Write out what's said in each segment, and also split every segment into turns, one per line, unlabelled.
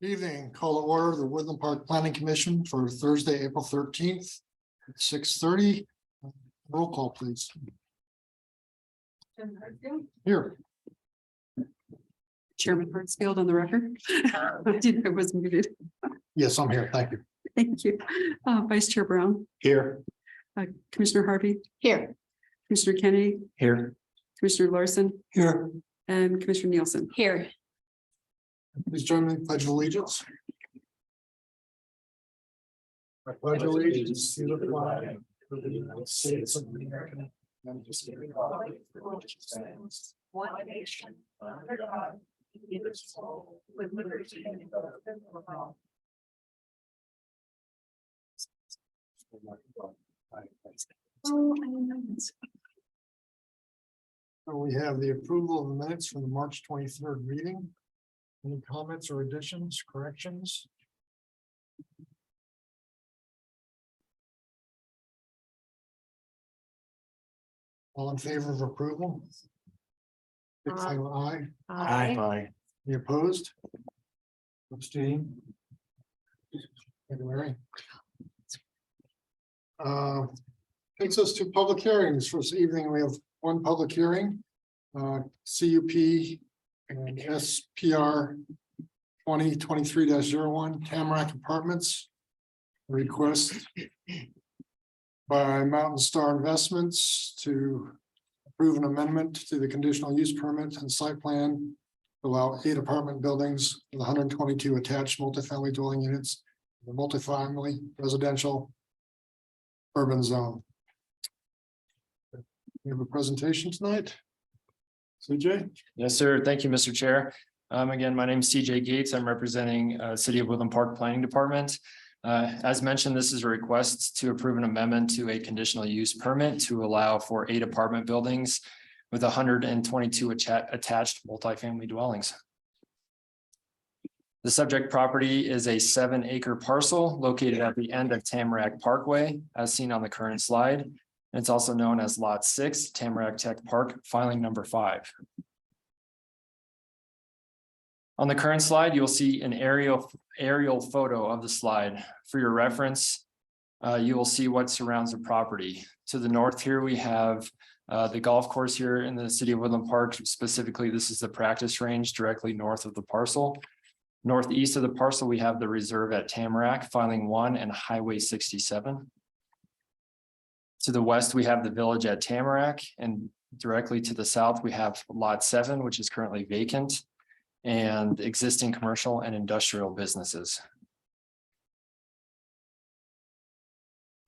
Evening, call to order the Woodland Park Planning Commission for Thursday, April 13th at 6:30. Roll call, please. Here.
Chairman Hartsfield on the record. I was muted.
Yes, I'm here. Thank you.
Thank you. Vice Chair Brown,
Here.
Commissioner Harvey,
Here.
Commissioner Kennedy,
Here.
Commissioner Larson,
Here.
and Commissioner Nielsen.
Here.
Please join me in the Pledge of Allegiance. I pledge allegiance to the flag of the United States of America and to the republic for which it stands, one nation, under God, indivisible, with liberty and justice for all. So we have the approval of the minutes from the March 23rd meeting. Any comments or additions, corrections? All in favor of approval? Aye.
Aye.
Any opposed? Abstain? Thank you, Mary. Takes us to public hearings. For this evening, we have one public hearing. CUP and SPR 2023-01 Tamarack Apartments. Request by Mountain Star Investments to approve an amendment to the conditional use permit and site plan to allow 8 apartment buildings with 122 attached multifamily dwelling units in the multifamily residential urban zone. We have a presentation tonight. CJ?
Yes, sir. Thank you, Mr. Chair. Again, my name is CJ Gates. I'm representing City of Woodland Park Planning Department. As mentioned, this is a request to approve an amendment to a conditional use permit to allow for 8 apartment buildings with 122 attached multifamily dwellings. The subject property is a 7-acre parcel located at the end of Tamarack Parkway, as seen on the current slide. It's also known as Lot 6, Tamarack Tech Park, filing number 5. On the current slide, you'll see an aerial photo of the slide. For your reference, you will see what surrounds the property. To the north here, we have the golf course here in the city of Woodland Park. Specifically, this is the practice range directly north of the parcel. Northeast of the parcel, we have the reserve at Tamarack, filing 1 and Highway 67. To the west, we have the village at Tamarack, and directly to the south, we have Lot 7, which is currently vacant, and existing commercial and industrial businesses.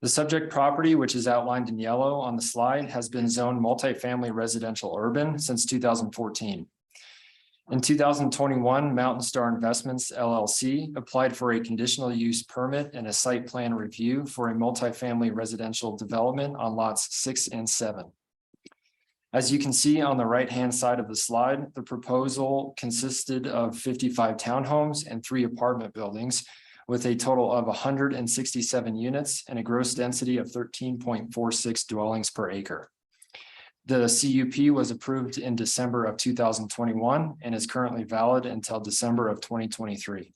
The subject property, which is outlined in yellow on the slide, has been zoned multifamily residential urban since 2014. In 2021, Mountain Star Investments LLC applied for a conditional use permit and a site plan review for a multifamily residential development on lots 6 and 7. As you can see on the right-hand side of the slide, the proposal consisted of 55 townhomes and 3 apartment buildings with a total of 167 units and a gross density of 13.46 dwellings per acre. The CUP was approved in December of 2021 and is currently valid until December of 2023.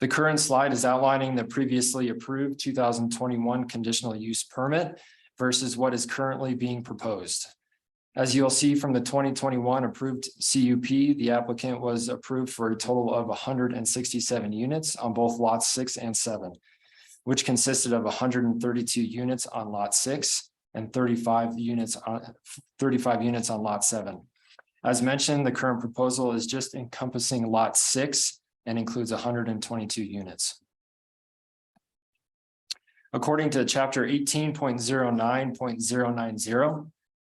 The current slide is outlining the previously approved 2021 conditional use permit versus what is currently being proposed. As you'll see from the 2021 approved CUP, the applicant was approved for a total of 167 units on both lots 6 and 7, which consisted of 132 units on lot 6 and 35 units on lot 7. As mentioned, the current proposal is just encompassing lot 6 and includes 122 units. According to chapter 18.09.090,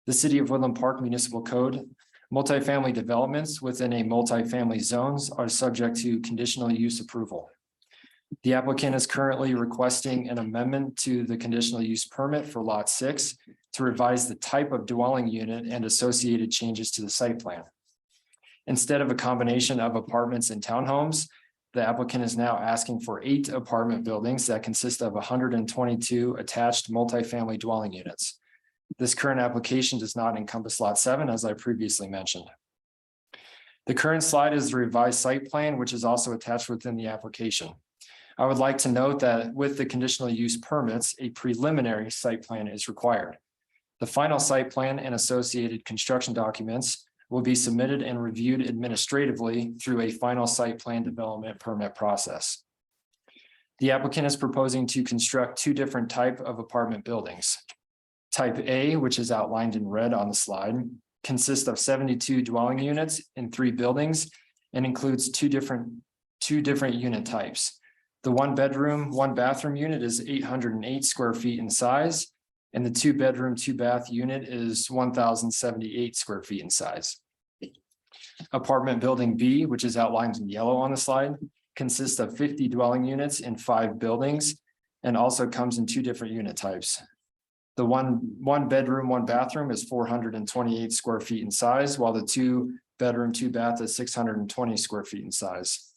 the City of Woodland Park Municipal Code, multifamily developments within a multifamily zones are subject to conditional use approval. The applicant is currently requesting an amendment to the conditional use permit for lot 6 to revise the type of dwelling unit and associated changes to the site plan. Instead of a combination of apartments and townhomes, the applicant is now asking for 8 apartment buildings that consist of 122 attached multifamily dwelling units. This current application does not encompass lot 7, as I previously mentioned. The current slide is the revised site plan, which is also attached within the application. I would like to note that with the conditional use permits, a preliminary site plan is required. The final site plan and associated construction documents will be submitted and reviewed administratively through a final site plan development permit process. The applicant is proposing to construct 2 different types of apartment buildings. Type A, which is outlined in red on the slide, consists of 72 dwelling units in 3 buildings and includes two different unit types. The 1-bedroom, 1-bathroom unit is 808 square feet in size, and the 2-bedroom, 2-bath unit is 1,078 square feet in size. Apartment building B, which is outlined in yellow on the slide, consists of 50 dwelling units in 5 buildings and also comes in 2 different unit types. The one bedroom, 1-bathroom is 428 square feet in size, while the 2-bedroom, 2-bath is 620 square feet in size.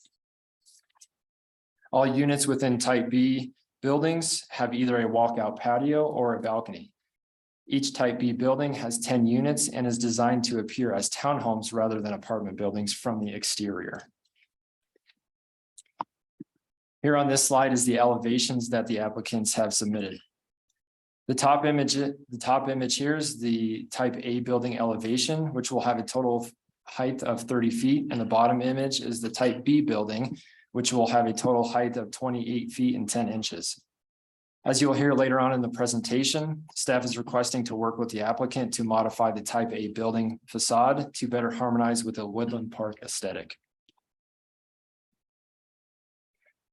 All units within type B buildings have either a walkout patio or a balcony. Each type B building has 10 units and is designed to appear as townhomes rather than apartment buildings from the exterior. Here on this slide is the elevations that the applicants have submitted. The top image here is the type A building elevation, which will have a total height of 30 feet. And the bottom image is the type B building, which will have a total height of 28 feet and 10 inches. As you'll hear later on in the presentation, staff is requesting to work with the applicant to modify the type A building facade to better harmonize with the Woodland Park aesthetic.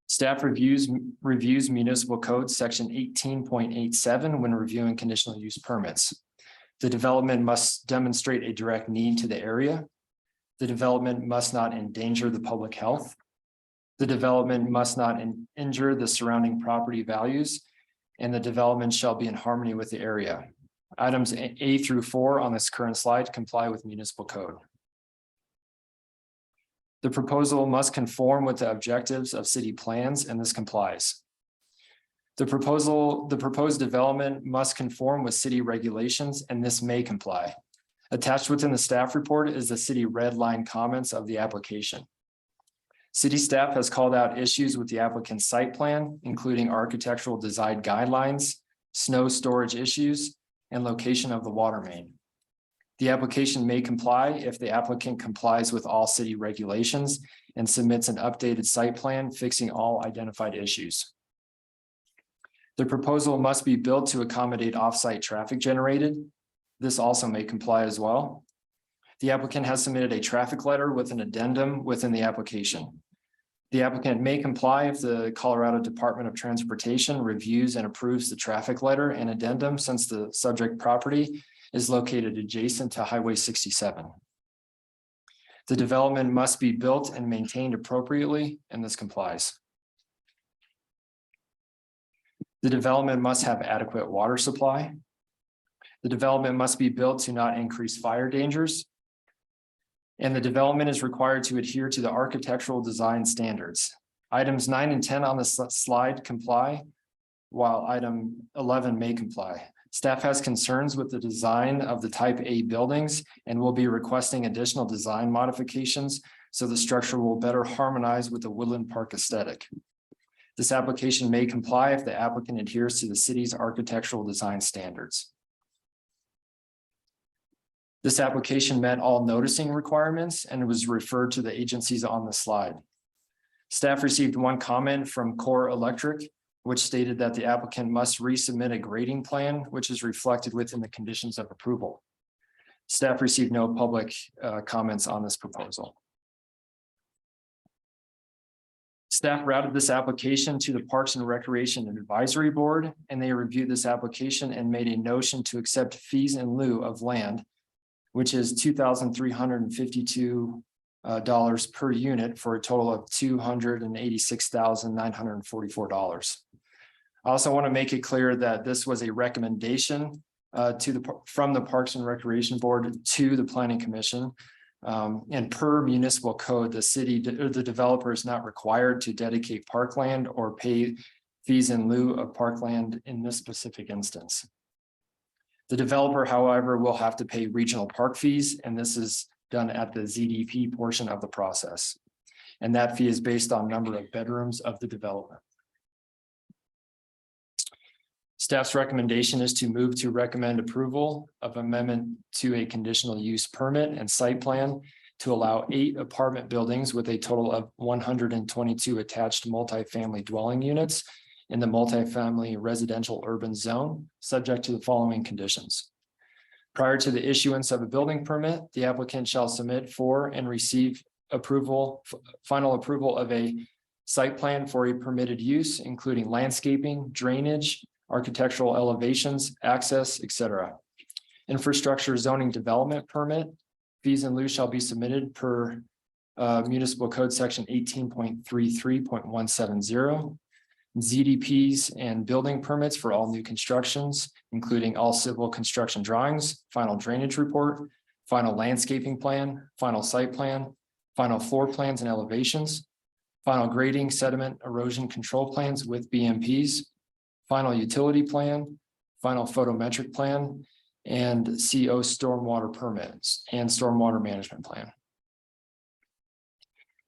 Staff reviews municipal code section 18.87 when reviewing conditional use permits. The development must demonstrate a direct need to the area. The development must not endanger the public health. The development must not injure the surrounding property values, and the development shall be in harmony with the area. Items A through 4 on this current slide comply with municipal code. The proposal must conform with the objectives of city plans, and this complies. The proposed development must conform with city regulations, and this may comply. Attached within the staff report is the city red line comments of the application. City staff has called out issues with the applicant's site plan, including architectural design guidelines, snow storage issues, and location of the water main. The application may comply if the applicant complies with all city regulations and submits an updated site plan fixing all identified issues. The proposal must be built to accommodate off-site traffic generated. This also may comply as well. The applicant has submitted a traffic letter with an addendum within the application. The applicant may comply if the Colorado Department of Transportation reviews and approves the traffic letter and addendum, since the subject property is located adjacent to Highway 67. The development must be built and maintained appropriately, and this complies. The development must have adequate water supply. The development must be built to not increase fire dangers. And the development is required to adhere to the architectural design standards. Items 9 and 10 on the slide comply, while item 11 may comply. Staff has concerns with the design of the type A buildings and will be requesting additional design modifications so the structure will better harmonize with the Woodland Park aesthetic. This application may comply if the applicant adheres to the city's architectural design standards. This application met all noticing requirements and was referred to the agencies on the slide. Staff received one comment from Core Electric, which stated that the applicant must resubmit a grading plan, which is reflected within the conditions of approval. Staff received no public comments on this proposal. Staff routed this application to the Parks and Recreation Advisory Board, and they reviewed this application and made a motion to accept fees in lieu of land, which is $2,352 per unit for a total of $286,944. I also want to make it clear that this was a recommendation from the Parks and Recreation Board to the Planning Commission. And per municipal code, the city or the developer is not required to dedicate parkland or pay fees in lieu of parkland in this specific instance. The developer, however, will have to pay regional park fees, and this is done at the ZDP portion of the process. And that fee is based on number of bedrooms of the development. Staff's recommendation is to move to recommend approval of amendment to a conditional use permit and site plan to allow 8 apartment buildings with a total of 122 attached multifamily dwelling units in the multifamily residential urban zone, subject to the following conditions. Prior to the issuance of a building permit, the applicant shall submit for and receive final approval of a site plan for a permitted use, including landscaping, drainage, architectural elevations, access, etc. Infrastructure zoning development permit, fees in lieu shall be submitted per municipal code section 18.33.170. ZDPs and building permits for all new constructions, including all civil construction drawings, final drainage report, final landscaping plan, final site plan, final floor plans and elevations, final grading, sediment, erosion control plans with BMPs, final utility plan, final photometric plan, and CO stormwater permits and stormwater management plan.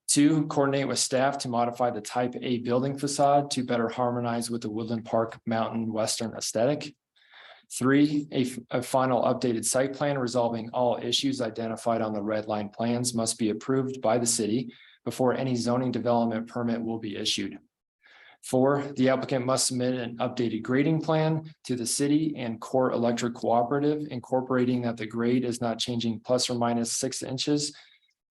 2, coordinate with staff to modify the type A building facade to better harmonize with the Woodland Park Mountain Western aesthetic. 3, a final updated site plan resolving all issues identified on the red line plans must be approved by the city before any zoning development permit will be issued. 4, the applicant must submit an updated grading plan to the city and Core Electric Cooperative, incorporating that the grade is not changing plus or minus 6 inches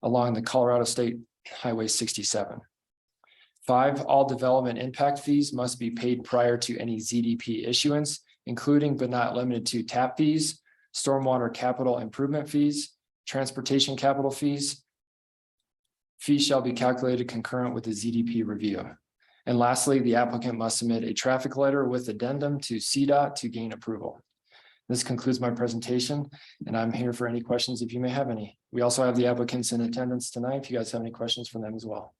along the Colorado State Highway 67. 5, all development impact fees must be paid prior to any ZDP issuance, including but not limited to tap fees, stormwater capital improvement fees, transportation capital fees. Fees shall be calculated concurrent with the ZDP review. And lastly, the applicant must submit a traffic letter with addendum to CDOT to gain approval. This concludes my presentation, and I'm here for any questions if you may have any. We also have the applicants in attendance tonight, if you guys have any questions for them as well.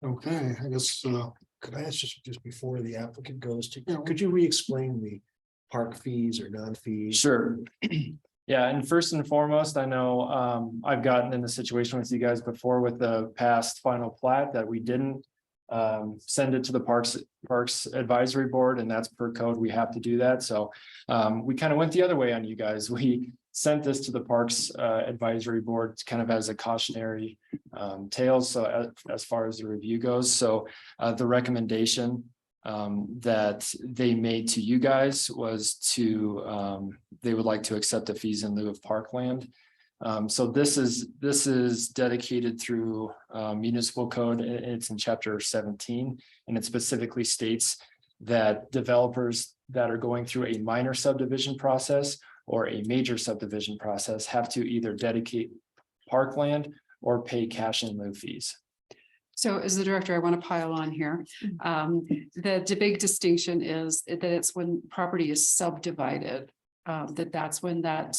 Okay, I guess,
Could I ask just before the applicant goes to,
Yeah.
could you re-explain the park fees or non-fees?
Sure. Yeah, and first and foremost, I know I've gotten in the situation with you guys before with the past final plat that we didn't send it to the Parks Advisory Board, and that's per code. We have to do that. So we kind of went the other way on you guys. We sent this to the Parks Advisory Board kind of as a cautionary tale. So as far as the review goes, so the recommendation that they made to you guys was to they would like to accept the fees in lieu of parkland. So this is dedicated through municipal code. It's in chapter 17, and it specifically states that developers that are going through a minor subdivision process or a major subdivision process have to either dedicate parkland or pay cash in lieu fees.
So as the director, I want to pile on here. The big distinction is that it's when property is subdivided, that's when that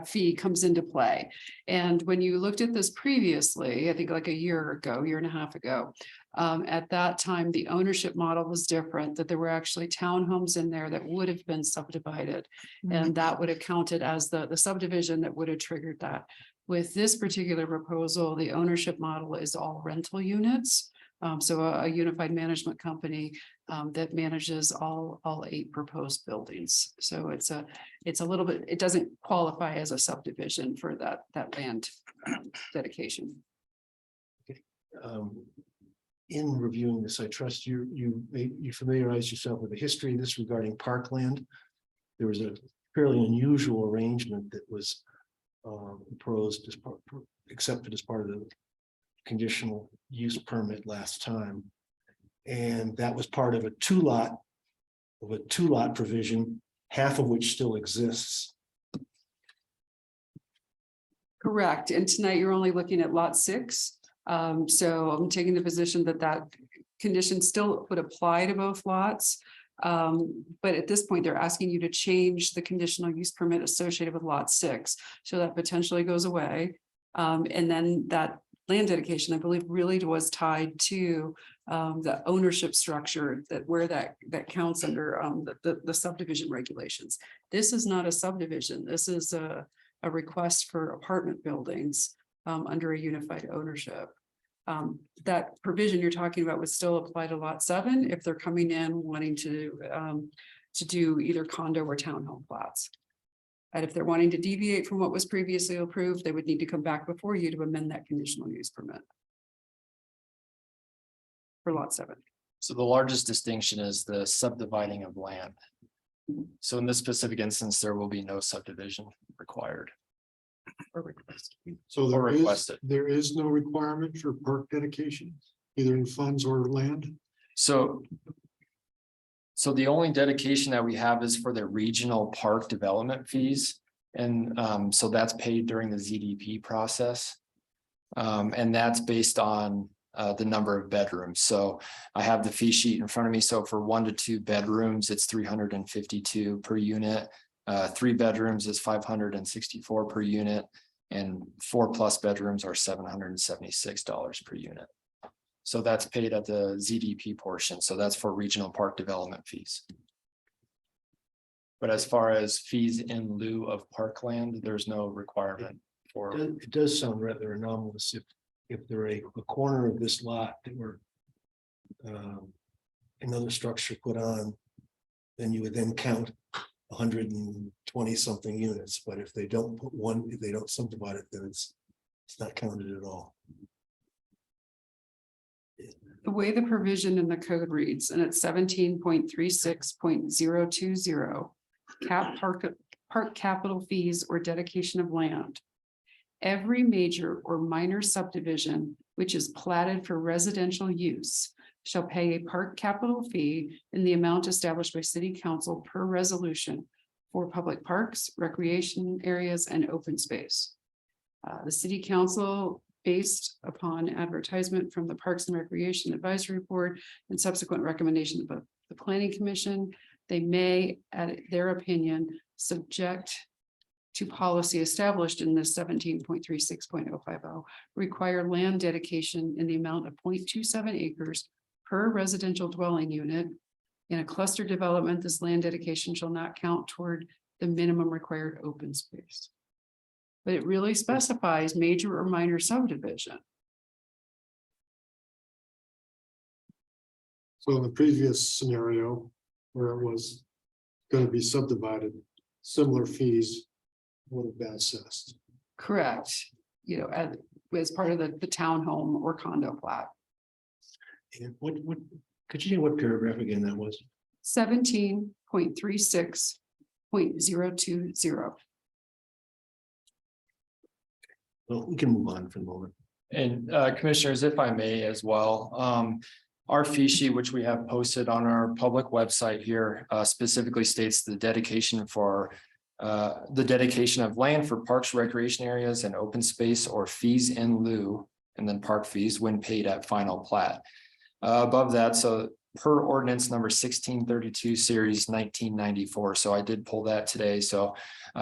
fee comes into play. And when you looked at this previously, I think like a year and a half ago, at that time, the ownership model was different, that there were actually townhomes in there that would have been subdivided. And that would have counted as the subdivision that would have triggered that. With this particular proposal, the ownership model is all rental units. So a unified management company that manages all 8 proposed buildings. So it's a little bit, it doesn't qualify as a subdivision for that land dedication.
In reviewing this, I trust you familiarize yourself with the history of this regarding parkland. There was a fairly unusual arrangement that was proposed as accepted as part of the conditional use permit last time, and that was part of a two-lot provision, half of which still exists.
Correct. And tonight you're only looking at lot 6. So I'm taking the position that condition still would apply to both lots. But at this point, they're asking you to change the conditional use permit associated with lot 6. So that potentially goes away. And then that land dedication, I believe, really was tied to the ownership structure that where that counts under the subdivision regulations. This is not a subdivision. This is a request for apartment buildings under a unified ownership. That provision you're talking about would still apply to lot 7 if they're coming in wanting to do either condo or townhome plots. And if they're wanting to deviate from what was previously approved, they would need to come back before you to amend that conditional use permit. For lot 7.
So the largest distinction is the subdividing of land. So in this specific instance, there will be no subdivision required.
Or request.
So
Or requested.
there is no requirement for park dedication, either in funds or land.
So the only dedication that we have is for the regional park development fees. And so that's paid during the ZDP process. And that's based on the number of bedrooms. So I have the fee sheet in front of me. So for 1 to 2 bedrooms, it's 352 per unit. 3 bedrooms is 564 per unit. And 4+ bedrooms are $776 per unit. So that's paid at the ZDP portion. So that's for regional park development fees. But as far as fees in lieu of parkland, there's no requirement for.
It does sound rather anomalous if there a corner of this lot that were another structure put on, then you would then count 120 something units. But if they don't put one, if they don't subdivide it, then it's not counted at all.
The way the provision in the code reads, and it's 17.36.020, park capital fees or dedication of land. Every major or minor subdivision which is platted for residential use shall pay a park capital fee in the amount established by city council per resolution for public parks, recreation areas, and open space. The city council, based upon advertisement from the Parks and Recreation Advisory Board and subsequent recommendation of the Planning Commission, they may, at their opinion, subject to policy established in this 17.36.050, require land dedication in the amount of 0.27 acres per residential dwelling unit. In a cluster development, this land dedication shall not count toward the minimum required open space. But it really specifies major or minor subdivision.
So in the previous scenario, where it was going to be subdivided, similar fees would have been assessed.
Correct. You know, as part of the townhome or condo plat.
And what could you know what paragraph again that was?
17.36.020.
Well, we can move on for the moment.
And commissioners, if I may as well, our fee sheet, which we have posted on our public website here, specifically states the dedication for the dedication of land for parks, recreation areas, and open space or fees in lieu, and then park fees when paid at final plat. Above that, so per ordinance number 1632 series 1994. So I did pull that today. So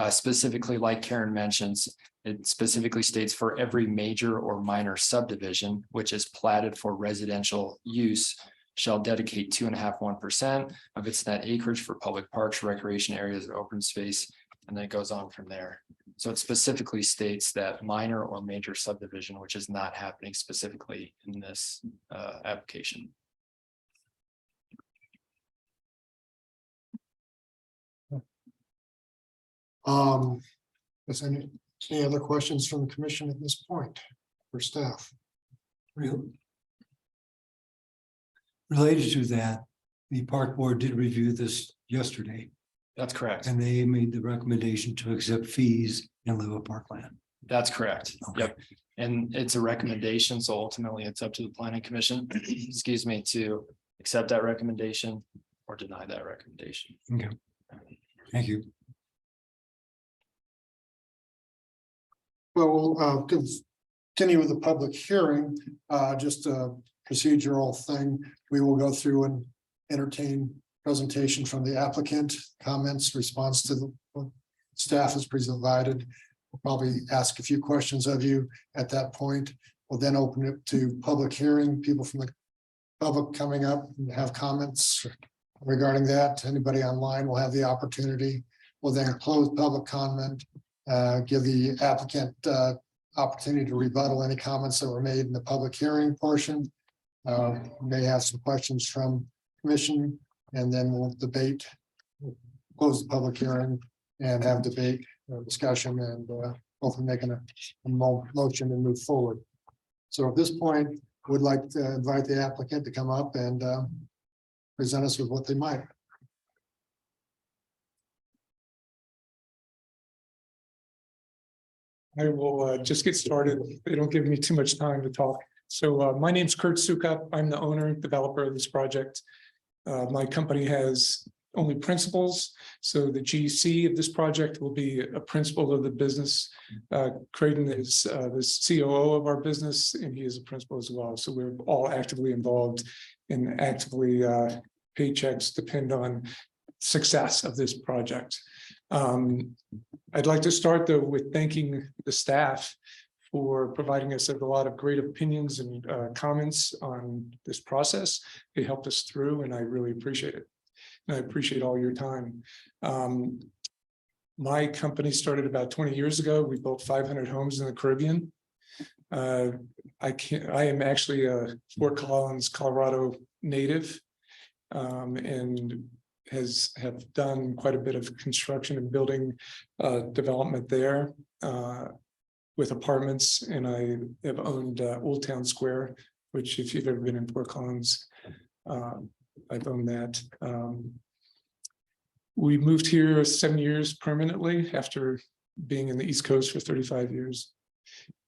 specifically, like Karen mentions, it specifically states for every major or minor subdivision, which is platted for residential use, shall dedicate 2.51% of its net acreage for public parks, recreation areas, or open space. And then it goes on from there. So it specifically states that minor or major subdivision, which is not happening specifically in this application.
Is any other questions from the commission at this point for staff?
Related to that, the park board did review this yesterday,
That's correct.
and they made the recommendation to accept fees in lieu of parkland.
That's correct.
Okay.
Yep. And it's a recommendation, so ultimately it's up to the planning commission, excuse me, to accept that recommendation or deny that recommendation.
Okay, thank you.
Well, we'll continue with the public hearing, just a procedural thing. We will go through and entertain presentation from the applicant, comments, response to the what staff has provided. We'll probably ask a few questions of you at that point. We'll then open it to public hearing, people from the public coming up and have comments regarding that. Anybody online will have the opportunity. We'll then close public comment, give the applicant opportunity to rebuttal any comments that were made in the public hearing portion. May have some questions from commission, and then we'll debate, close the public hearing and have debate, discussion, and hopefully making a motion and move forward. So at this point, would like to invite the applicant to come up and present us with what they might.
I will just get started. They don't give me too much time to talk. So my name's Kurt Sukup. I'm the owner and developer of this project. My company has only principals. So the GC of this project will be a principal of the business. Creighton is the COO of our business, and he is a principal as well. So we're all actively involved, and actively paychecks depend on success of this project. I'd like to start though with thanking the staff for providing us with a lot of great opinions and comments on this process. They helped us through, and I really appreciate it. And I appreciate all your time. My company started about 20 years ago. We built 500 homes in the Caribbean. I am actually a Fort Collins, Colorado native, and have done quite a bit of construction and building development there with apartments, and I have owned Old Town Square, which if you've ever been in Fort Collins, I've owned that. We moved here 7 years permanently after being in the East Coast for 35 years.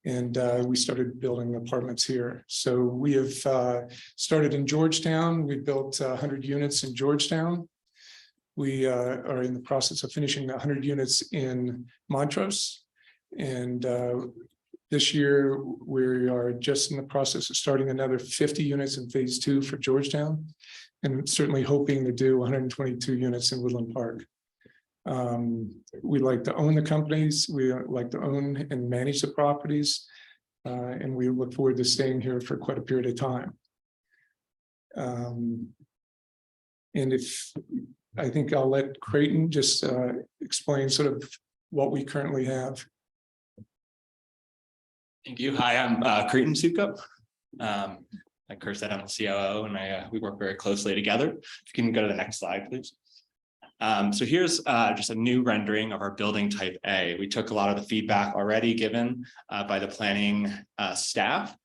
And we started building apartments here. So we have started in Georgetown. We built 100 units in Georgetown. We are in the process of finishing 100 units in Montrose. And this year, we are just in the process of starting another 50 units in phase 2 for Georgetown, and certainly hoping to do 122 units in Woodland Park. We like to own the companies, we like to own and manage the properties, and we look forward to staying here for quite a period of time. And I think I'll let Creighton just explain sort of what we currently have.
Thank you. Hi, I'm Creighton Sukup. Like Kurt said, I'm the COO, and we work very closely together. If you can go to the next slide, please. So here's just a new rendering of our building type A. We took a lot of the feedback already given by the planning staff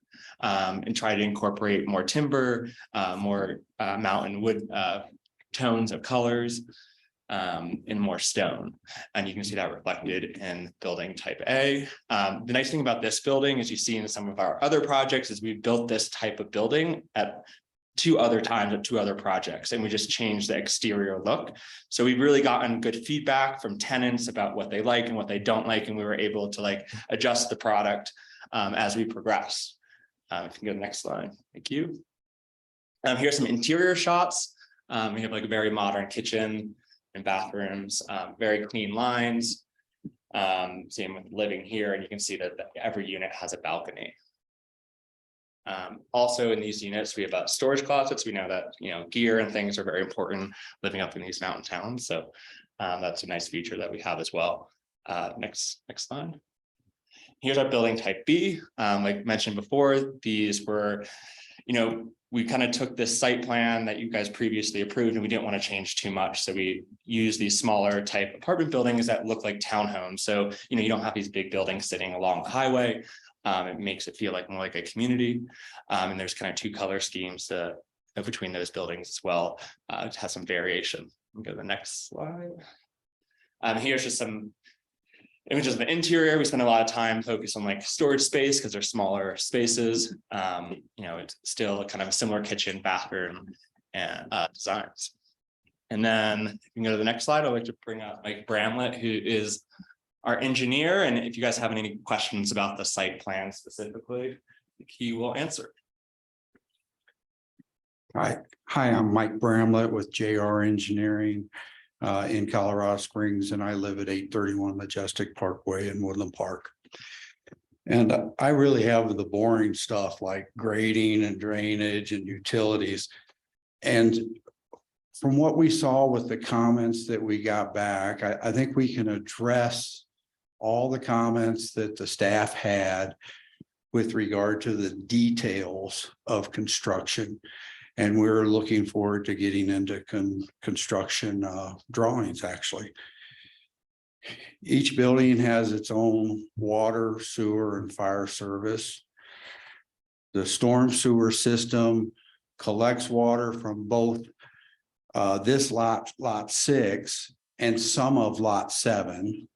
and tried to incorporate more timber, more mountain wood tones of colors, and more stone. And you can see that reflected in building type A. The nice thing about this building, as you see in some of our other projects, is we've built this type of building at 2 other times at 2 other projects, and we just changed the exterior look. So we've really gotten good feedback from tenants about what they like and what they don't like, and we were able to adjust the product as we progress. If you can go to the next slide, thank you. Here's some interior shots. We have a very modern kitchen and bathrooms, very clean lines. Same with living here, and you can see that every unit has a balcony. Also in these units, we have storage closets. We know that gear and things are very important living up in these mountain towns. So that's a nice feature that we have as well. Next slide. Here's our building type B. Like mentioned before, these were, we kind of took this site plan that you guys previously approved, and we didn't want to change too much. So we use these smaller type apartment buildings that look like townhomes. So, you don't have these big buildings sitting along the highway. It makes it feel more like a community. And there's kind of 2 color schemes between those buildings as well. It has some variation. We'll go to the next slide. Here's just some images of the interior. We spend a lot of time focused on storage space because they're smaller spaces. It's still kind of a similar kitchen, bathroom, and designs. And then you can go to the next slide. I'd like to bring up Mike Bramlett, who is our engineer. And if you guys have any questions about the site plan specifically, he will answer.
Hi, I'm Mike Bramlett with JR Engineering in Colorado Springs, and I live at 831 Majestic Parkway in Woodland Park. And I really have the boring stuff like grading and drainage and utilities. And from what we saw with the comments that we got back, I think we can address all the comments that the staff had with regard to the details of construction. And we're looking forward to getting into construction drawings, actually. Each building has its own water, sewer, and fire service. The storm sewer system collects water from both this lot 6, and some of lot 7,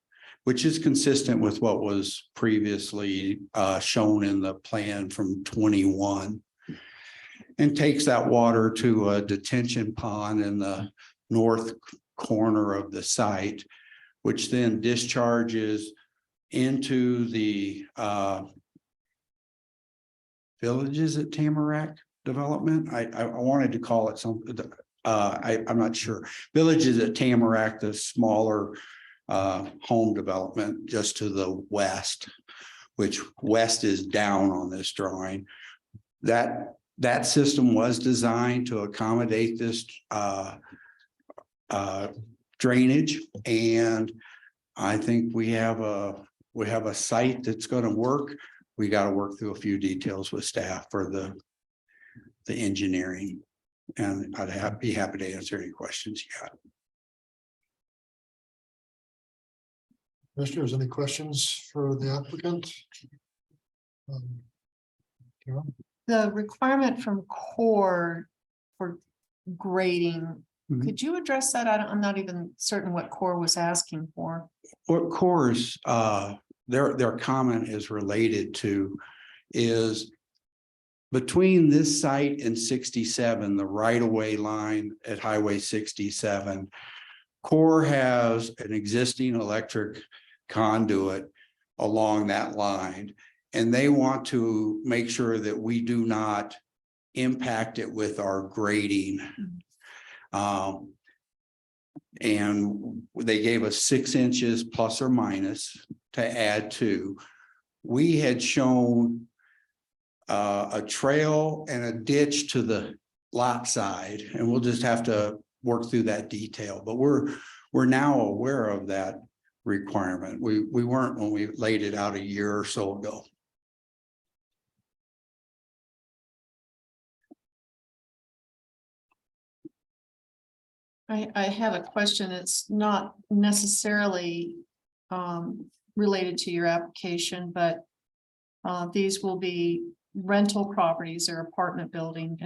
which is consistent with what was previously shown in the plan from 21. And takes that water to a detention pond in the north corner of the site, which then discharges into the Villages at Tamarack development. I wanted to call it something. I'm not sure. Villages at Tamarack, the smaller home development just to the west, which west is down on this drawing. That system was designed to accommodate this drainage, and I think we have a site that's going to work. We got to work through a few details with staff for the engineering, and I'd be happy to answer any questions you got.
Commissioners, any questions for the applicant? Carol?
The requirement from core for grading,
Mhm.
could you address that? I'm not even certain what core was asking for.
What cores, their comment is related to is between this site and 67, the right-of-way line at Highway 67, Core has an existing electric conduit along that line, and they want to make sure that we do not impact it with our grading. And they gave us 6 inches plus or minus to add to. We had shown a trail and a ditch to the lot side, and we'll just have to work through that detail. But we're now aware of that requirement. We weren't when we laid it out a year or so ago.
I have a question. It's not necessarily related to your application, but these will be rental properties or apartment buildings.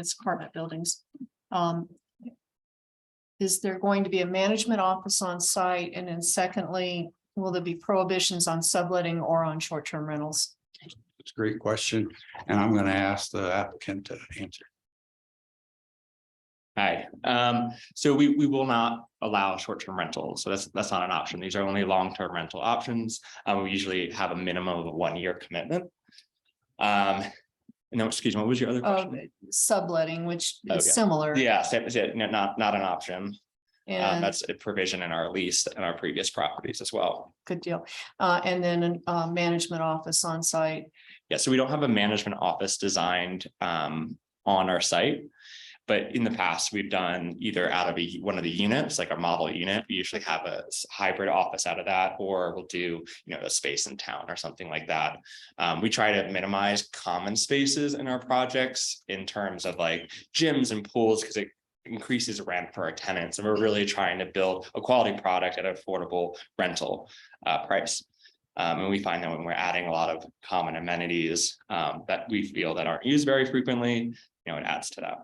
Is there going to be a management office on site? And then secondly, will there be prohibitions on subletting or on short-term rentals?
It's a great question, and I'm going to ask the applicant to answer.
Hi, so we will not allow short-term rentals, so that's not an option. These are only long-term rental options. We usually have a minimum of a 1-year commitment. No, excuse me, what was your other question?
Subletting, which
Okay.
is similar.
Yeah, not an option.
And
That's a provision in our lease and our previous properties as well.
good deal. And then a management office on site.
Yeah, so we don't have a management office designed on our site. But in the past, we've done either out of one of the units, like a model unit. We usually have a hybrid office out of that, or we'll do, a space in town or something like that. We try to minimize common spaces in our projects in terms of like gyms and pools, because it increases rent for our tenants. And we're really trying to build a quality product at an affordable rental price. And we find that when we're adding a lot of common amenities that we feel that aren't used very frequently, it adds to that.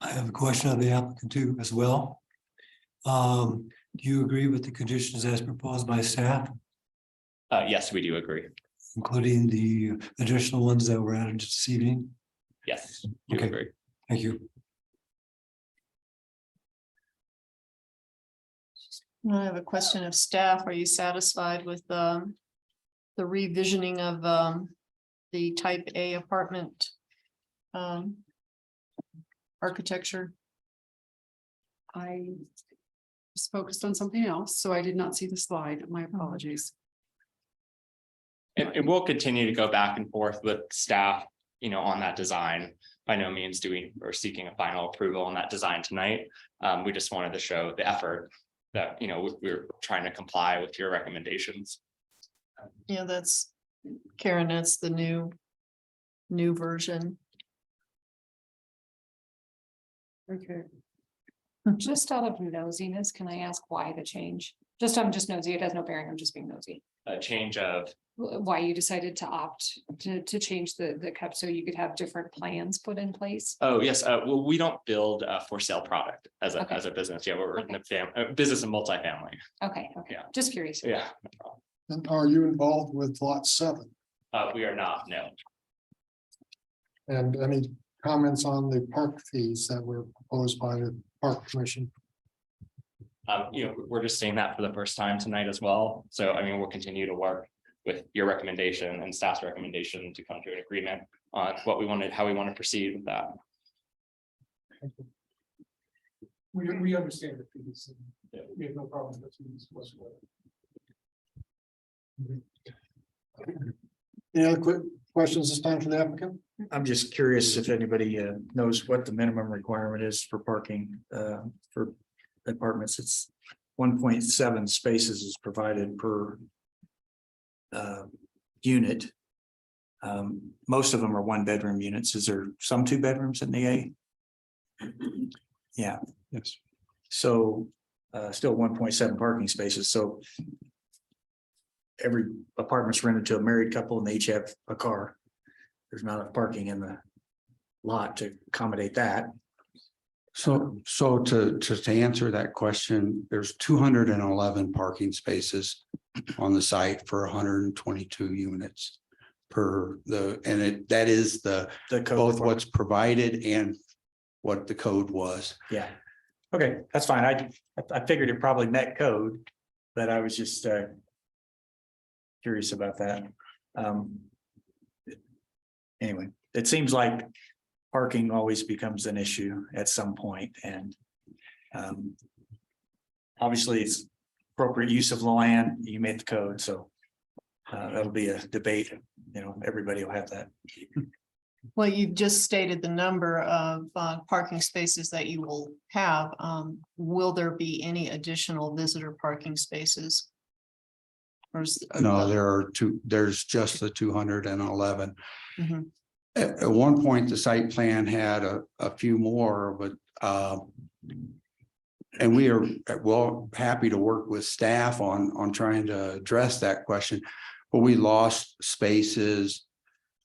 I have a question of the applicant too as well. Do you agree with the conditions as proposed by staff,
Yes, we do agree.
including the additional ones that were added this evening?
Yes, we
Okay.
agree.
Thank you.
I have a question of staff. Are you satisfied with the revisioning of the type A apartment architecture?
I was focused on something else, so I did not see the slide. My apologies.
And we'll continue to go back and forth with staff, on that design. By no means or seeking a final approval on that design tonight. We just wanted to show the effort that, we're trying to comply with your recommendations.
Yeah, that's Karen, that's the new version.
Okay.
Just out of nosiness, can I ask why the change? I'm just nosy. It has no bearing. I'm just being nosy.
A change of,
Why you decided to opt to change the cup so you could have different plans put in place?
oh, yes, well, we don't build a for sale product as
Okay.
a business. Yeah, we're in the business and multifamily.
Okay,
Yeah.
just curious.
Yeah, no problem.
And are you involved with lot 7?
We are not, no.
And any comments on the park fees that were proposed by the park commission?
We're just seeing that for the first time tonight as well. So, we'll continue to work with your recommendation and staff's recommendation to come to an agreement on how we want to proceed with that.
We understand the fees. We have no problem with fees whatsoever.
Any other quick questions this time for the applicant?
I'm just curious if anybody knows what the minimum requirement is for parking for apartments. It's 1.7 spaces is provided per unit. Most of them are 1-bedroom units. Is there some 2 bedrooms in the A? Yeah.
Yes.
So still 1.7 parking spaces. So every apartment's rented to a married couple and they each have a car. There's not enough parking in the lot to accommodate that.
So to answer that question, there's 211 parking spaces on the site for 122 units that is
The code
both what's provided and what the code was.
Yeah. Okay, that's fine. I figured it probably met code, but I was just curious about that. Anyway, it seems like parking always becomes an issue at some point, and obviously it's appropriate use of the land. You made the code, so that'll be a debate. Everybody will have that.
Well, you've just stated the number of parking spaces that you will have. Will there be any additional visitor parking spaces?
No, there's just the 211.
Mhm.
At one point, the site plan had a few more, but and we are happy to work with staff on trying to address that question. But we lost spaces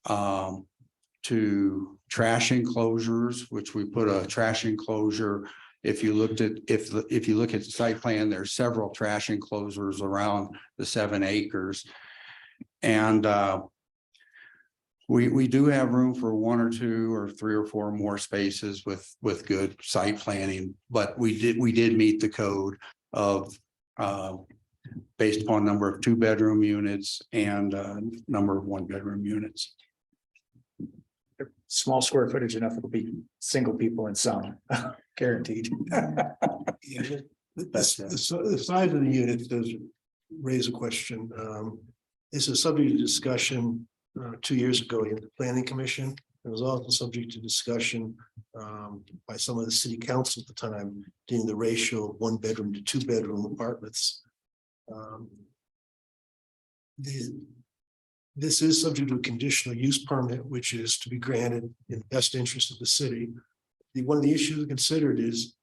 to trash enclosures, which we put a trash enclosure. If you look at the site plan, there's several trash enclosures around the 7 acres. And we do have room for 1 or 2 or 3 or 4 more spaces with good site planning, but we did meet the code of based upon number of 2-bedroom units and number of 1-bedroom units.
Small square footage enough, it'll be single people in some, guaranteed.
The size of the unit does raise a question. This is subject to discussion 2 years ago in the planning commission. It was also subject to discussion by some of the city council at the time, doing the ratio of 1-bedroom to 2-bedroom apartments. This is subject to a conditional use permit, which is to be granted in the best interest of the city. One of the issues considered is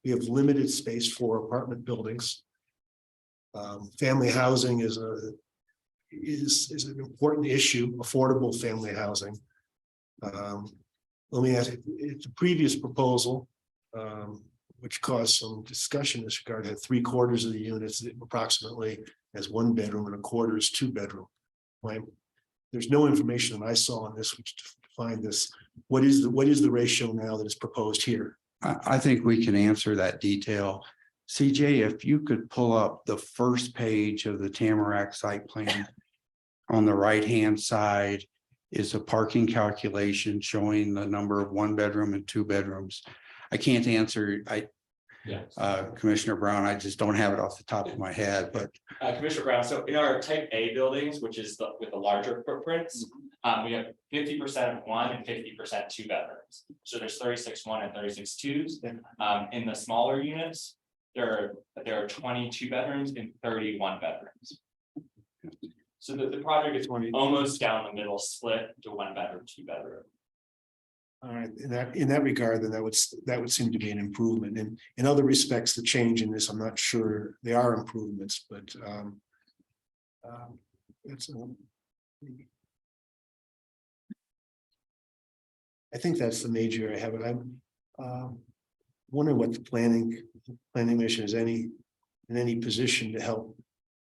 we have limited space for apartment buildings. Family housing is an important issue, affordable family housing. Let me ask, it's a previous proposal, which caused some discussion in this regard, had 3/4 of the units approximately as 1-bedroom and 1/4 is 2-bedroom. There's no information that I saw on this which defined this. What is the ratio now that is proposed here?
I think we can answer that detail. CJ, if you could pull up the first page of the Tamarack site plan on the right-hand side, is a parking calculation showing the number of 1-bedroom and 2 bedrooms. I can't answer, Commissioner Brown, I just don't have it off the top of my head, but
Commissioner Brown, so in our type A buildings, which is with the larger footprints, we have 50% 1 and 50% 2 bedrooms. So there's 36 1 and 36 2s. In the smaller units, there are 22 bedrooms and 31 bedrooms. So the project is almost down the middle, split to 1 bedroom, 2 bedroom.
All right, in that regard, then that would seem to be an improvement. And in other respects, the change in this, I'm not sure they are improvements, but it's. I think that's the major I have it. I'm wondering what the planning mission is in any position to help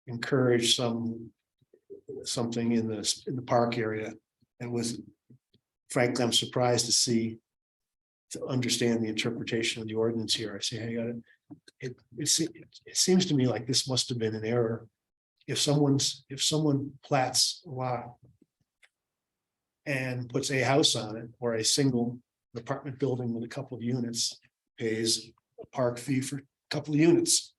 encourage something in the park area. And was frankly, I'm surprised to understand the interpretation of the ordinance here. I say, hey, it seems to me like this must have been an error. If someone plats a lot and puts a house on it, or a single apartment building with a couple of units, pays a park fee for a couple of units.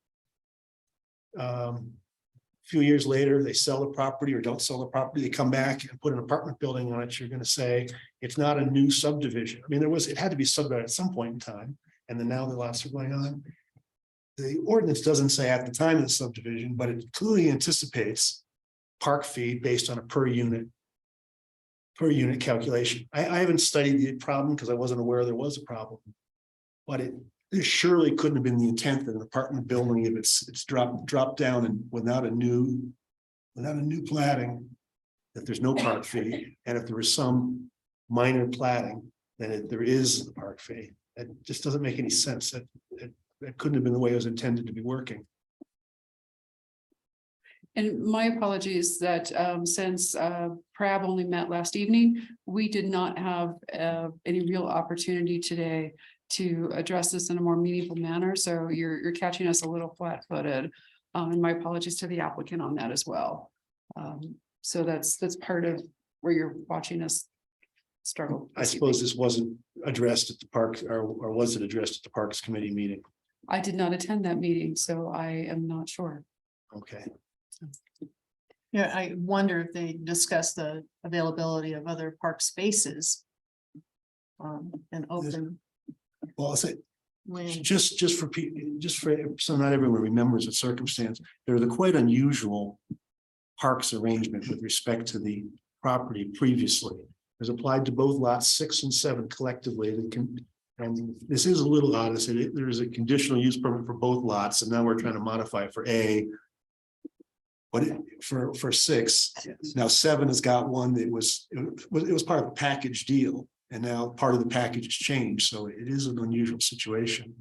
Few years later, they sell the property or don't sell the property, they come back and put an apartment building on it, you're gonna say it's not a new subdivision. I mean, it had to be subdivided at some point in time, and then now the lots are going on. The ordinance doesn't say at the time of the subdivision, but it clearly anticipates park fee based on a per unit calculation. I haven't studied the problem because I wasn't aware there was a problem. But it surely couldn't have been the intent that an apartment building, if it's dropped down and without a new platting, that there's no park fee. And if there was some minor platting, then there is a park fee. That just doesn't make any sense. That couldn't have been the way it was intended to be working.
And my apologies that since PRAB only met last evening, we did not have any real opportunity today to address this in a more meaningful manner. So you're catching us a little flat-footed. And my apologies to the applicant on that as well. So that's part of where you're watching us struggle.
I suppose this wasn't addressed at the park, or was it addressed at the Parks Committee meeting?
I did not attend that meeting, so I am not sure.
Okay.
Yeah, I wonder if they discuss the availability of other park spaces. And open
Well, I'll say,
land.
just for so not everyone remembers the circumstance, there was a quite unusual parks arrangement with respect to the property previously. It was applied to both lots 6 and 7 collectively. And this is a little odd. There is a conditional use permit for both lots, and now we're trying to modify it for A. But for 6, now 7 has got one that was part of a package deal. And now part of the package has changed, so it is an unusual situation.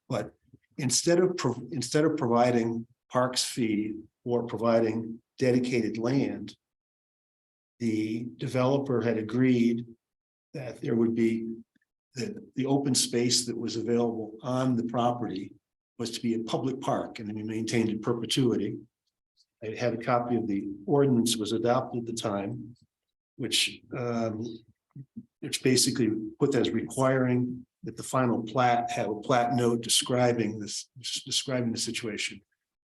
But instead of providing parks fee or providing dedicated land, the developer had agreed that there would be the open space that was available on the property was to be a public park and to be maintained in perpetuity. I had a copy of the ordinance was adopted at the time, which basically put that as requiring that the final plat have a plat note describing the situation.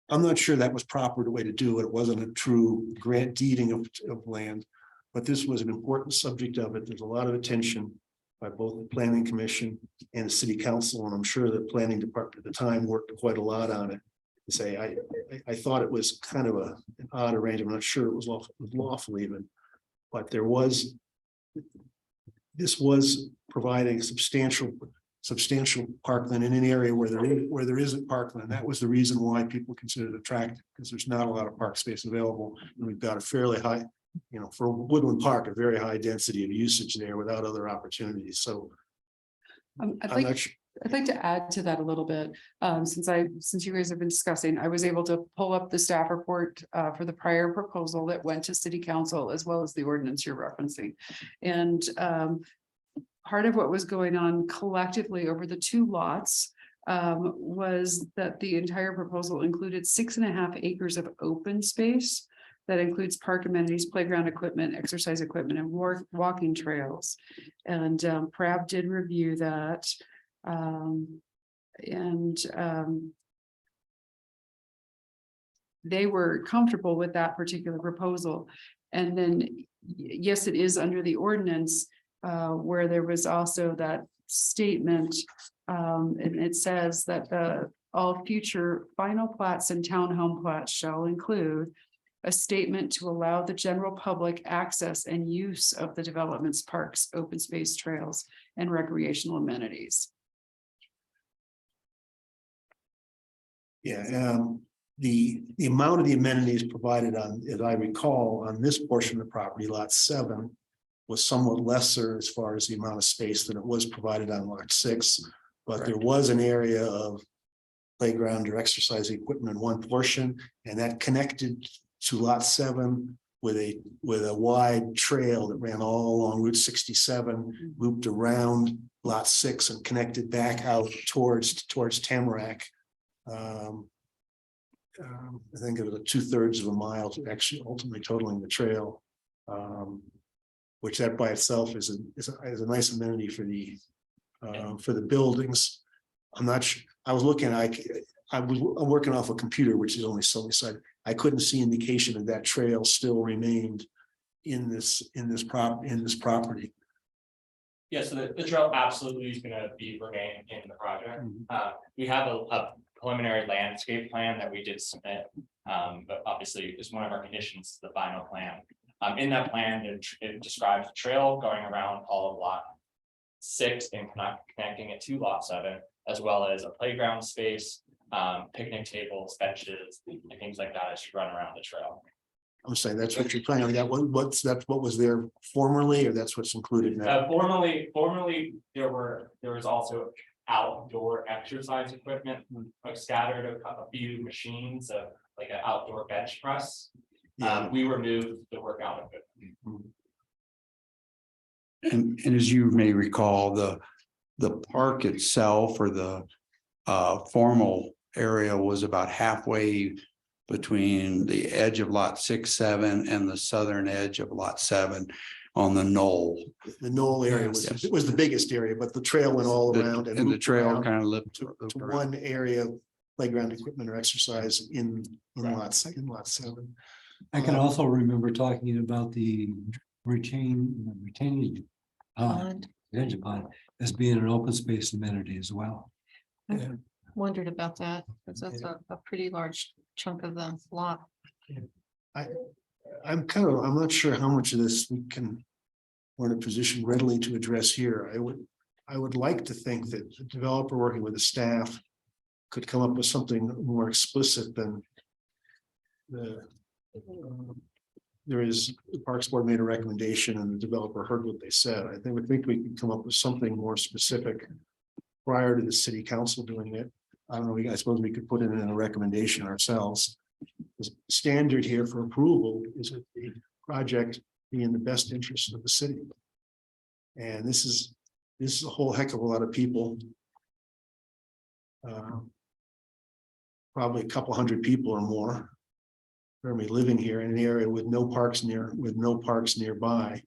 I'm not sure that was proper the way to do it. It wasn't a true grant deeding of land, but this was an important subject of it. There's a lot of attention by both the Planning Commission and the City Council, and I'm sure the Planning Department at the time worked quite a lot on it. To say, I thought it was kind of an odd arrangement. I'm not sure it was lawful even, but this was providing substantial parkland in an area where there isn't parkland. That was the reason why people consider it attractive, because there's not a lot of park space available. And we've got a fairly high, for Woodland Park, a very high density of usage there without other opportunities. So
I'd like to add to that a little bit. Since you guys have been discussing, I was able to pull up the staff report for the prior proposal that went to City Council, as well as the ordinance you're referencing. And part of what was going on collectively over the 2 lots was that the entire proposal included 6.5 acres of open space that includes park amenities, playground equipment, exercise equipment, and walking trails. And PRAB did review that. They were comfortable with that particular proposal. And then, yes, it is under the ordinance, where there was also that statement. And it says that all future final plats and townhome plats shall include a statement to allow the general public access and use of the development's parks, open space trails, and recreational amenities.
Yeah, the amount of the amenities provided on, as I recall, on this portion of the property, lot 7. Was somewhat lesser as far as the amount of space than it was provided on lot 6. But there was an area of playground or exercise equipment in one portion, and that connected to lot 7 with a wide trail that ran all along Route 67, looped around lot 6 and connected back out towards Tamarack. I think it was 2/3 of a mile to actually ultimately totaling the trail. Which that by itself is a nice amenity for the buildings. I'm not sure, I was looking, I'm working off a computer, which is only so side. I couldn't see indication that trail still remained in this property.
Yeah, so the trail absolutely is gonna be remain in the project. We have a preliminary landscape plan that we did submit. But obviously it's one of our conditions, the final plan. In that plan, it describes the trail going around all of lot 6 and connecting it to lot 7, as well as a playground space, picnic tables, benches, and things like that as you run around the trail.
I'm saying that's what you're planning. That what was there formerly, or that's what's included now?
Formerly, there was also outdoor exercise equipment, like scattered a few machines of like an outdoor bench press. We removed the workout equipment.
And as you may recall, the park itself or the formal area was about halfway between the edge of lot 6, 7 and the southern edge of lot 7 on the knoll.
The knoll area was the biggest area, but the trail went all around
And the trail kind of lived
to one area of playground equipment or exercise in lot 7.
I can also remember talking about the retaining retention pond as being an open space amenity as well.
Wondered about that, because that's a pretty large chunk of the lot.
I'm not sure how much of this we're in a position readily to address here. I would like to think that the developer working with the staff could come up with something more explicit than there is. The Parks Board made a recommendation and the developer heard what they said. I think we could come up with something more specific prior to the city council doing it. I don't know, I suppose we could put it in a recommendation ourselves. The standard here for approval is that the project be in the best interest of the city. And this is a whole heck of a lot of people. Probably a couple hundred people or more. Currently living here in an area with no parks nearby.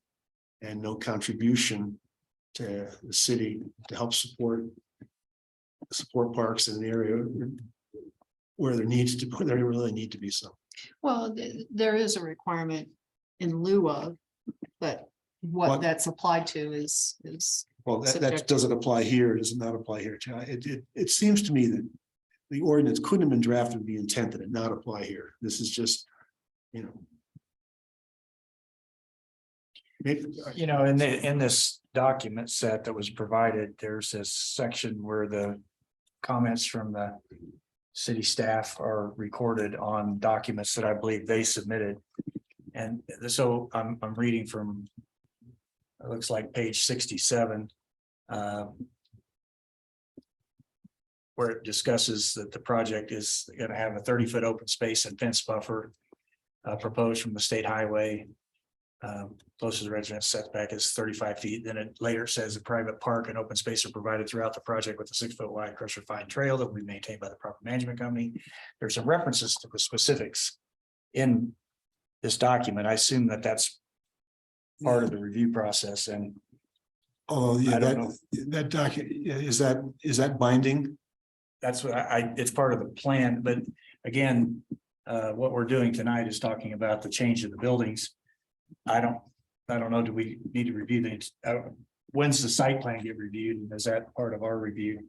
And no contribution to the city to help support parks in an area where there really need to be some.
Well, there is a requirement in lieu of, but what that's applied to is.
Well, that
subject.
doesn't apply here, does not apply here. It seems to me that the ordinance couldn't have been drafted with the intent that it not apply here. This is just, maybe.
In this document set that was provided, there's this section where the comments from the city staff are recorded on documents that I believe they submitted. And so I'm reading from, it looks like page 67. Where it discusses that the project is going to have a 30-foot open space and fence buffer proposed from the state highway. Close to the residence setback is 35 feet. Then it later says a private park and open space are provided throughout the project with a 6-foot wide crusher fine trail that will be maintained by the proper management company. There's some references to the specifics in this document, I assume that that's part of the review process and
Oh, yeah,
I don't
that is that binding?
that's what it's part of the plan, but again, what we're doing tonight is talking about the change of the buildings. I don't know, do we need to review these? When's the site plan get reviewed? And is that part of our review?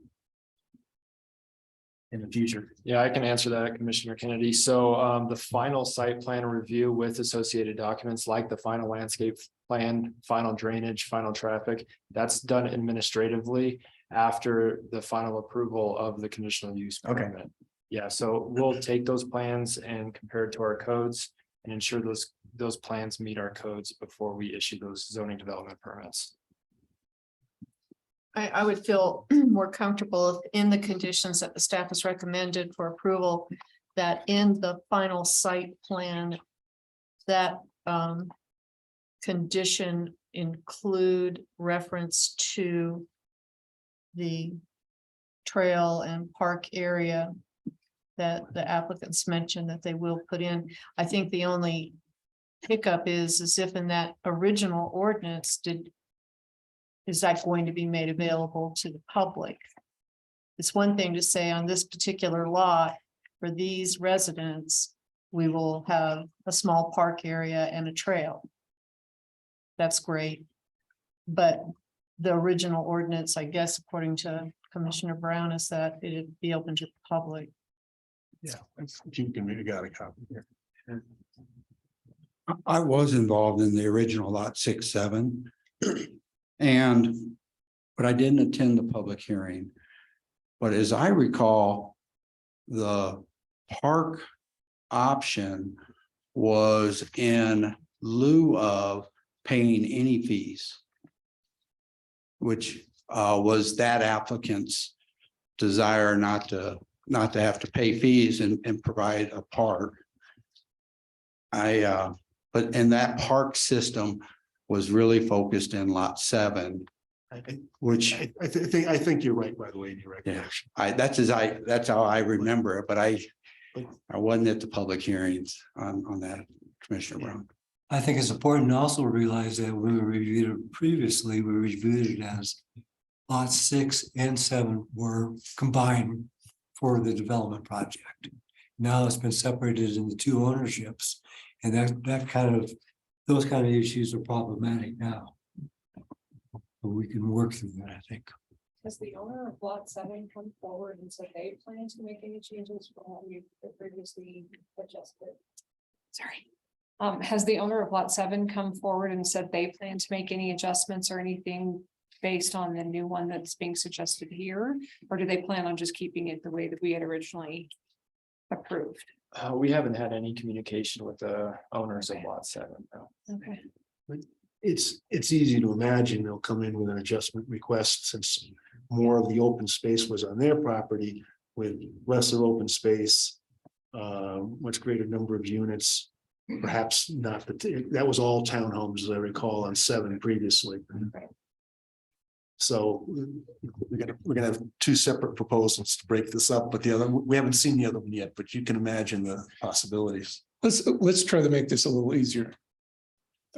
In the future?
Yeah, I can answer that, Commissioner Kennedy. So the final site plan review with associated documents like the final landscape plan, final drainage, final traffic, that's done administratively after the final approval of the conditional use
Okay.
permit. Yeah, so we'll take those plans and compare it to our codes and ensure those plans meet our codes before we issue those zoning development permits.
I would feel more comfortable if in the conditions that the staff has recommended for approval, that in the final site plan, that condition include reference to the trail and park area that the applicants mentioned that they will put in. I think the only hiccup is if in that original ordinance is that going to be made available to the public? It's one thing to say on this particular lot, for these residents, we will have a small park area and a trail. That's great. But the original ordinance, I guess, according to Commissioner Brown, is that it'd be open to the public.
Yeah, you can read, got a copy here.
I was involved in the original lot 6-7. But I didn't attend the public hearing. But as I recall, the park option was in lieu of paying any fees, which was that applicant's desire not to have to pay fees and provide a park. But that park system was really focused in lot 7, which
I think you're right, by the way, in your recollection.
that's how I remember it, but I wasn't at the public hearings on that, Commissioner Brown.
I think it's important to also realize that when we reviewed it previously, we reviewed it as lots 6 and 7 were combined for the development project. Now it's been separated into 2 ownerships, and those kind of issues are problematic now. But we can work through that, I think.
Has the owner of lot 7 come forward and said they plan to make any changes from what we previously adjusted? Sorry. Has the owner of lot 7 come forward and said they plan to make any adjustments or anything based on the new one that's being suggested here? Or do they plan on just keeping it the way that we had originally approved?
We haven't had any communication with the owners of lot 7. No.
Okay.
It's easy to imagine they'll come in with an adjustment request since more of the open space was on their property with lesser open space, much greater number of units. Perhaps not, that was all townhomes, as I recall, on 7 previously.
Right.
So we're gonna have 2 separate proposals to break this up, but the other, we haven't seen the other one yet, but you can imagine the possibilities.
Let's try to make this a little easier.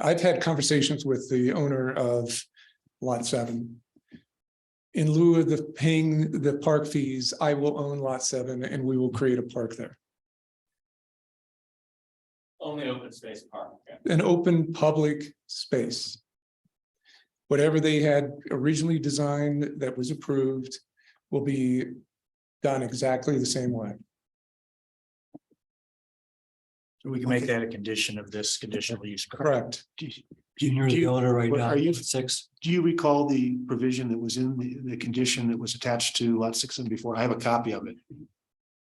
I've had conversations with the owner of lot 7. In lieu of the paying the park fees, I will own lot 7 and we will create a park there.
Only open space park.
An open public space. Whatever they had originally designed that was approved will be done exactly the same way.
So we can make that a condition of this conditional use.
Correct.
You're the owner right now.
Are you,
6.
do you recall the provision that was in the condition that was attached to lot 6 and before? I have a copy of it. Would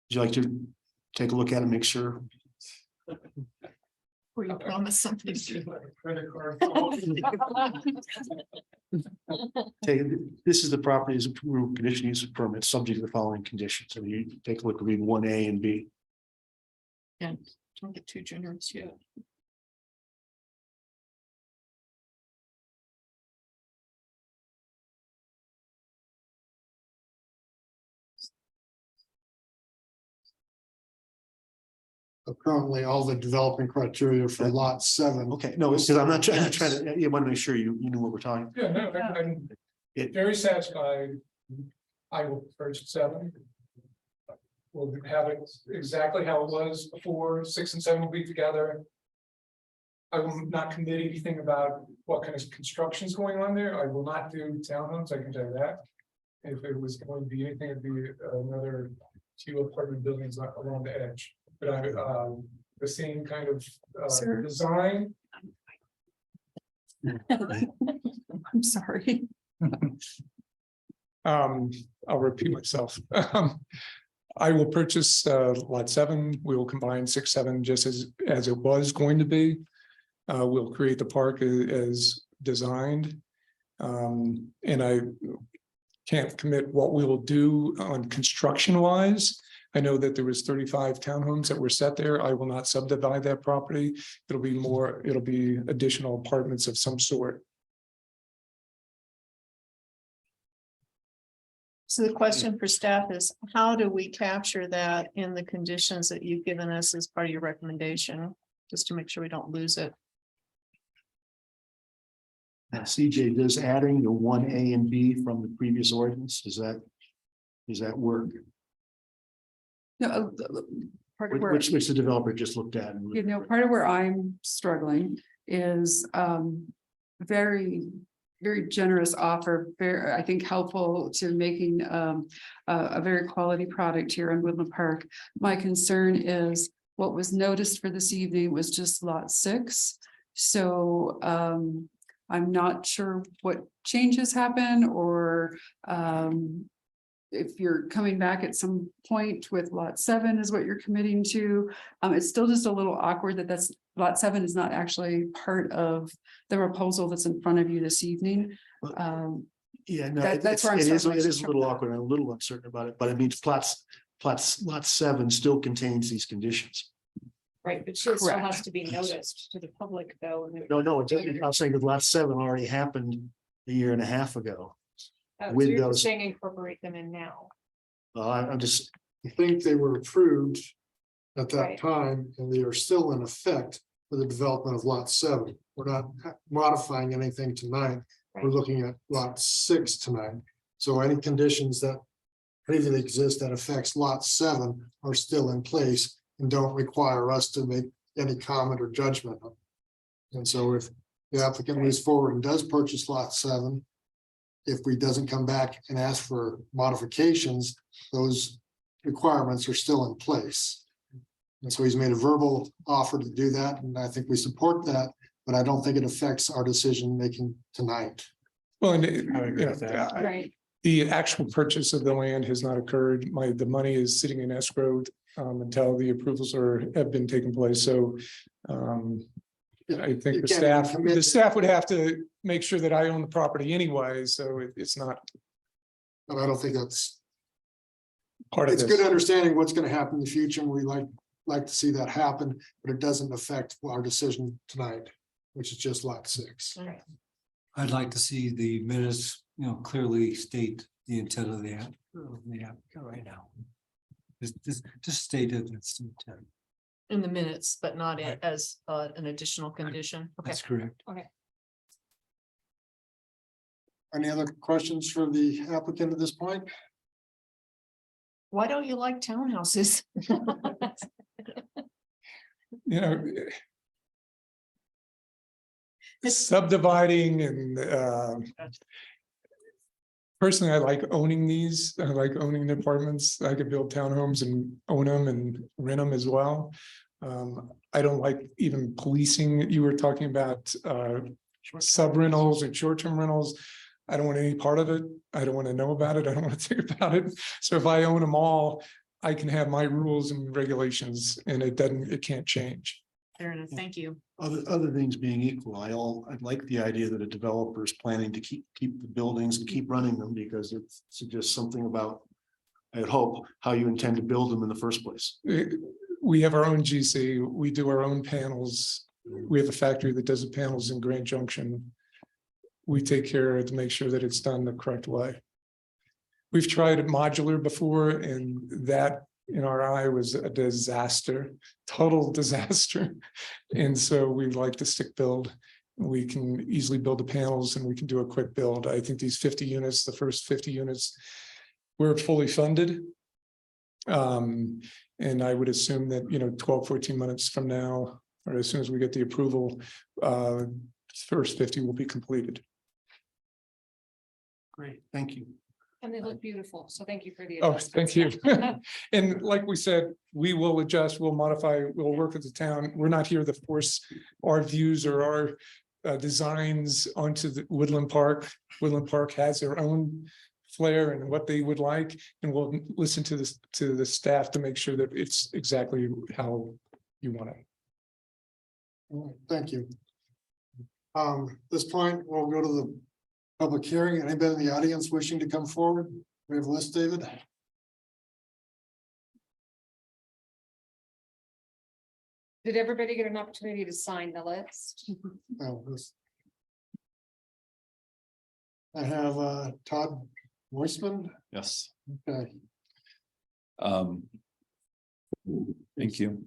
you like to take a look at it, make sure?
We promise something.
Okay, this is the property as approved conditional use permit, subject to the following conditions. So you take a look, read 1A and B.
And don't get too generous yet.
Currently, all the development criteria for lot 7.
Okay, no, it's because I'm not trying to, you want to make sure you knew what we're talking.
Yeah, no, I'm
It-
very satisfied. I will purchase 7. We'll have it exactly how it was before. 6 and 7 will be together. I will not commit anything about what kind of construction is going on there. I will not do townhomes, I can tell you that. If it was going to be anything, it'd be another 2 apartment buildings along the edge. But the same kind of
Sir.
design.
I'm sorry.
I'll repeat myself. I will purchase lot 7. We will combine 6, 7 just as it was going to be. We'll create the park as designed. And I can't commit what we will do on construction wise. I know that there was 35 townhomes that were set there. I will not subdivide that property. It'll be additional apartments of some sort.
So the question for staff is, how do we capture that in the conditions that you've given us as part of your recommendation? Just to make sure we don't lose it.
CJ, does adding the 1A and B from the previous ordinance, does that work?
No, part of where,
Which the developer just looked at. And
you know, part of where I'm struggling is very, very generous offer, very, I think helpful to making a very quality product here in Woodland Park. My concern is what was noticed for this evening was just lot 6. So I'm not sure what changes happen or if you're coming back at some point with lot 7 is what you're committing to. It's still just a little awkward that lot 7 is not actually part of the proposal that's in front of you this evening.
Yeah, no,
That's where I'm
it is
starting to
a little awkward. I'm a little uncertain about it, but it means lot 7 still contains these conditions.
Right, but she still
Correct.
has to be noticed to the public though. And
No, I'm saying that lot 7 already happened a year and a half ago.
so
with
you're
those-
just saying incorporate them in now.
I'm just,
I think they were approved at that
Right.
time, and they are still in effect for the development of lot 7. We're not modifying anything tonight. We're
Right.
looking at lot 6 tonight. So any conditions that previously exist that affects lot 7 are still in place and don't require us to make any comment or judgment. And so if the applicant moves forward and does purchase lot 7, if we doesn't come back and ask for modifications, those requirements are still in place. And so he's made a verbal offer to do that, and I think we support that, but I don't think it affects our decision making tonight.
Well, and
agree with that.
Right.
the actual purchase of the land has not occurred. The money is sitting in escrow until the approvals have been taken place. So I think
You
the
can't commit to-
staff would have to make sure that I own the property anyway, so it's not
And I don't think that's,
part of
it's
this.
good understanding what's gonna happen in the future, and we like to see that happen, but it doesn't affect our decision tonight, which is just lot 6.
I'd like to see the minutes, clearly state the intent of the applicant right now. Just state it, it's intent.
In the minutes, but not
Right.
as an additional condition. Okay.
That's correct.
Any other questions for the applicant at this point?
Why don't you like townhouses?
You know. Subdividing and personally, I like owning these. I like owning the apartments. I could build townhomes and own them and rent them as well. I don't like even policing. You were talking about sub rentals and short-term rentals. I don't want any part of it. I don't want to know about it. I don't want to think about it. So if I own them all, I can have my rules and regulations and it can't change.
Fair enough. Thank you.
other things being equal, I like the idea that a developer is planning to keep the buildings and keep running them, because it suggests something about, I'd hope, how you intend to build them in the first place.
We have our own GC. We do our own panels. We have a factory that does the panels in Grand Junction. We take care to make sure that it's done the correct way. We've tried modular before, and that in our eye was a disaster, total disaster. And so we like to stick build. We can easily build the panels and we can do a quick build. I think these 50 units, the first 50 units, we're fully funded. And I would assume that, 12, 14 months from now, or as soon as we get the approval, first 50 will be completed.
Great, thank you.
And they look beautiful, so thank you for the.
Oh,
adjustments.
thank you. And like we said, we will adjust, we'll modify, we'll work with the town. We're not here to force our views or our designs onto the Woodland Park. Woodland Park has their own flair and what they would like, and we'll listen to the staff to make sure that it's exactly how you want it.
Thank you. This point, we'll go to the public hearing. Anybody in the audience wishing to come forward? We have a list, David.
Did everybody get an opportunity to sign the list?
No, I have Todd Weissman.
Yes,
Okay.
thank you.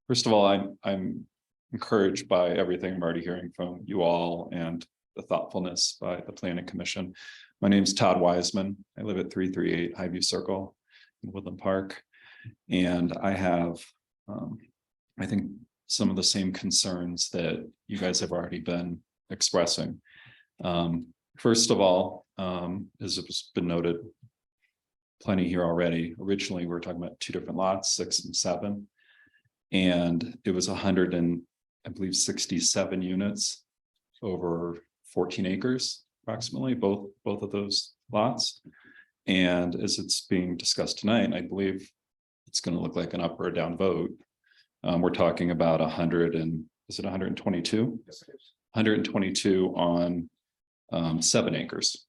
First of all, I'm encouraged by everything I'm already hearing from you all and the thoughtfulness by the Planning Commission. My name's Todd Wiseman. I live at 338 Highview Circle in Woodland Park. And I have, I think, some of the same concerns that you guys have already been expressing. First of all, as it's been noted plenty here already, originally we were talking about two different lots, 6 and 7. And it was 100 and I believe 67 units over 14 acres, approximately, both of those lots. And as it's being discussed tonight, I believe it's going to look like an up or down vote. We're talking about 100 and is it 122? 122 on 7 acres.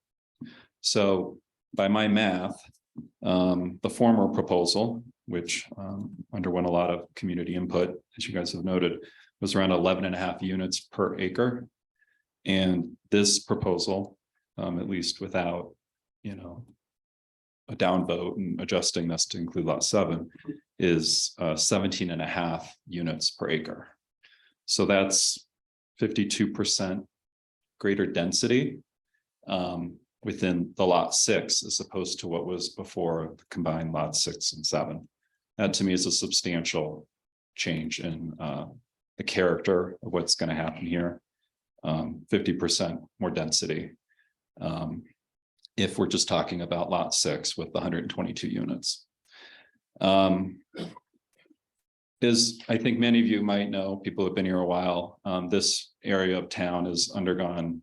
So by my math, the former proposal, which underwent a lot of community input, as you guys have noted, was around 11.5 units per acre. And this proposal, at least without, a down vote and adjusting this to include lot 7, is 17.5 units per acre. So that's 52% greater density within the lot 6 as opposed to what was before the combined lot 6 and 7. That to me is a substantial change in the character of what's going to happen here. 50% more density. If we're just talking about lot 6 with the 122 units. As I think many of you might know, people have been here a while, this area of town has undergone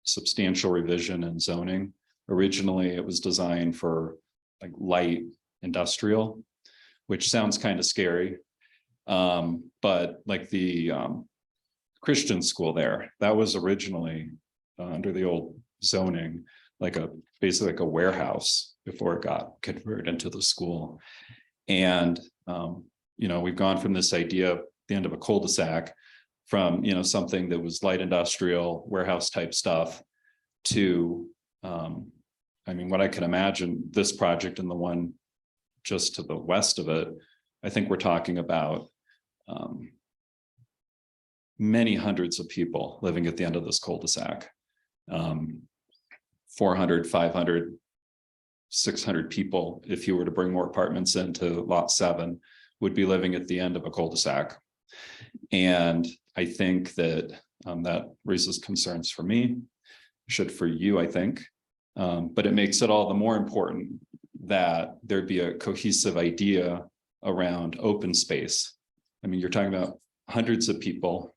substantial revision and zoning. Originally, it was designed for like light industrial, which sounds kind of scary. But like the Christian school there, that was originally under the old zoning, like basically like a warehouse before it got converted into the school. And we've gone from this idea of the end of a cul-de-sac from something that was light industrial warehouse type stuff to what I can imagine this project and the one just to the west of it. I think we're talking about many hundreds of people living at the end of this cul-de-sac. 400, 500, 600 people, if you were to bring more apartments into lot 7, would be living at the end of a cul-de-sac. And I think that that raises concerns for me, should for you, I think. But it makes it all the more important that there be a cohesive idea around open space. You're talking about hundreds of people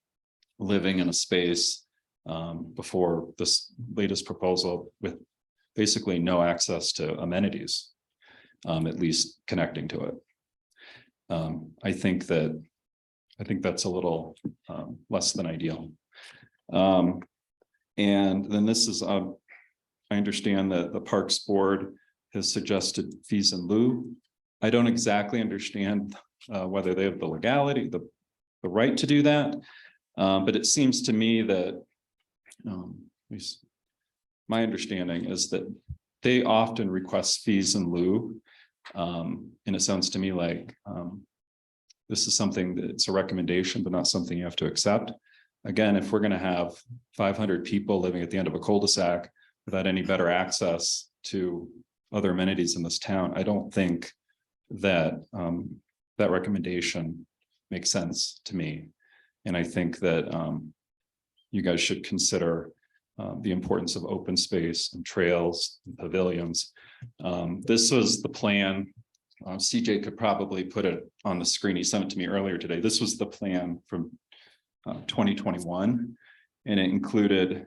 living in a space before this latest proposal with basically no access to amenities, at least connecting to it. I think that's a little less than ideal. And then this is, I understand that the Parks Board has suggested fees in lieu. I don't exactly understand whether they have the legality, the right to do that. But it seems to me that, at least my understanding is that they often request fees in lieu And it sounds to me like this is something that's a recommendation, but not something you have to accept. Again, if we're going to have 500 people living at the end of a cul-de-sac without any better access to other amenities in this town, I don't think that that recommendation makes sense to me. And I think that you guys should consider the importance of open space and trails and pavilions. This was the plan. CJ could probably put it on the screen. He sent it to me earlier today. This was the plan from 2021, and it included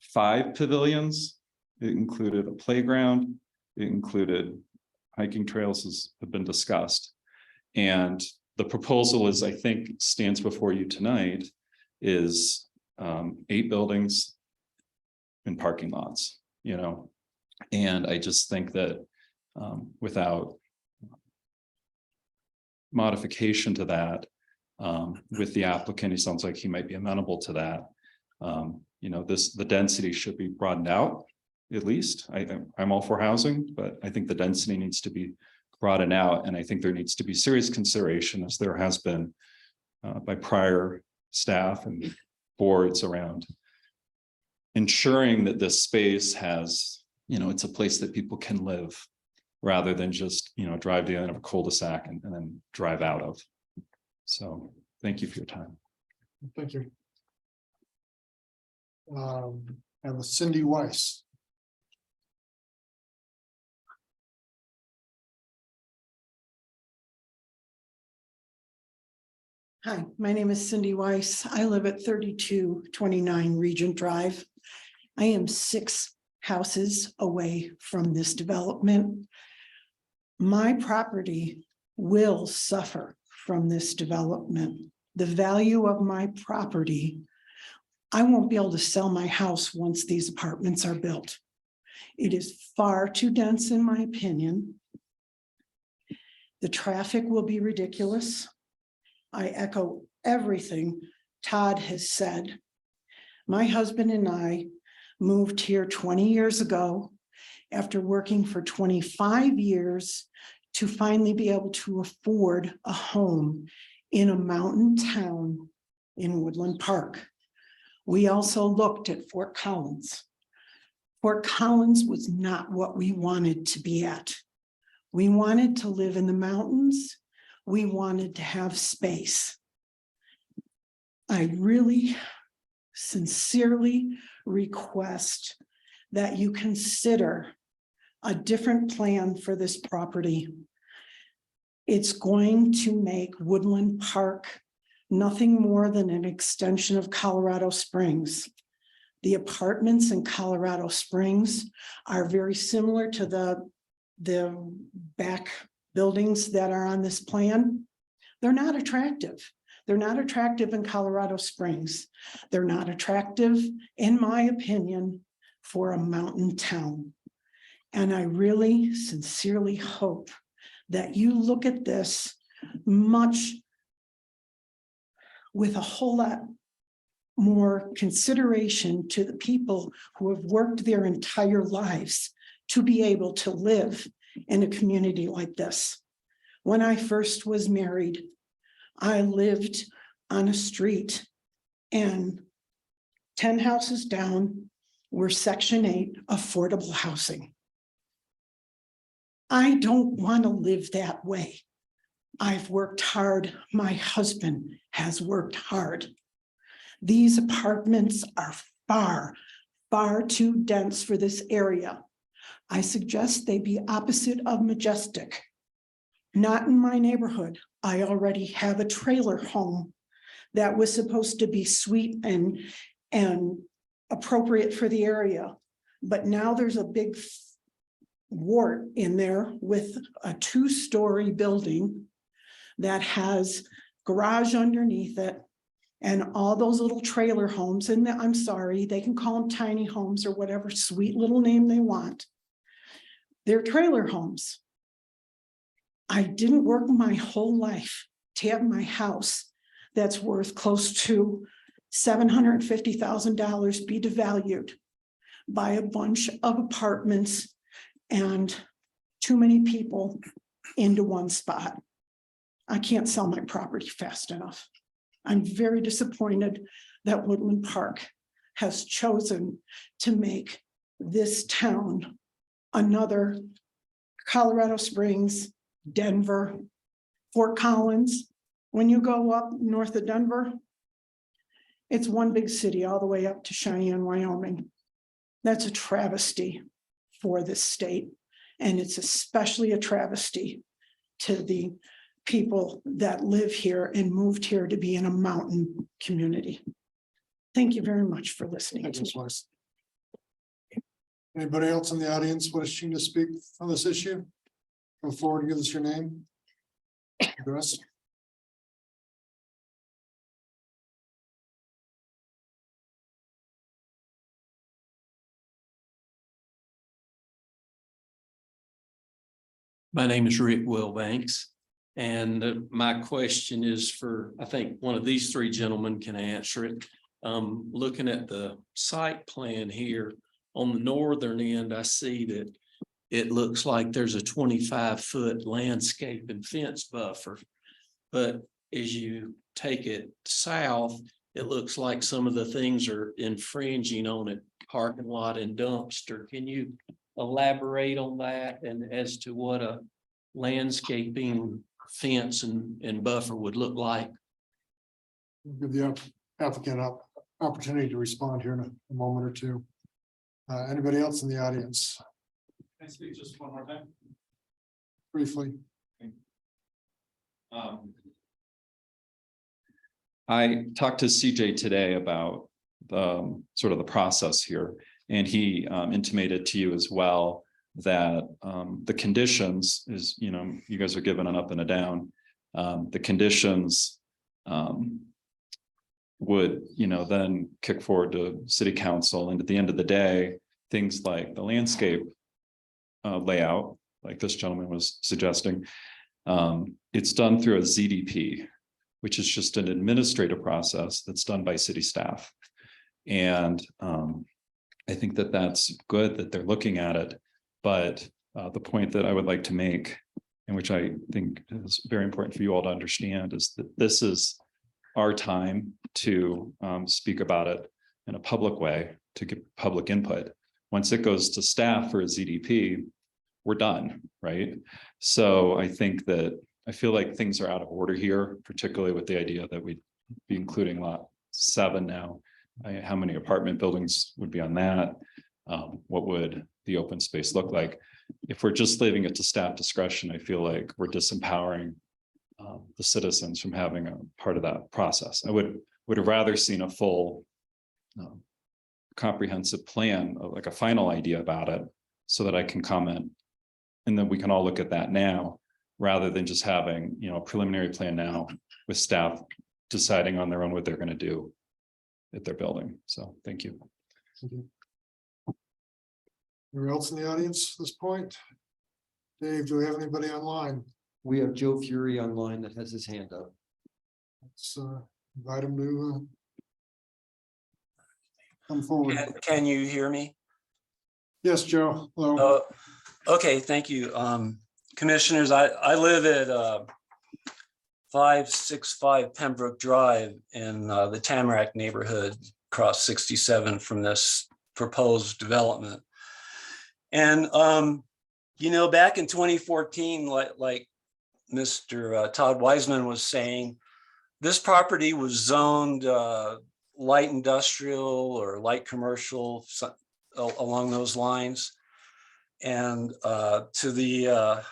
5 pavilions. It included a playground. It included hiking trails, as have been discussed. And the proposal is, I think, stands before you tonight, is 8 buildings and parking lots, you know. And I just think that without modification to that, with the applicant, he sounds like he might be amenable to that. You know, the density should be broadened out, at least. I'm all for housing, but I think the density needs to be broadened out. And I think there needs to be serious consideration, as there has been by prior staff and boards, around ensuring that this space has, you know, it's a place that people can live, rather than just, you know, drive to the end of a cul-de-sac and then drive out of. So thank you for your time.
Thank you. And with Cindy Weiss.
Hi, my name is Cindy Weiss. I live at 3229 Regent Drive. I am 6 houses away from this development. My property will suffer from this development. The value of my property, I won't be able to sell my house once these apartments are built. It is far too dense, in my opinion. The traffic will be ridiculous. I echo everything Todd has said. My husband and I moved here 20 years ago after working for 25 years to finally be able to afford a home in a mountain town in Woodland Park. We also looked at Fort Collins. Fort Collins was not what we wanted to be at. We wanted to live in the mountains. We wanted to have space. I really sincerely request that you consider a different plan for this property. It's going to make Woodland Park nothing more than an extension of Colorado Springs. The apartments in Colorado Springs are very similar to the back buildings that are on this plan. They're not attractive. They're not attractive in Colorado Springs. They're not attractive, in my opinion, for a mountain town. And I really sincerely hope that you look at this much with a whole lot more consideration to the people who have worked their entire lives to be able to live in a community like this. When I first was married, I lived on a street, and 10 houses down were Section 8 affordable housing. I don't want to live that way. I've worked hard. My husband has worked hard. These apartments are far, far too dense for this area. I suggest they be opposite of Majestic. Not in my neighborhood. I already have a trailer home that was supposed to be sweet and appropriate for the area. But now there's a big wart in there with a 2-story building that has garage underneath it and all those little trailer homes. And I'm sorry, they can call them tiny homes or whatever sweet little name they want. They're trailer homes. I didn't work my whole life to have my house that's worth close to $750,000 be devalued by a bunch of apartments and too many people into one spot. I can't sell my property fast enough. I'm very disappointed that Woodland Park has chosen to make this town another Colorado Springs, Denver, Fort Collins. When you go up north of Denver, it's one big city all the way up to Cheyenne, Wyoming. That's a travesty for this state. And it's especially a travesty to the people that live here and moved here to be in a mountain community. Thank you very much for listening
Thanks,
to
Ms.
me.
Weiss. Anybody else in the audience wishing to speak on this issue? Come forward and give us your name. Address.
My name is Rick Wilbanks. And my question is for, I think one of these three gentlemen can answer it. Looking at the site plan here on the northern end, I see that it looks like there's a 25-foot landscape and fence buffer. But as you take it south, it looks like some of the things are infringing on it, parking lot and dumpster. Can you elaborate on that and as to what a landscaping fence and buffer would look like?
Give the applicant opportunity to respond here in a moment or two. Anybody else in the audience?
Can I speak just one more time?
Briefly.
I talked to CJ today about the sort of the process here, and he intimated to you as well that the conditions is, you know, you guys are given an up and a down. The conditions would, you know, then kick forward to city council, and at the end of the day, things like the landscape layout, like this gentleman was suggesting, it's done through a ZDP, which is just an administrative process that's done by city staff. And I think that that's good that they're looking at it. But the point that I would like to make, and which I think is very important for you all to understand, is that this is our time to speak about it in a public way, to get public input. Once it goes to staff for a ZDP, we're done, right? So I think that I feel like things are out of order here, particularly with the idea that we'd be including lot 7 now. How many apartment buildings would be on that? What would the open space look like? If we're just leaving it to staff discretion, I feel like we're disempowering the citizens from having a part of that process. I would have rather seen a full comprehensive plan, like a final idea about it, so that I can comment. And then we can all look at that now, rather than just having, you know, a preliminary plan now with staff deciding on their own what they're going to do at their building. So thank you.
Anyone else in the audience at this point? Dave, do we have anybody online?
We have Joe Fury online that has his hand up.
Let's invite him to come forward.
Can you hear me?
Yes, Joe. Hello.
Okay, thank you. Commissioners, I live at 565 Pembroke Drive in the Tamarack neighborhood, across 67 from this proposed development. And, you know, back in 2014, like Mr. Todd Wiseman was saying, this property was zoned light industrial or light commercial, along those lines. And to the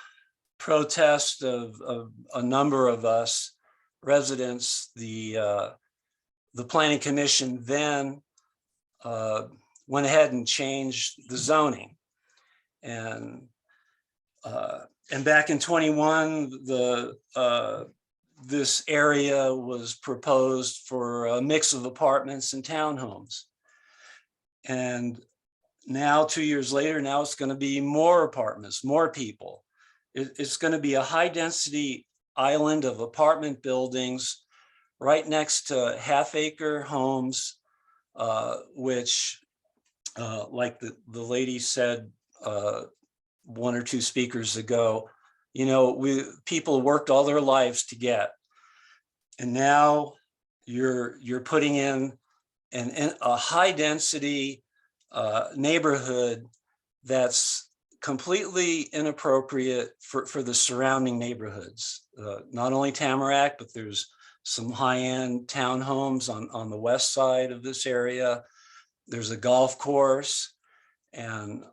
protest of a number of us residents, the planning commission then went ahead and changed the zoning. And back in 21, this area was proposed for a mix of apartments and townhomes. And now, 2 years later, now it's going to be more apartments, more people. It's going to be a high density island of apartment buildings right next to half-acre homes, which, like the lady said, one or two speakers ago, people worked all their lives to get. And now you're putting in a high density neighborhood that's completely inappropriate for the surrounding neighborhoods. Not only Tamarack, but there's some high-end townhomes on the west side of this area. There's a golf course. And,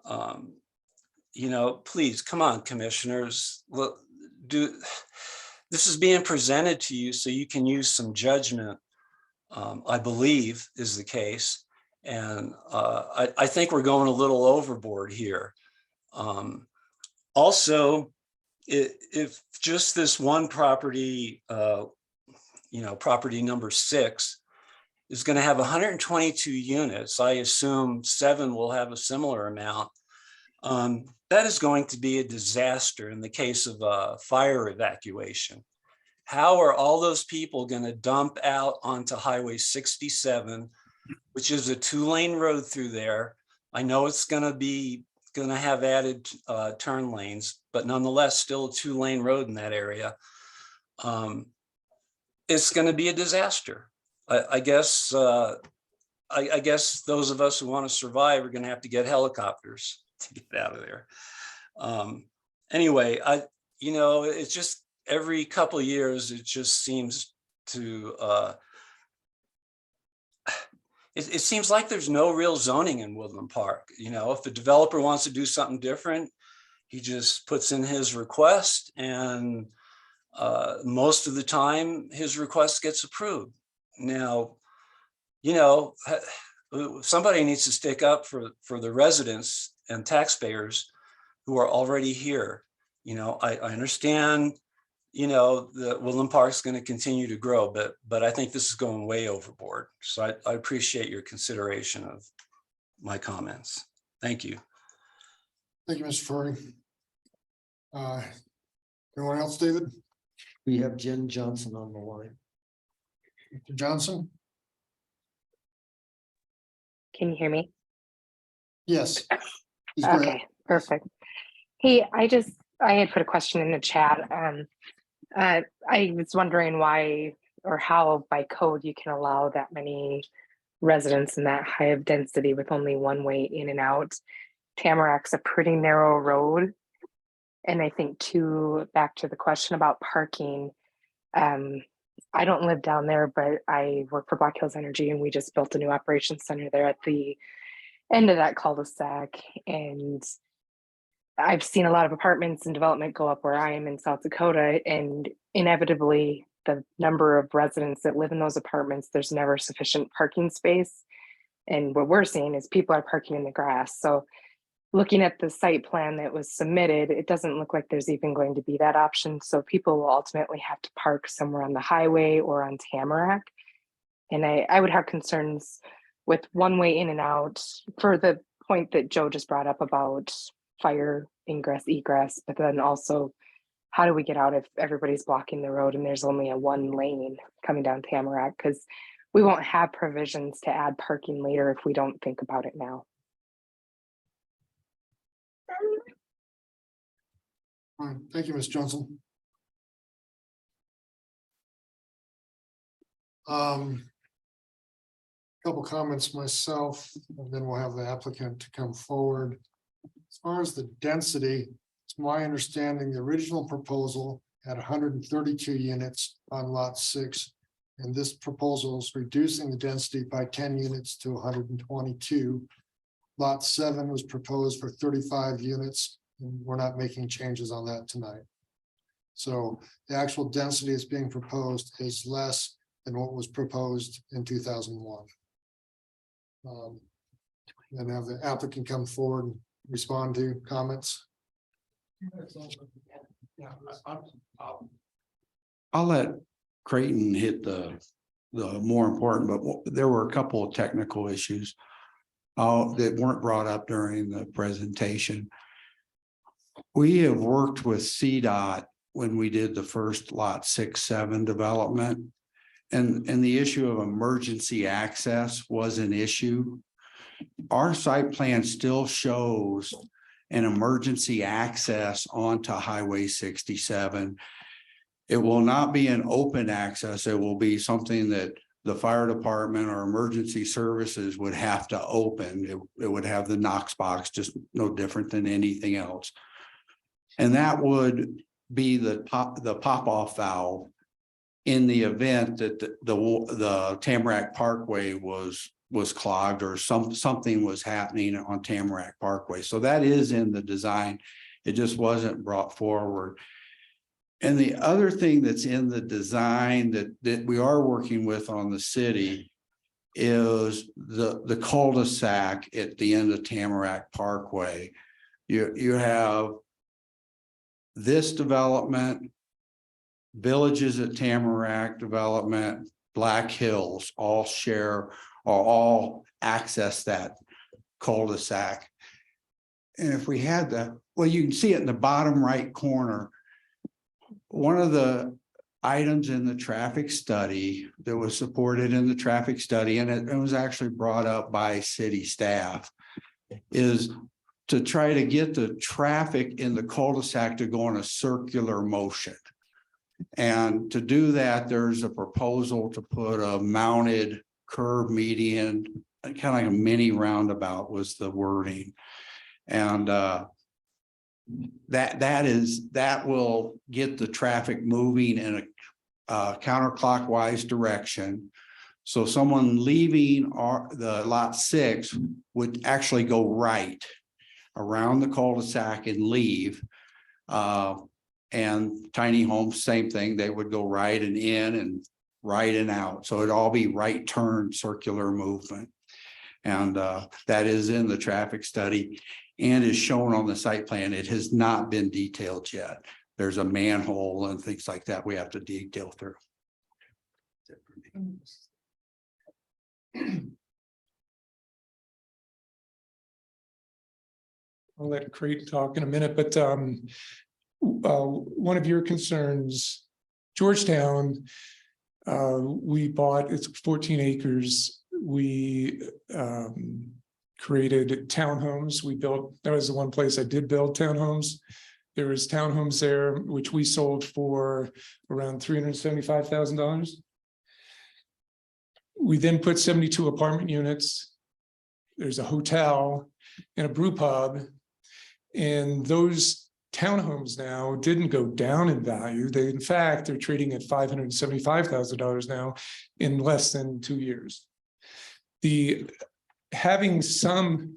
please, come on, commissioners, look, this is being presented to you so you can use some judgment, I believe is the case. And I think we're going a little overboard here. Also, if just this one property, property number 6 is going to have 122 units, I assume 7 will have a similar amount. That is going to be a disaster in the case of fire evacuation. How are all those people going to dump out onto Highway 67, which is a 2-lane road through there? I know it's going to have added turn lanes, but nonetheless, still a 2-lane road in that area. It's going to be a disaster. I guess those of us who want to survive are going to have to get helicopters to get out of there. Anyway, it's just every couple of years, it just seems to, it seems like there's no real zoning in Woodland Park. If the developer wants to do something different, he just puts in his request, and most of the time his request gets approved. Now, somebody needs to stick up for the residents and taxpayers who are already here. I understand, that Woodland Park is going to continue to grow, but I think this is going way overboard. So I appreciate your consideration of my comments. Thank you.
Thank you, Mr. Furry. Anyone else, David?
We have Jen Johnson on the line.
Mr. Johnson?
Can you hear me?
Yes. Please go ahead.
Okay, perfect. Hey, I had put a question in the chat. I was wondering why or how by code you can allow that many residents in that high of density with only one way in and out. Tamarack's a pretty narrow road. And I think too, back to the question about parking, I don't live down there, but I work for Black Hills Energy, and we just built a new operations center there at the end of that cul-de-sac. And I've seen a lot of apartments and development go up where I am in South Dakota, and inevitably the number of residents that live in those apartments, there's never sufficient parking space. And what we're seeing is people are parking in the grass. So looking at the site plan that was submitted, it doesn't look like there's even going to be that option. So people will ultimately have to park somewhere on the highway or on Tamarack. And I would have concerns with one way in and out for the point that Joe just brought up about fire ingress, egress, but then also how do we get out if everybody's blocking the road and there's only a 1 lane coming down Tamarack? Because we won't have provisions to add parking later if we don't think about it now.
All right. Thank you, Ms. Johnson. Couple comments myself, and then we'll have the applicant to come forward. As far as the density, it's my understanding the original proposal had 132 units on lot 6. And this proposal is reducing the density by 10 units to 122. Lot 7 was proposed for 35 units, and we're not making changes on that tonight. So the actual density that's being proposed is less than what was proposed in 2001. And have the applicant come forward and respond to comments.
I'll let Creighton hit the more important, but there were a couple of technical issues that weren't brought up during the presentation. We have worked with CDOT when we did the first lot 6-7 development. And the issue of emergency access was an issue. Our site plan still shows an emergency access onto Highway 67. It will not be an open access. It will be something that the fire department or emergency services would have to open. It would have the Knox box, just no different than anything else. And that would be the pop-off valve in the event that the Tamarack Parkway was clogged or something was happening on Tamarack Parkway. So that is in the design. It just wasn't brought forward. And the other thing that's in the design that we are working with on the city is the cul-de-sac at the end of Tamarack Parkway. You have this development, Villages at Tamarack development, Black Hills, all share or all access that cul-de-sac. And if we had that, well, you can see it in the bottom right corner. One of the items in the traffic study that was supported in the traffic study, and it was actually brought up by city staff, is to try to get the traffic in the cul-de-sac to go in a circular motion. And to do that, there's a proposal to put a mounted curb median, kind of like a mini roundabout was the wording. And that will get the traffic moving in a counterclockwise direction. So someone leaving the lot 6 would actually go right around the cul-de-sac and leave. And tiny homes, same thing, they would go right and in and right and out. So it'd all be right turn circular movement. And that is in the traffic study and is shown on the site plan. It has not been detailed yet. There's a manhole and things like that we have to detail through.
I'll let Creighton talk in a minute, but one of your concerns, Georgetown, we bought, it's 14 acres. We created townhomes. We built, that was the one place I did build townhomes. There was townhomes there, which we sold for around $375,000. We then put 72 apartment units. There's a hotel and a brew pub. And those townhomes now didn't go down in value. They, in fact, they're trading at $575,000 now in less than 2 years. Having some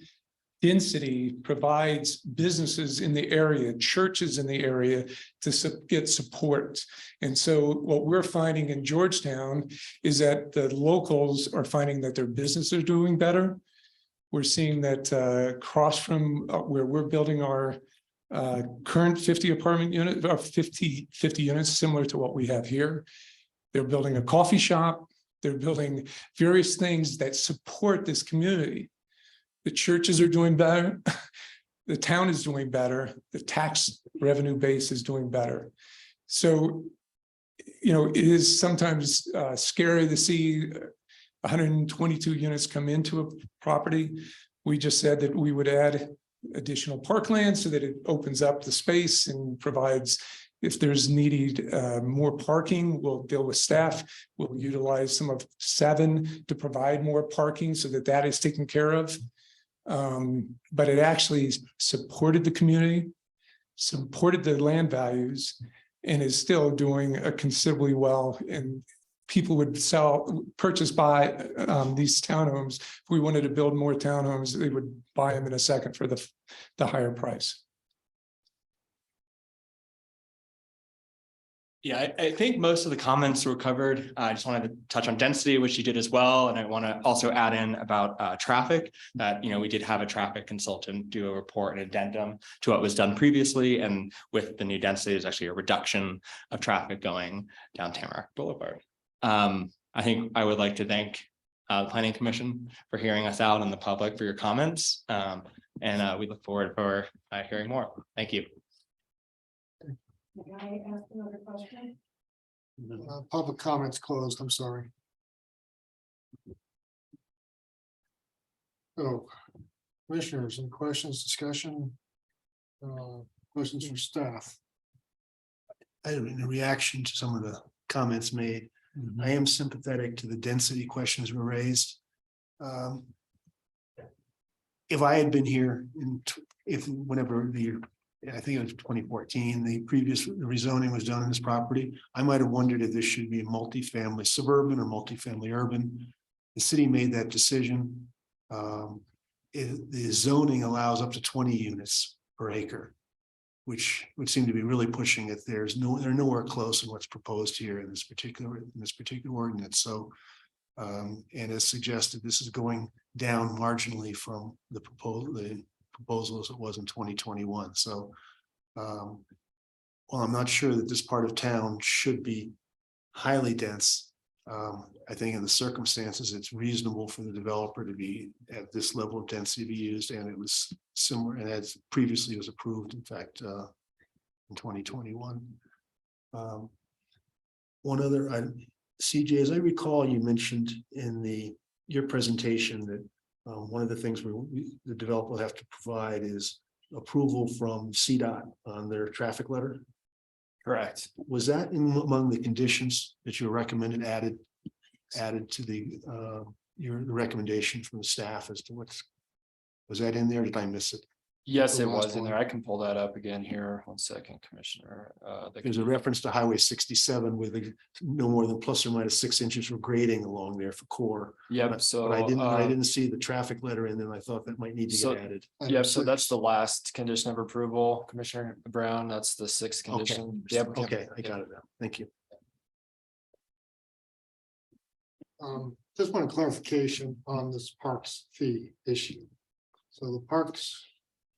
density provides businesses in the area, churches in the area to get support. And so what we're finding in Georgetown is that the locals are finding that their businesses are doing better. We're seeing that across from where we're building our current 50 apartment unit, or 50 units, similar to what we have here. They're building a coffee shop. They're building various things that support this community. The churches are doing better. The town is doing better. The tax revenue base is doing better. So, you know, it is sometimes scary to see 122 units come into a property. We just said that we would add additional parkland so that it opens up the space and provides, if there's needed more parking, we'll deal with staff. We'll utilize some of 7 to provide more parking so that that is taken care of. But it actually supported the community, supported the land values, and is still doing considerably well. And people would purchase buy these townhomes. If we wanted to build more townhomes, they would buy them in a second for the higher price.
Yeah, I think most of the comments were covered. I just wanted to touch on density, which you did as well. And I want to also add in about traffic that, you know, we did have a traffic consultant do a report and addendum to what was done previously. And with the new density, there's actually a reduction of traffic going down Tamarack Boulevard. I think I would like to thank the Planning Commission for hearing us out and the public for your comments. And we look forward for hearing more. Thank you.
Can I ask another question?
Public comments closed, I'm sorry. So, commissioners, any questions, discussion? Questions for staff?
In reaction to some of the comments made, I am sympathetic to the density questions were raised. If I had been here whenever I think it was 2014, the previous rezoning was done on this property, I might have wondered if this should be multifamily suburban or multifamily urban. The city made that decision. The zoning allows up to 20 units per acre, which would seem to be really pushing it. They're nowhere close in what's proposed here in this particular ordinance. So, and as suggested, this is going down marginally from the proposal as it was in 2021. So, while I'm not sure that this part of town should be highly dense, I think in the circumstances, it's reasonable for the developer to be at this level of density to be used, and it was similar, and as previously was approved, in fact, in 2021. One other item, CJ, as I recall, you mentioned in your presentation that one of the things the developer will have to provide is approval from CDOT on their traffic letter.
Correct.
Was that among the conditions that you recommended added to the recommendation from the staff as to was that in there? Did I miss it?
Yes,
The
it
last
was in
one.
there. I can pull that up again here. 1 second, Commissioner.
There's a reference to Highway 67 with no more than plus or minus 6 inches for grading along there for core.
Yep, so.
But I didn't see the traffic letter in there. I thought that might need to
So-
get added.
Yeah, so that's the last condition of approval, Commissioner Brown. That's the 6th
Okay,
condition. The applicant-
okay, I got it now. Thank you.
Just one clarification on this parks fee issue. So the parks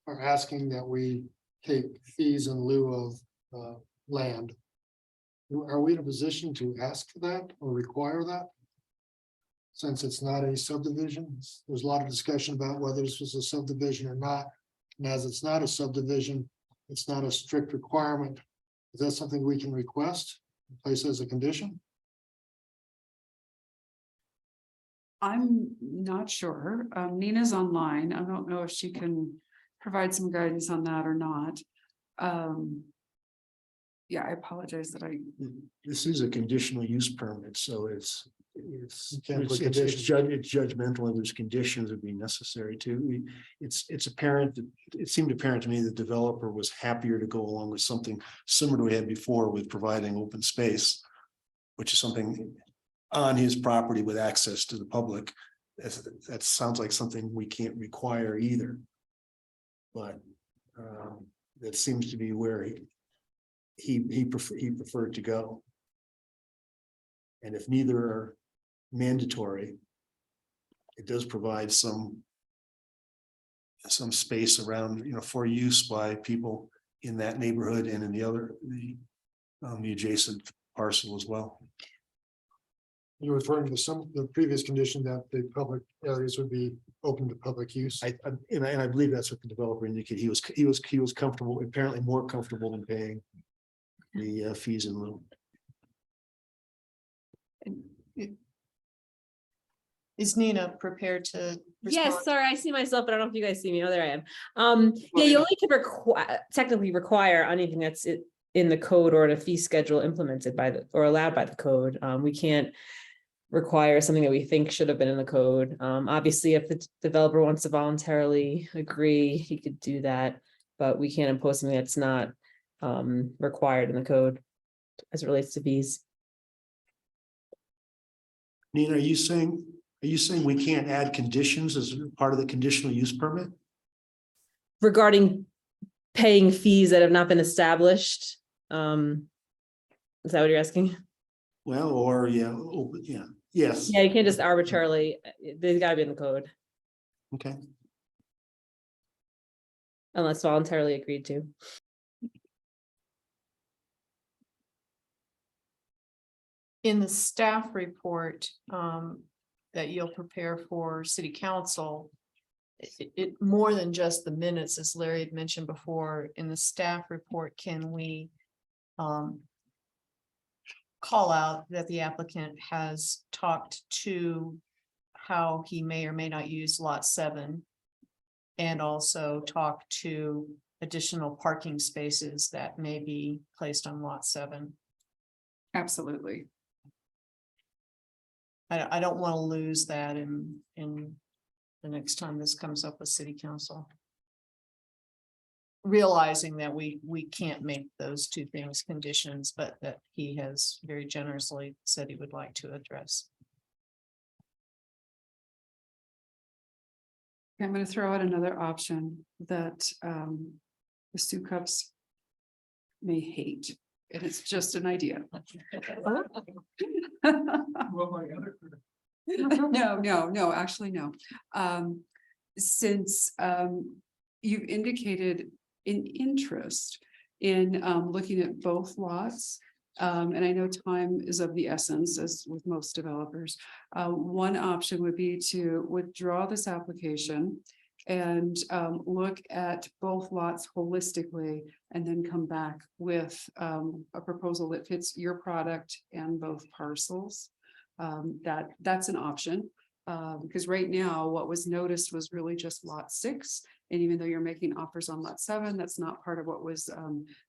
are asking that we take fees in lieu of land. Are we in a position to ask for that or require that? Since it's not a subdivision, there's a lot of discussion about whether this was a subdivision or not. And as it's not a subdivision, it's not a strict requirement. Is that something we can request, place as a condition?
I'm not sure. Nina's online. I don't know if she can provide some guidance on that or not. Yeah, I apologize that I,
This is a conditional use permit, so it's
can't put conditions.
judgmental, and there's conditions would be necessary too. It's apparent that it seemed apparent to me the developer was happier to go along with something similar to what we had before with providing open space, which is something on his property with access to the public. That sounds like something we can't require either. But that seems to be where he preferred to go. And if neither are mandatory, it does provide some space around, for use by people in that neighborhood and in the adjacent parcel as well.
You're referring to the previous condition that the public areas would be open to public use.
And I believe that's what the developer indicated. He was comfortable, apparently more comfortable than paying the fees in lieu.
Is Nina prepared to?
Yes,
respond?
sorry, I see myself, but I don't know if you guys see me. Oh, there I am. Yeah, you only can technically require anything that's in the code or in a fee schedule implemented by or allowed by the code. We can't require something that we think should have been in the code. Obviously, if the developer wants to voluntarily agree, he could do that, but we can't impose something that's not required in the code as it relates to fees.
Nina, are you saying we can't add conditions as part of the conditional use permit?
Regarding paying fees that have not been established. Is that what you're asking?
Well, or yes.
Yeah, you can't just arbitrarily, they've got to be in the code
Okay.
unless voluntarily agreed to.
In the staff report that you'll prepare for city council, it more than just the minutes, as Larry had mentioned before, in the staff report, can we call out that the applicant has talked to how he may or may not use lot 7, and also talk to additional parking spaces that may be placed on lot 7.
Absolutely.
I don't want to lose that in the next time this comes up with city council. Realizing that we can't make those two things conditions, but that he has very generously said he would like to address.
I'm going to throw out another option that the Sukups may hate, and it's just an idea. No, actually, no. Since you've indicated an interest in looking at both lots, and I know time is of the essence, as with most developers. One option would be to withdraw this application and look at both lots holistically, and then come back with a proposal that fits your product and both parcels. That's an option. Because right now, what was noticed was really just lot 6. And even though you're making offers on lot 7, that's not part of what was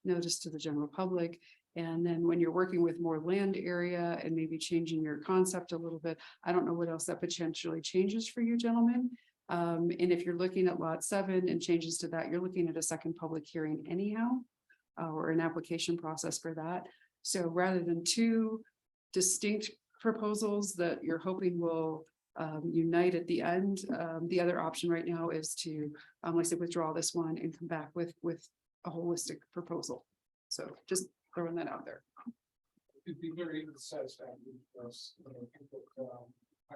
noticed to the general public. And then when you're working with more land area and maybe changing your concept a little bit, I don't know what else that potentially changes for you gentlemen. And if you're looking at lot 7 and changes to that, you're looking at a second public hearing anyhow, or an application process for that. So rather than 2 distinct proposals that you're hoping will unite at the end, the other option right now is to, like I said, withdraw this one and come back with a holistic proposal. So just throwing that out there.
It'd be very satisfactory for us. I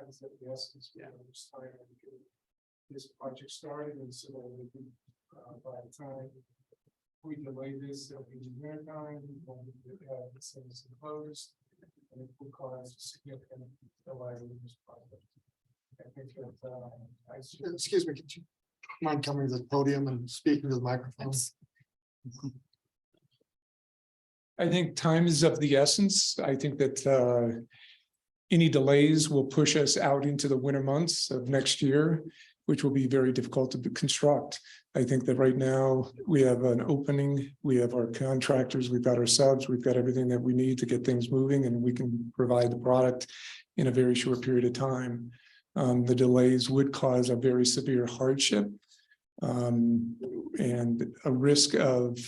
would say yes, it's time to get this project started, and so we can, by the time we delay this, it'll be winter time, when we have this things closed, and it will cause significant delay in this project. I think that,
Excuse me, could you mind coming to the podium and speaking to the microphone?
I think time is of the essence. I think that any delays will push us out into the winter months of next year, which will be very difficult to construct. I think that right now we have an opening, we have our contractors, we've got our subs, we've got everything that we need to get things moving, and we can provide the product in a very short period of time. The delays would cause a very severe hardship and a risk of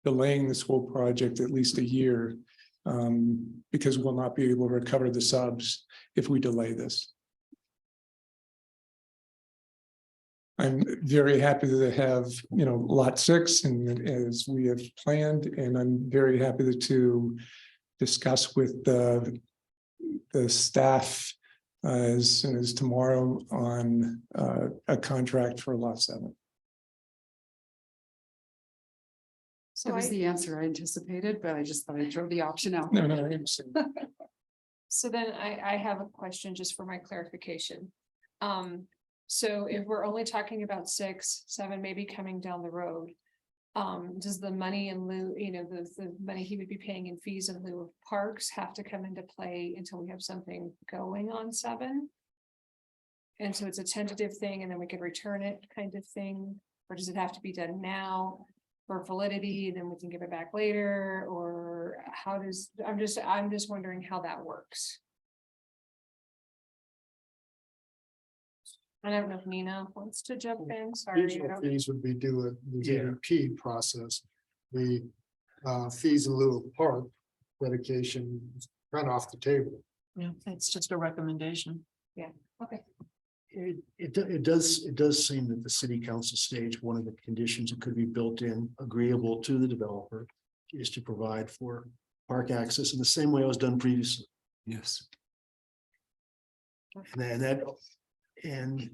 delaying this whole project at least a year because we'll not be able to recover the subs if we delay this. I'm very happy to have, lot 6 and as we have planned, and I'm very happy to discuss with the staff as soon as tomorrow on a contract for lot 7.
That was the answer I anticipated, but I just thought I'd throw the option out.
No, I understand.
So then I have a question just for my clarification. So if we're only talking about 6, 7, maybe coming down the road. Does the money in lieu, the money he would be paying in fees in lieu of parks have to come into play until we have something going on 7? And so it's a tentative thing and then we can return it kind of thing, or does it have to be done now for validity, then we can give it back later, or how does, I'm just wondering how that works. I don't know if Nina wants to jump in, sorry.
Regional fees would be due at the DEP process. The fees in lieu of park dedication run off the table.
Yeah, it's just a recommendation.
Yeah, okay.
It does seem that the city council stage, one of the conditions that could be built in agreeable to the developer is to provide for park access in the same way it was done previously.
Yes.
And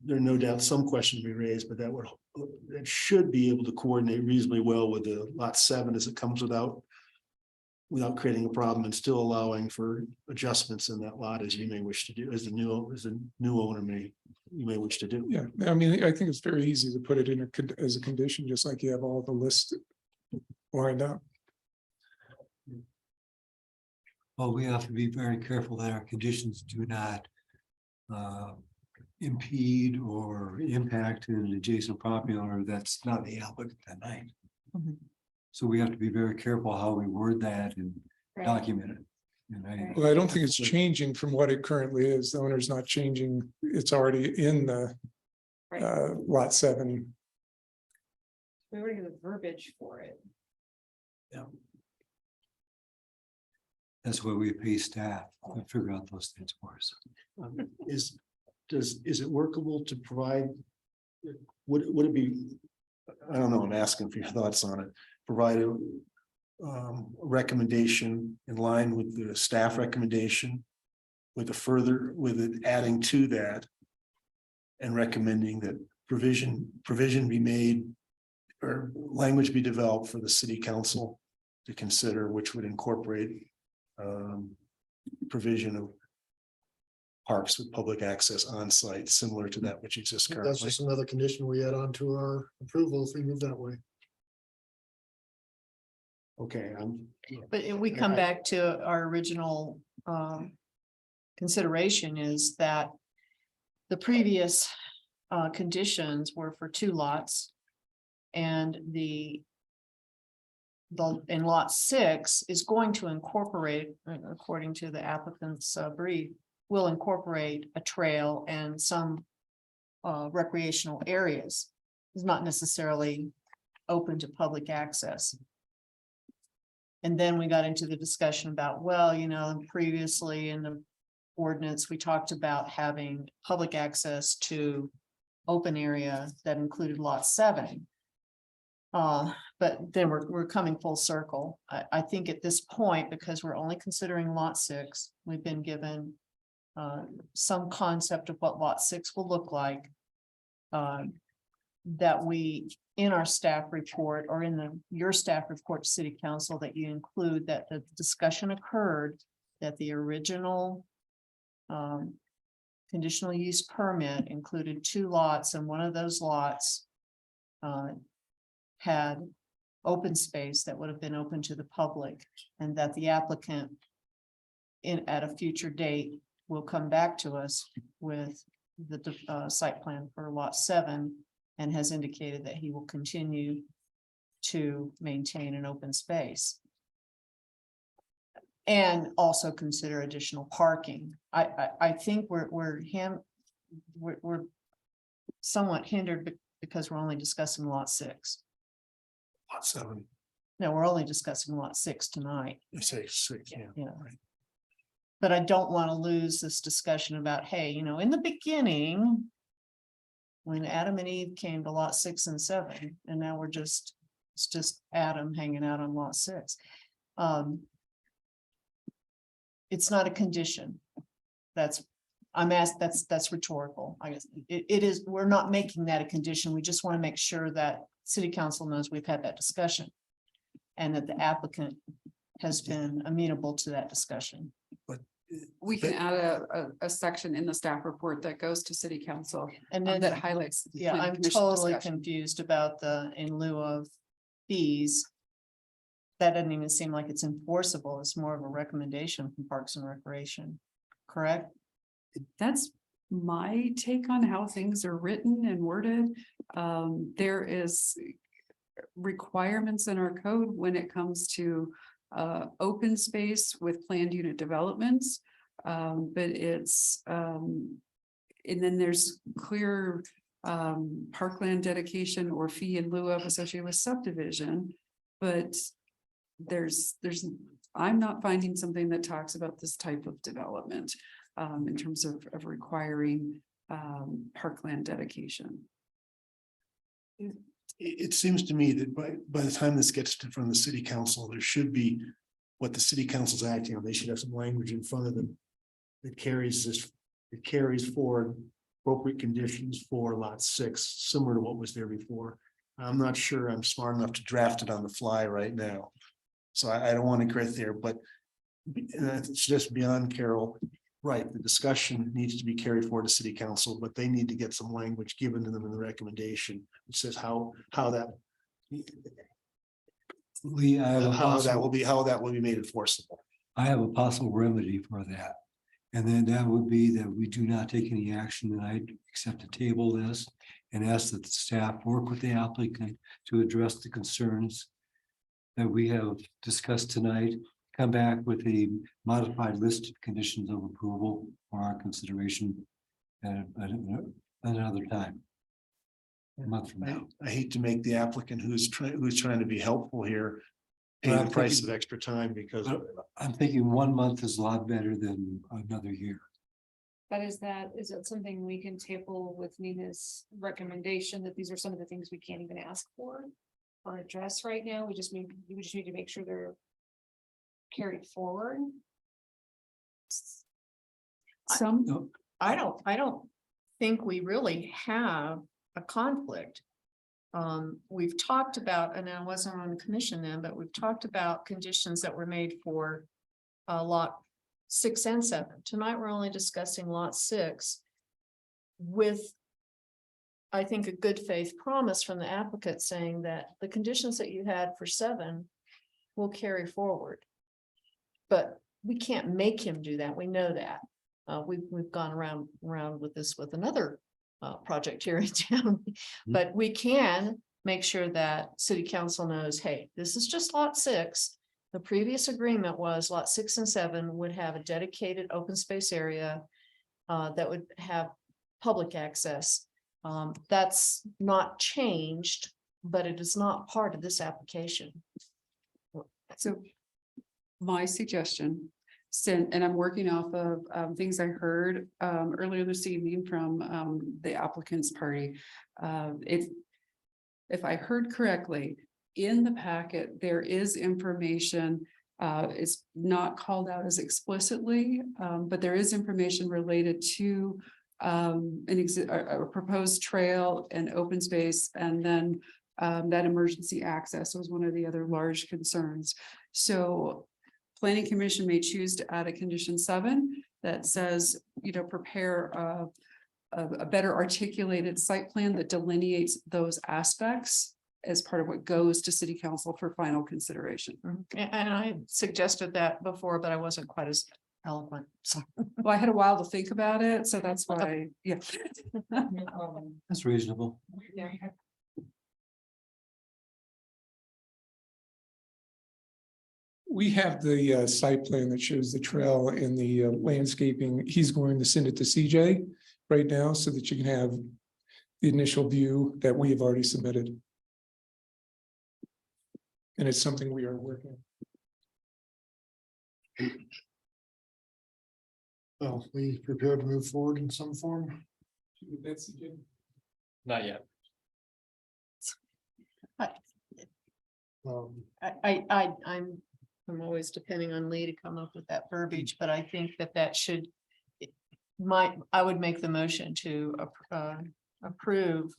there are no doubt some questions to be raised, but that should be able to coordinate reasonably well with the lot 7 as it comes without creating a problem and still allowing for adjustments in that lot as you may wish to do, as the new owner you may wish to do.
Yeah, I mean, I think it's very easy to put it in as a condition, just like you have all the list lined up.
Well, we have to be very careful that our conditions do not impede or impact an adjacent property owner that's not the applicant tonight.
Mhm.
So we have to be very careful how we word that and
Right.
document it. And I,
Well, I don't think it's changing from what it currently is. The owner's not changing. It's already in the
Right.
lot 7.
We already have the verbiage for it.
that's why we pay staff to figure out those things for us.
Is it workable to provide? Would it be, I don't know, I'm asking for your thoughts on it, provide a recommendation in line with the staff recommendation. With it adding to that. And recommending that provision be made. Or language be developed for the city council to consider, which would incorporate. Provision of. Parks with public access on site, similar to that which exists
That's
currently.
just another condition we add on to our approval if we move that way.
Okay,
But if we come back to our original consideration is that the previous conditions were for 2 lots. And the in lot 6 is going to incorporate, according to the applicant's brief, will incorporate a trail and some recreational areas. It's not necessarily open to public access. And then we got into the discussion about, well, you know, previously in the ordinance, we talked about having public access to open area that included lot 7. But then we're coming full circle. I think at this point, because we're only considering lot 6, we've been given some concept of what lot 6 will look like. That we, in our staff report or in your staff report to city council, that you include that the discussion occurred that the original conditional use permit included 2 lots, and one of those lots had open space that would have been open to the public, and that the applicant at a future date will come back to us with the site plan for lot 7, and has indicated that he will continue to maintain an open space. And also consider additional parking. I think we're somewhat hindered because we're only discussing lot 6.
Lot 7,
No, we're only discussing lot 6 tonight.
you say 6, yeah.
Yeah. But I don't want to lose this discussion about, hey, you know, in the beginning. When Adam and Eve came to lot 6 and 7, and now it's just Adam hanging out on lot 6. It's not a condition. I'm asked, that's rhetorical. I guess it is, we're not making that a condition. We just want to make sure that city council knows we've had that discussion. And that the applicant has been amenable to that discussion.
We can add a section in the staff report that goes to city council
And then
that highlights. the
Yeah,
planning
I'm
commission
totally
discussion.
confused about the in lieu of fees. That doesn't even seem like it's enforceable. It's more of a recommendation from Parks and Recreation, correct?
That's my take on how things are written and worded. There is requirements in our code when it comes to open space with planned unit developments. But it's and then there's clear parkland dedication or fee in lieu of associated with subdivision. But I'm not finding something that talks about this type of development in terms of requiring parkland dedication.
It seems to me that by the time this gets from the city council, there should be what the city council's acting on. They should have some language in front of them that carries forward appropriate conditions for lot 6, similar to what was there before. I'm not sure I'm smart enough to draft it on the fly right now. So I don't want to get there, but it's just beyond Carol. Right, the discussion needs to be carried forward to city council, but they need to get some language given to them in the recommendation. It says how that
Lee, I have a
how that
possible,
will be made enforceable.
I have a possible remedy for that. And then that would be that we do not take any action tonight, except to table this and ask that the staff work with the applicant to address the concerns that we have discussed tonight, come back with a modified list of conditions of approval for our consideration at another time. A month from now.
I hate to make the applicant who's trying to be helpful here pay
But
the
I'm
price
thinking-
of extra time because
I'm thinking 1 month is a lot better than another year.
But is that something we can table with Nina's recommendation that these are some of the things we can't even ask for? Or address right now? We just need to make sure they're carried forward.
Some,
I don't think we really have a conflict. We've talked about, and I wasn't on the commission then, but we've talked about conditions that were made for lot 6 and 7. Tonight, we're only discussing lot 6 with, I think, a good faith promise from the applicant saying that the conditions that you had for 7 will carry forward. But we can't make him do that. We know that. We've gone around with this with another project here in town. But we can make sure that city council knows, hey, this is just lot 6. The previous agreement was lot 6 and 7 would have a dedicated open space area that would have public access. That's not changed, but it is not part of this application.
so my suggestion, and I'm working off of things I heard earlier this evening from the applicant's party. If I heard correctly, in the packet, there is information. It's not called out as explicitly, but there is information related to a proposed trail and open space, and then that emergency access was one of the other large concerns. So Planning Commission may choose to add a condition 7 that says, prepare a better articulated site plan that delineates those aspects as part of what goes to city council for final consideration.
And I suggested that before, but I wasn't quite as eloquent. So
Well, I had a while to think about it, so that's why, yeah.
That's reasonable.
We have the site plan that shows the trail and the landscaping. He's going to send it to CJ right now so that you can have the initial view that we have already submitted. And it's something we are working.
Well, we prepared to move forward in some form.
Not yet.
I'm always depending on Lee to come up with that verbiage, but I think that should. I would make the motion to approve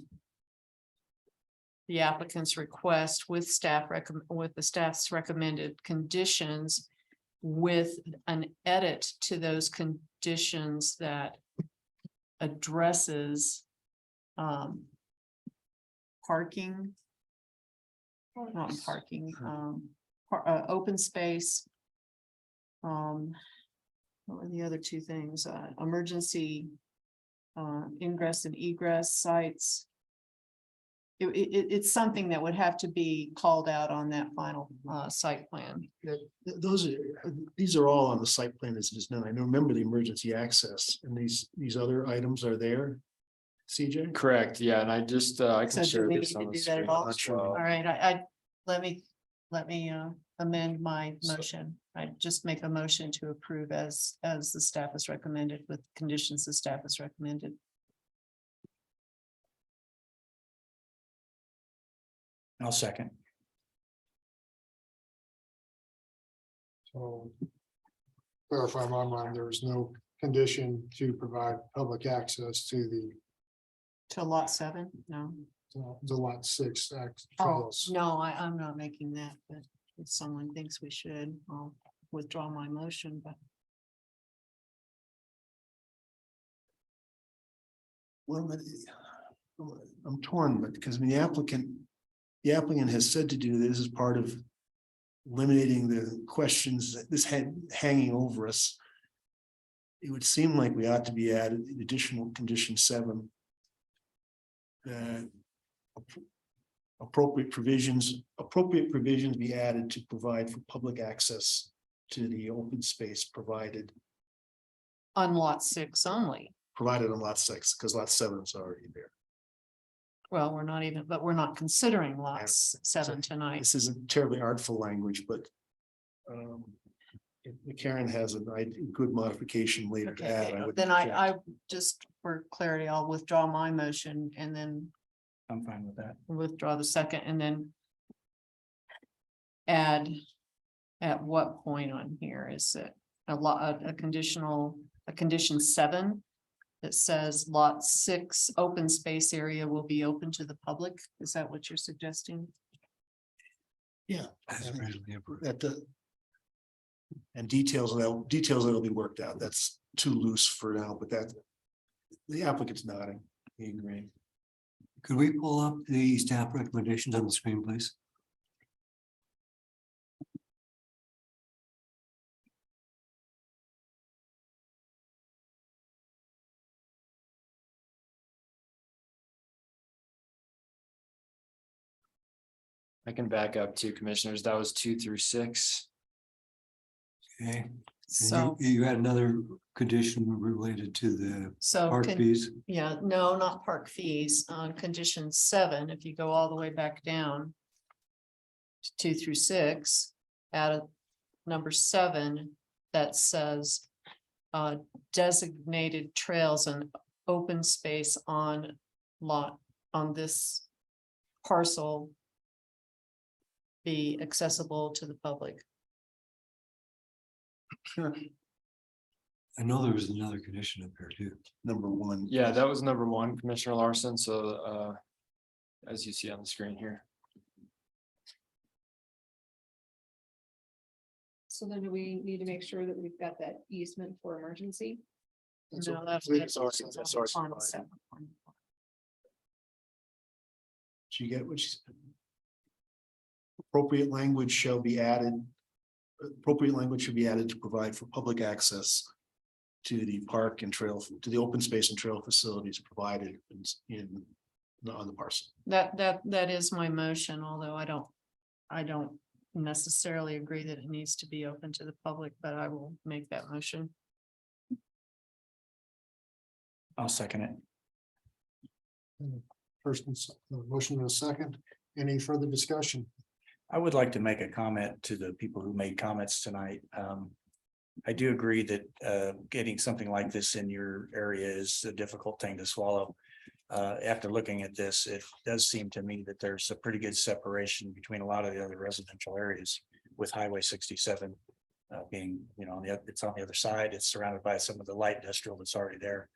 the applicant's request with with the staff's recommended conditions with an edit to those conditions that addresses parking. Not parking, open space. What were the other 2 things? Emergency ingress and egress sites. It's something that would have to be called out on that final site plan.
These are all on the site plan as it is now. I remember the emergency access and these other items are there. CJ?
Correct, yeah, and I just, I
So
can
do
share
we
this
need to
on the
do that at
screen.
all?
as well.
All right, let me amend my motion. I just make a motion to approve as the staff has recommended with conditions the staff has recommended.
I'll second.
So clarify my mind, there was no condition to provide public access to
To lot 7, no.
the lot 6
Oh,
trails.
no, I'm not making that, but if someone thinks we should, I'll withdraw my motion, but.
Well, I'm torn, but because the applicant has said to do this as part of eliminating the questions that this had hanging over us. it would seem like we ought to be added additional condition 7. That appropriate provisions be added to provide for public access to the open space provided
On lot 6 only.
on lot 6, because lot 7 is already there.
Well, we're not considering lots 7 tonight.
This isn't terribly artful language, but if Karen has a good modification later to add, I would.
Then I just, for clarity, I'll withdraw my motion and then
I'm fine with that.
withdraw the second and then add, at what point on here is it a condition 7 that says lot 6 open space area will be open to the public? Is that what you're suggesting?
Yeah.
As readily approved.
And details that'll be worked out. That's too loose for now, but the applicant's nodding. He agreed.
Could we pull up the staff recommendations on the screen, please?
I can back up to commissioners. That was 2 through 6.
Okay. And
So,
you had another condition related to the
so.
park
can-
fees.
Yeah, no, not park fees. On condition 7, if you go all the way back down. To 2 through 6, add a number 7 that says. Designated trails and open space on this parcel. Be accessible to the public.
I know there was another condition up here too.
Number 1.
Yeah, that was number 1, Commissioner Larson. So as you see on the screen here.
So then do we need to make sure that we've got that easement for emergency?
No, that's.
That's already
on
provided.
7.
Do you get what she said? Appropriate language shall be added. Appropriate language should be added to provide for public access to the park and trail, to the open space and trail facilities provided on the parcel.
That is my motion, although I don't necessarily agree that it needs to be open to the public, but I will make that motion.
I'll second it.
First, motion and a second. Any further discussion?
I would like to make a comment to the people who made comments tonight. I do agree that getting something like this in your area is a difficult thing to swallow. After looking at this, it does seem to me that there's a pretty good separation between a lot of the other residential areas with Highway 67 being, it's on the other side. It's surrounded by some of the light industrial that's already there.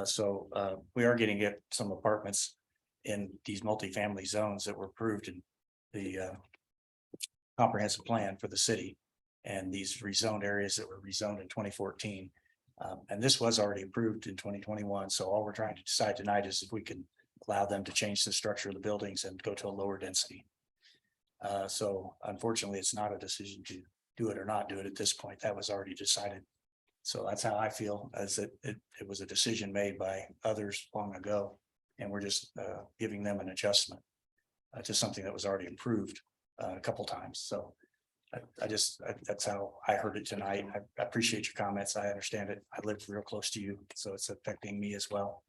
So we are getting some apartments in these multifamily zones that were approved in the comprehensive plan for the city and these rezoned areas that were rezoned in 2014. And this was already approved in 2021. So all we're trying to decide tonight is if we can allow them to change the structure of the buildings and go to a lower density. So unfortunately, it's not a decision to do it or not do it at this point. That was already decided. So that's how I feel, as it was a decision made by others long ago. And we're just giving them an adjustment to something that was already approved a couple times. So that's how I heard it tonight. I appreciate your comments. I understand it. I live real close to you, so it's affecting me as well.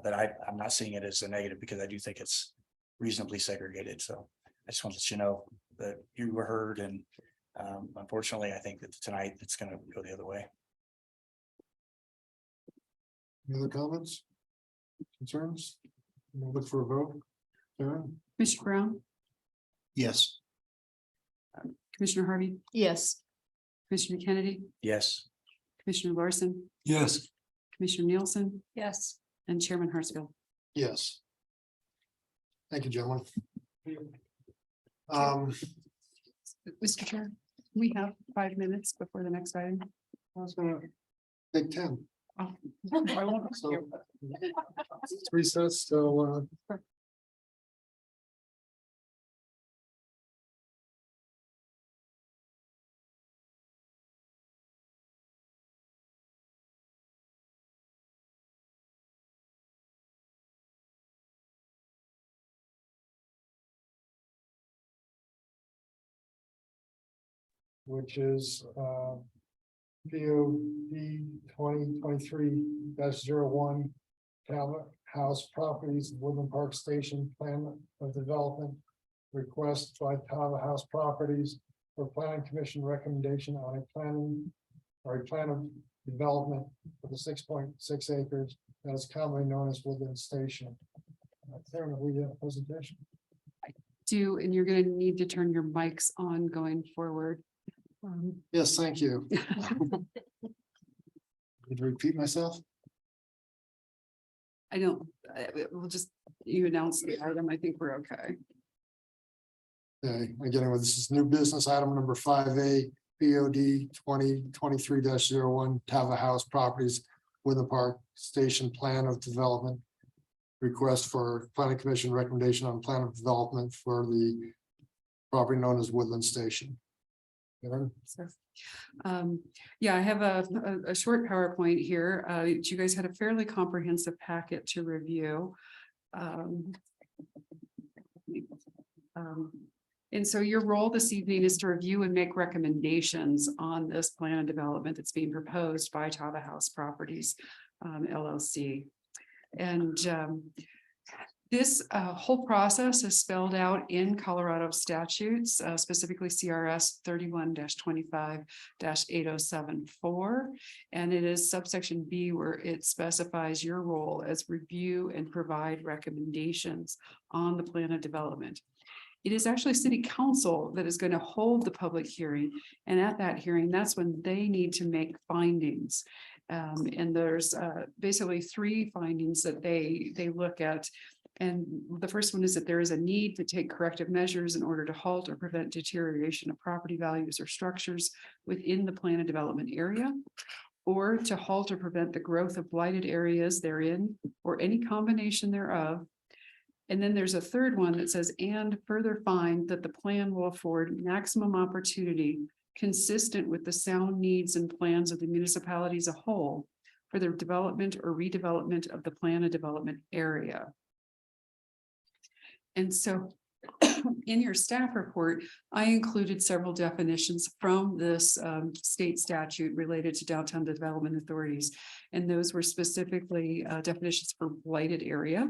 But I'm not seeing it as a negative because I do think it's reasonably segregated. So I just wanted to let you know that you were heard, and unfortunately, I think that tonight it's going to go the other way.
Any other comments? Concerns? We'll look for a vote. Karen?
Mr. Brown,
Yes.
Commissioner Harvey,
Yes.
Commissioner Kennedy,
Yes.
Commissioner Larson,
Yes.
Commissioner Nielsen,
Yes.
and Chairman Hartsfield.
Yes. Thank you, gentlemen.
Mr. Chair, we have 5 minutes before the next item.
I was gonna take 10.
Oh, I won't-
So recess till which is POD 2023-01 Talbot House Properties, Woodland Park Station Plan of Development. Request by Talbot House Properties for Planning Commission recommendation on a plan of development for the 6.6 acres that is commonly known as Woodland Station. Karen, will you have a presentation?
Do, and you're gonna need to turn your mics on going forward.
Yes, thank you. Did I repeat myself?
I don't, we'll just, you announce the item, I think we're okay.
Okay, again, this is new business item number 5A, POD 2023-01 Talbot House Properties with a Park Station Plan of Development. Request for Planning Commission recommendation on plan of development for the property known as Woodland Station. Karen?
Yeah, I have a short PowerPoint here. You guys had a fairly comprehensive packet to review. And so your role this evening is to review and make recommendations on this plan of development that's being proposed by Talbot House Properties LLC. And this whole process is spelled out in Colorado statutes, specifically CRS 31-25-8074. And it is subsection B where it specifies your role as review and provide recommendations on the plan of development. It is actually City Council that is going to hold the public hearing. And at that hearing, that's when they need to make findings. And there's basically three findings that they look at. And the first one is that there is a need to take corrective measures in order to halt or prevent deterioration of property values or structures within the plan of development area, or to halt or prevent the growth of blighted areas therein, or any combination thereof. And then there's a third one that says, and further find that the plan will afford maximum opportunity consistent with the sound needs and plans of the municipality as a whole for the development or redevelopment of the plan of development area. And so in your staff report, I included several definitions from this state statute related to downtown development authorities. And those were specifically definitions for blighted area,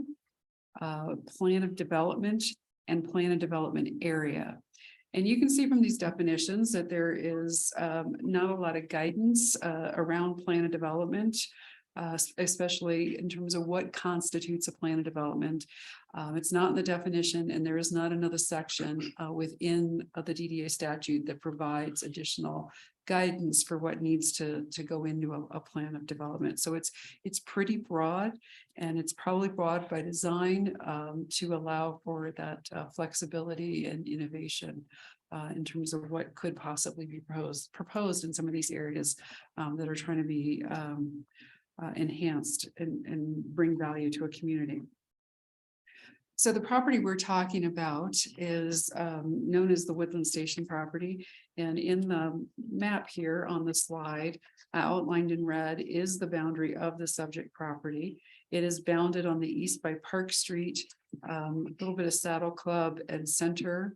plan of development, and plan of development area. And you can see from these definitions that there is not a lot of guidance around plan of development, especially in terms of what constitutes a plan of development. It's not in the definition, and there is not another section within the DDA statute that provides additional guidance for what needs to go into a plan of development. So it's pretty broad, and it's probably broad by design to allow for that flexibility and innovation in terms of what could possibly be proposed in some of these areas that are trying to be enhanced and bring value to a community. So the property we're talking about is known as the Woodland Station property. And in the map here on the slide, outlined in red, is the boundary of the subject property. It is bounded on the east by Park Street, a little bit of Saddle Club and Center.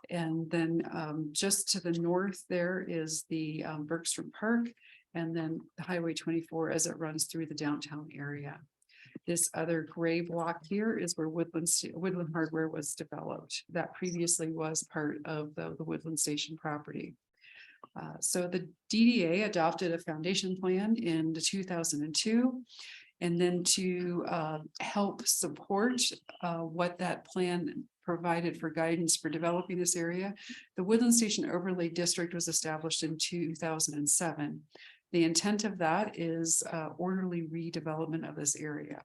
And then just to the north there is the Bergstrom Park, and then the Highway 24 as it runs through the downtown area. This other gray block here is where Woodland Hardware was developed. That previously was part of the Woodland Station property. So the DDA adopted a foundation plan in 2002. And then to help support what that plan provided for guidance for developing this area, the Woodland Station Overlay District was established in 2007. The intent of that is orderly redevelopment of this area.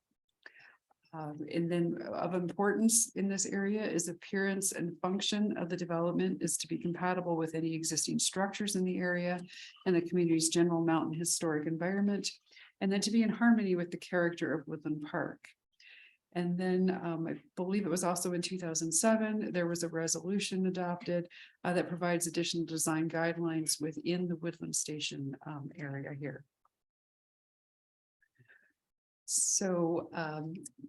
And then of importance in this area is appearance and function of the development is to be compatible with any existing structures in the area and the community's general mountain historic environment, and then to be in harmony with the character of Woodland Park. And then I believe it was also in 2007, there was a resolution adopted that provides additional design guidelines within the Woodland Station area here. So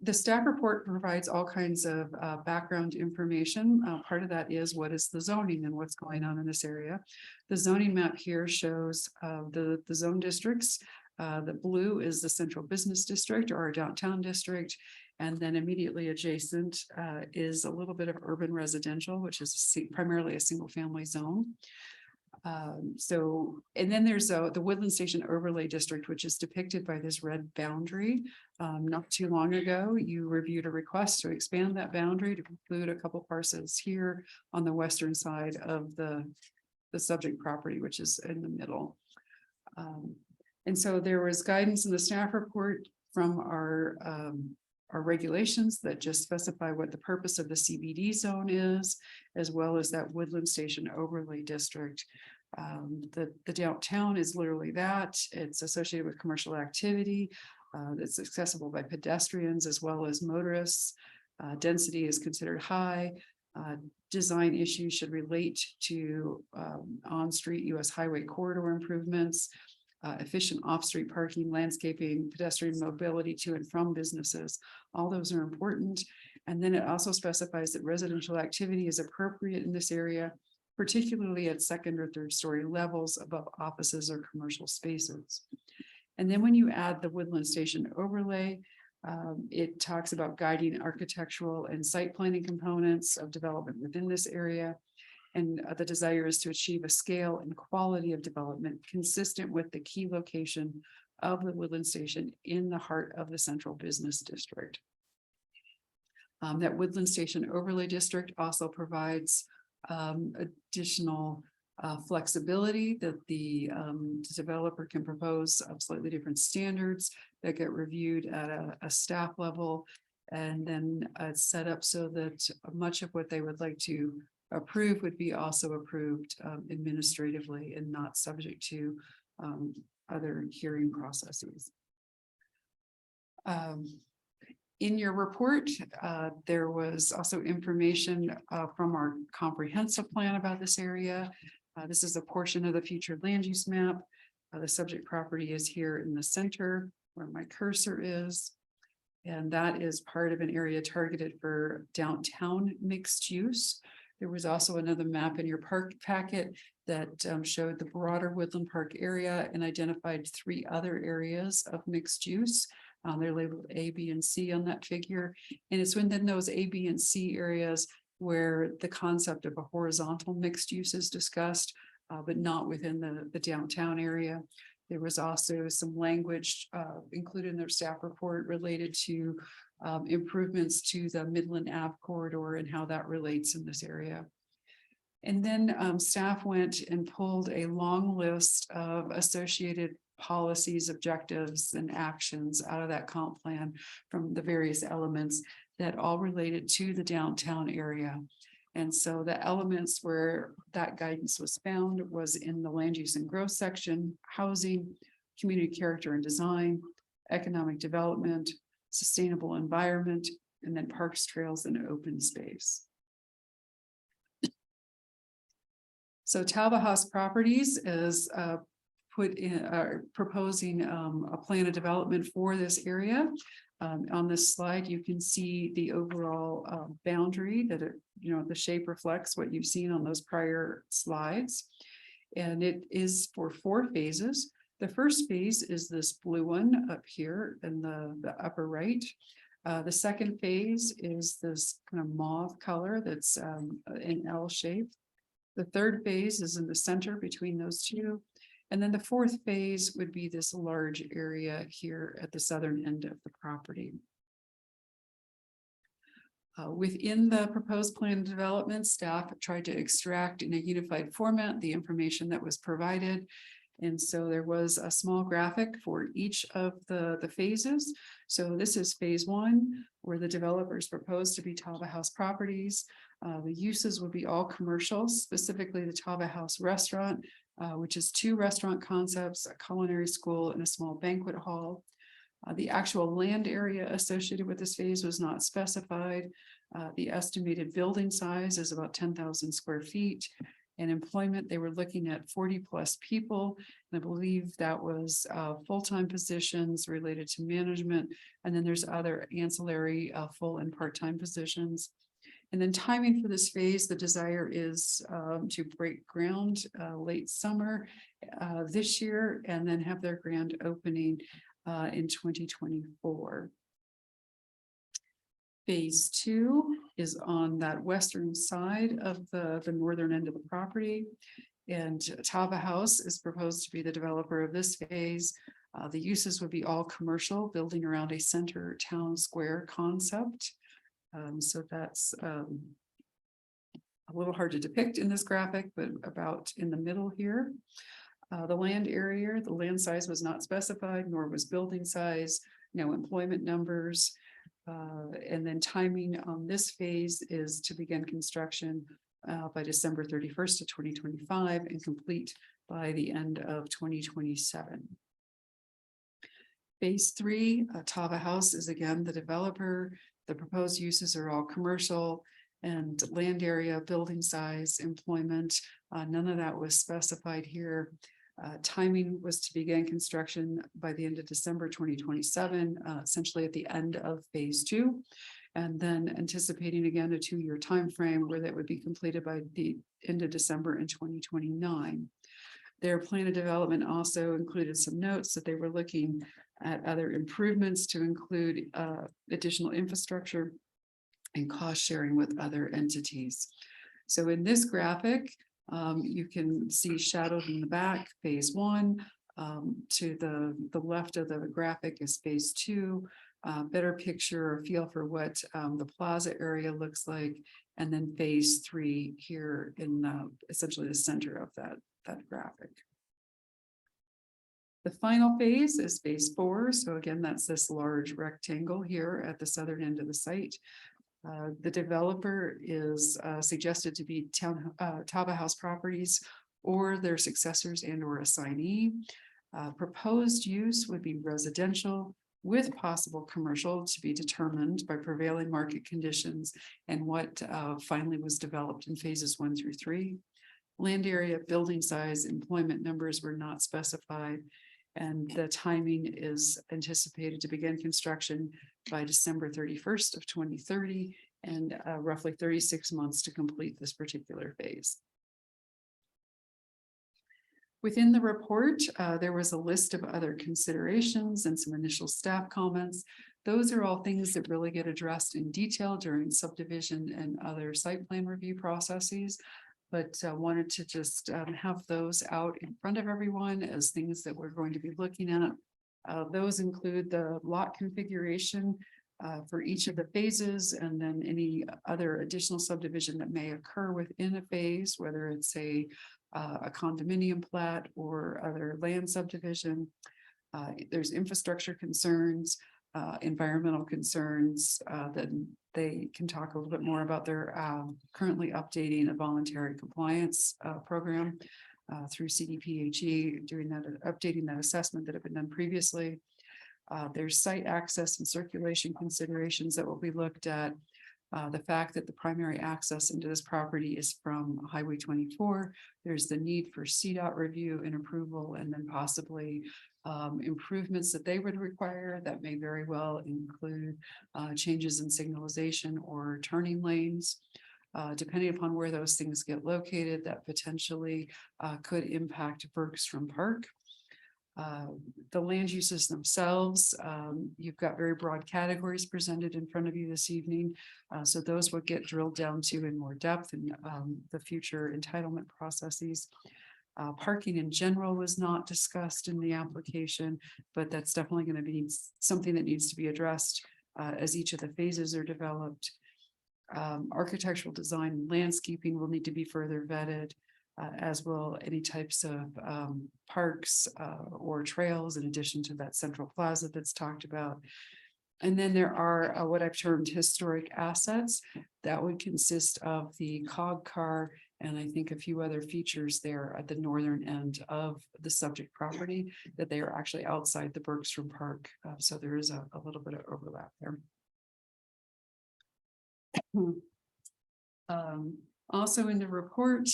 the staff report provides all kinds of background information. Part of that is what is the zoning and what's going on in this area. The zoning map here shows the zone districts. The blue is the central business district or our downtown district. And then immediately adjacent is a little bit of urban residential, which is primarily a single family zone. And then there's the Woodland Station Overlay District, which is depicted by this red boundary. Not too long ago, you reviewed a request to expand that boundary to include a couple parcels here on the western side of the subject property, which is in the middle. And so there was guidance in the staff report from our regulations that just specify what the purpose of the CBD zone is, as well as that Woodland Station Overlay District. The downtown is literally that. It's associated with commercial activity. It's accessible by pedestrians as well as motorists. Density is considered high. Design issues should relate to on-street US highway corridor improvements, efficient off-street parking, landscaping, pedestrian mobility to and from businesses. All those are important. And then it also specifies that residential activity is appropriate in this area, particularly at second or third story levels above offices or commercial spaces. And then when you add the Woodland Station overlay, it talks about guiding architectural and site planning components of development within this area. And the desire is to achieve a scale and quality of development consistent with the key location of the Woodland Station in the heart of the central business district. That Woodland Station Overlay District also provides additional flexibility that the developer can propose of slightly different standards that get reviewed at a staff level. And then it's set up so that much of what they would like to approve would be also approved administratively and not subject to other hearing processes. In your report, there was also information from our comprehensive plan about this area. This is a portion of the future land use map. The subject property is here in the center where my cursor is. And that is part of an area targeted for downtown mixed use. There was also another map in your park packet that showed the broader Woodland Park area and identified 3 other areas of mixed use. They're labeled A, B, and C on that figure. And it's within those A, B, and C areas where the concept of a horizontal mixed use is discussed, but not within the downtown area. There was also some language included in their staff report related to improvements to the Midland Ave corridor and how that relates in this area. And then staff went and pulled a long list of associated policies, objectives, and actions out of that comp plan from the various elements that all related to the downtown area. And so the elements where that guidance was found was in the land use and growth section, housing, community character and design, economic development, sustainable environment, and then parks, trails, and open space. So Talbot House Properties is proposing a plan of development for this area. On this slide, you can see the overall boundary that the shape reflects what you've seen on those prior slides. And it is for 4 phases. The first phase is this blue one up here in the upper right. The second phase is this kind of mauve color that's in L shape. The third phase is in the center between those two. And then the fourth phase would be this large area here at the southern end of the property. Within the proposed plan of development, staff tried to extract in a unified format the information that was provided. And so there was a small graphic for each of the phases. So this is phase 1, where the developers proposed to be Talbot House Properties. The uses would be all commercial, specifically the Talbot House Restaurant, which is 2 restaurant concepts, a culinary school, and a small banquet hall. The actual land area associated with this phase was not specified. The estimated building size is about 10,000 square feet. And employment, they were looking at 40+ people. And I believe that was full-time positions related to management. And then there's other ancillary full and part-time positions. And then timing for this phase, the desire is to break ground late summer this year, and then have their grand opening in 2024. Phase 2 is on that western side of the northern end of the property. And Tava House is proposed to be the developer of this phase. The uses would be all commercial, building around a center town square concept. So that's a little hard to depict in this graphic, but about in the middle here. The land area, the land size was not specified, nor was building size, no employment numbers. And then timing on this phase is to begin construction by December 31st of 2025 and complete by the end of 2027. Phase 3, Tava House is again the developer. The proposed uses are all commercial and land area, building size, employment. None of that was specified here. Timing was to begin construction by the end of December 2027, essentially at the end of phase 2. And then anticipating again a 2-year time frame where that would be completed by the end of December in 2029. Their plan of development also included some notes that they were looking at other improvements to include additional infrastructure and cost sharing with other entities. So in this graphic, you can see shadowed in the back, phase 1, to the left of the graphic is phase 2, better picture or feel for what the plaza area looks like, and then phase 3 here in essentially the center of that graphic. The final phase is phase 4. So again, that's this large rectangle here at the southern end of the site. The developer is suggested to be Tava House Properties or their successors and or assignee. Proposed use would be residential with possible commercial to be determined by prevailing market conditions and what finally was developed in phases 1 through 3. Land area, building size, employment numbers were not specified. And the timing is anticipated to begin construction by December 31st of 2030 and roughly 36 months to complete this particular phase. Within the report, there was a list of other considerations and some initial staff comments. Those are all things that really get addressed in detail during subdivision and other site plan review processes. But wanted to just have those out in front of everyone as things that we're going to be looking at. Those include the lot configuration for each of the phases, and then any other additional subdivision that may occur within a phase, whether it's a condominium plat or other land subdivision. There's infrastructure concerns, environmental concerns, then they can talk a little bit more about their currently updating a voluntary compliance program through CDPHE, doing that, updating that assessment that had been done previously. There's site access and circulation considerations that will be looked at. The fact that the primary access into this property is from Highway 24. There's the need for CDOT review and approval, and then possibly improvements that they would require that may very well include changes in signalization or turning lanes. Depending upon where those things get located, that potentially could impact Bergstrom Park. The land uses themselves, you've got very broad categories presented in front of you this evening. So those will get drilled down to in more depth in the future entitlement processes. Parking in general was not discussed in the application, but that's definitely going to be something that needs to be addressed as each of the phases are developed. Architectural design and landscaping will need to be further vetted, as will any types of parks or trails in addition to that central plaza that's talked about. And then there are what I've termed historic assets that would consist of the cog car and I think a few other features there at the northern end of the subject property that they are actually outside the Bergstrom Park. So there is a little bit of overlap there. Also in the report,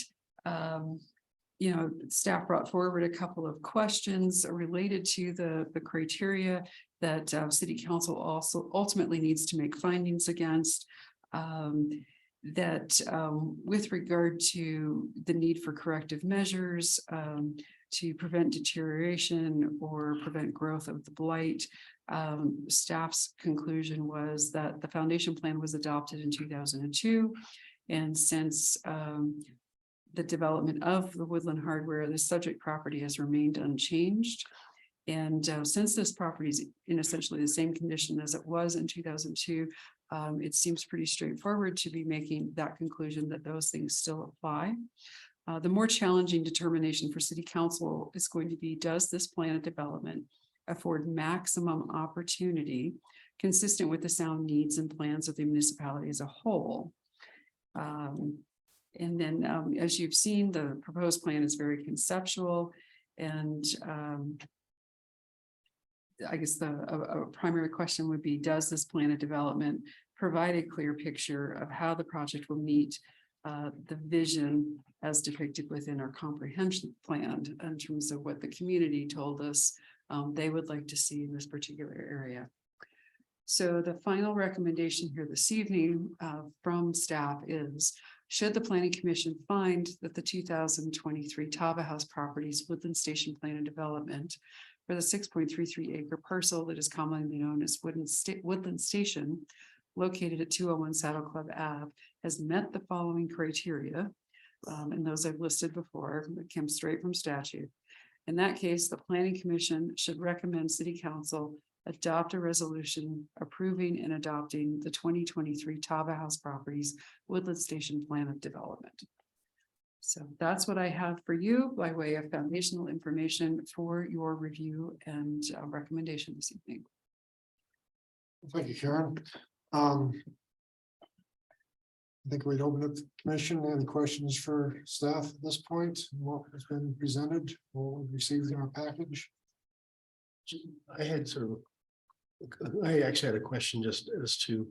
You know, staff brought forward a couple of questions related to the criteria that city council also ultimately needs to make findings against. With regard to the need for corrective measures to prevent deterioration or prevent growth of the blight. Staff's conclusion was that the foundation plan was adopted in 2002. And since the development of the Woodland Hardware, the subject property has remained unchanged. And since this property is in essentially the same condition as it was in 2002, it seems pretty straightforward to be making that conclusion that those things still apply. The more challenging determination for city council is going to be, does this plan of development afford maximum opportunity consistent with the sound needs and plans of the municipality as a whole? And then as you've seen, the proposed plan is very conceptual, and I guess a primary question would be, does this plan of development provide a clear picture of how the project will meet the vision as depicted within our comprehension plan in terms of what the community told us they would like to see in this particular area? So the final recommendation here this evening from staff is, should the planning commission find that the 2023 Tava House Properties Woodland Station Plan of Development for the 6.33 acre parcel that is commonly known as Woodland Station, located at 201 Saddle Club Ave, has met the following criteria, and those I've listed before, that came straight from statute. In that case, the planning commission should recommend city council adopt a resolution approving and adopting the 2023 Tava House Properties Woodland Station Plan of Development. So that's what I have for you by way of foundational information for your review and recommendation this evening.
Thank you, Karen. I think we'd open up the commission. Any questions for staff at this point? What has been presented or received in our package?
I actually had a question just as to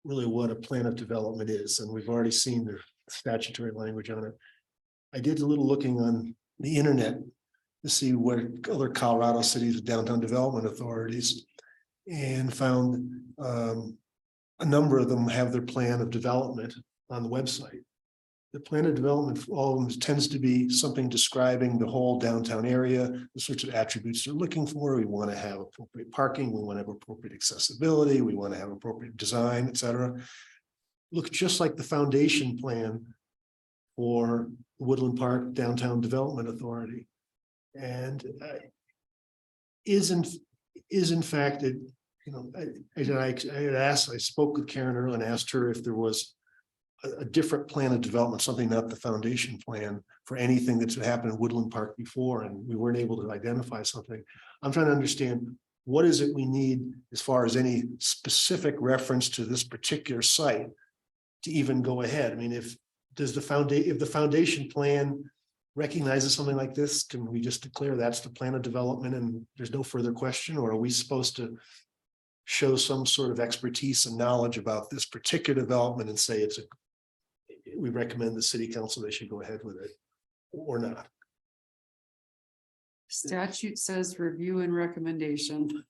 really what a plan of development is, and we've already seen the statutory language on it. I did a little looking on the internet to see what other Colorado cities with downtown development authorities, and found a number of them have their plan of development on the website. The plan of development for all of them tends to be something describing the whole downtown area, the sorts of attributes they're looking for. We want to have appropriate parking, we want to have appropriate accessibility, we want to have appropriate design, et cetera. Look just like the foundation plan for Woodland Park Downtown Development Authority. And is in fact, it, you know, I spoke with Karen earlier and asked her if there was a different plan of development, something not the foundation plan for anything that's happened in Woodland Park before, and we weren't able to identify something. I'm trying to understand, what is it we need as far as any specific reference to this particular site to even go ahead? I mean, if the foundation plan recognizes something like this, can we just declare that's the plan of development and there's no further question? Or are we supposed to show some sort of expertise and knowledge about this particular development and say we recommend the city council, they should go ahead with it or not?
Statute says review and recommendation.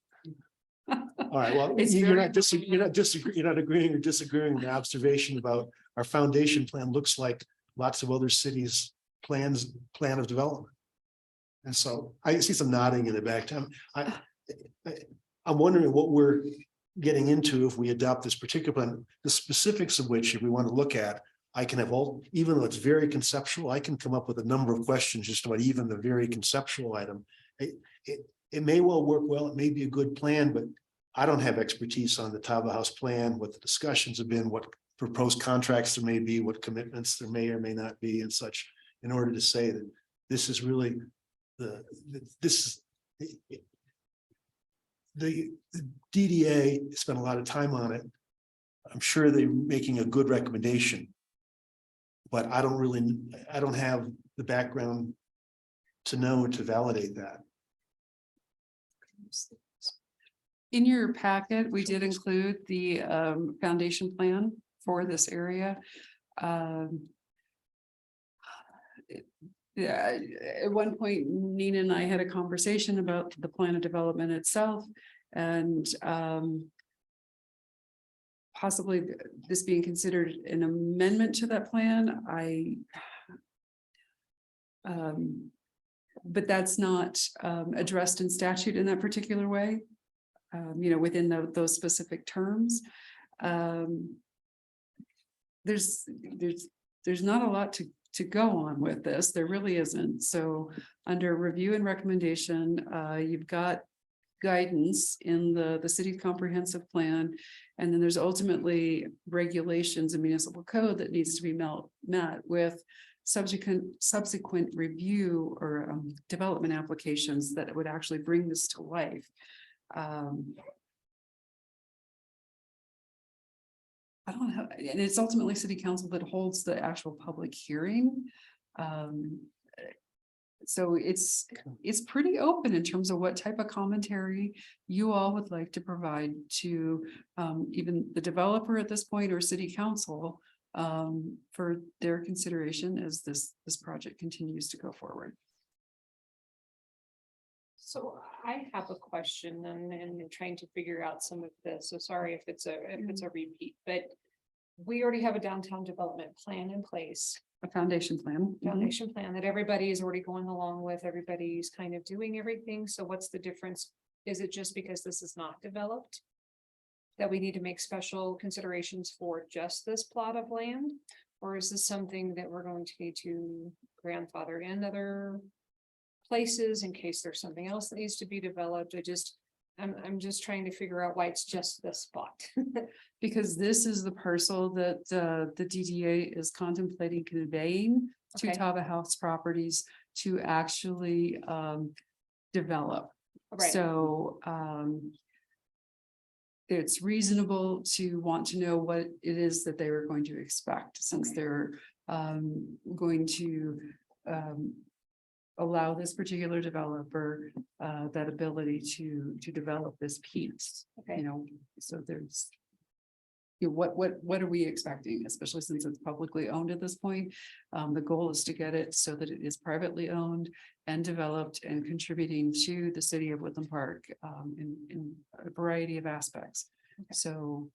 All right, well,
It's
you're
very
not agreeing or disagreeing with the observation about our foundation plan looks like lots of other cities' plan of development. And so I see some nodding in the back. I'm wondering what we're getting into if we adopt this particular plan, the specifics of which, if we want to look at, I can have all, even though it's very conceptual, I can come up with a number of questions just about even the very conceptual item. It may well work well, it may be a good plan, but I don't have expertise on the Tava House plan, what the discussions have been, what proposed contracts there may be, what commitments there may or may not be and such, in order to say that this is really the DDA spent a lot of time on it. I'm sure they're making a good recommendation, but I don't have the background to know to validate that.
In your packet, we did include the foundation plan for this area. Yeah, at one point Nina and I had a conversation about the plan of development itself and possibly this being considered an amendment to that plan. But that's not addressed in statute in that particular way. Within those specific terms. There's not a lot to go on with this. There really isn't. So under review and recommendation, you've got guidance in the city's comprehensive plan. And then there's ultimately regulations and municipal code that needs to be met with subsequent review or development applications that would actually bring this to life. I don't know, and it's ultimately city council that holds the actual public hearing. So it's pretty open in terms of what type of commentary you all would like to provide to even the developer at this point or city council for their consideration as this project continues to go forward.
So I have a question and trying to figure out some of this. So sorry if it's a repeat, but we already have a downtown development plan in place.
A foundation plan.
Foundation plan that everybody is already going along with. Everybody's kind of doing everything. So what's the difference? Is it just because this is not developed? That we need to make special considerations for just this plot of land? Or is this something that we're going to need to grandfather in other places in case there's something else that needs to be developed? I'm just trying to figure out why it's just this spot.
Because this is the parcel that the DDA is contemplating conveying to
Okay.
Tava House Properties to actually develop.
Right.
So it's reasonable to want to know what it is that they were going to expect, since they're going to allow this particular developer that ability to develop this piece.
Okay.
So there's what are we expecting, especially since it's publicly owned at this point? The goal is to get it so that it is privately owned and developed and contributing to the city of Woodland Park in a variety of aspects.
Okay.
So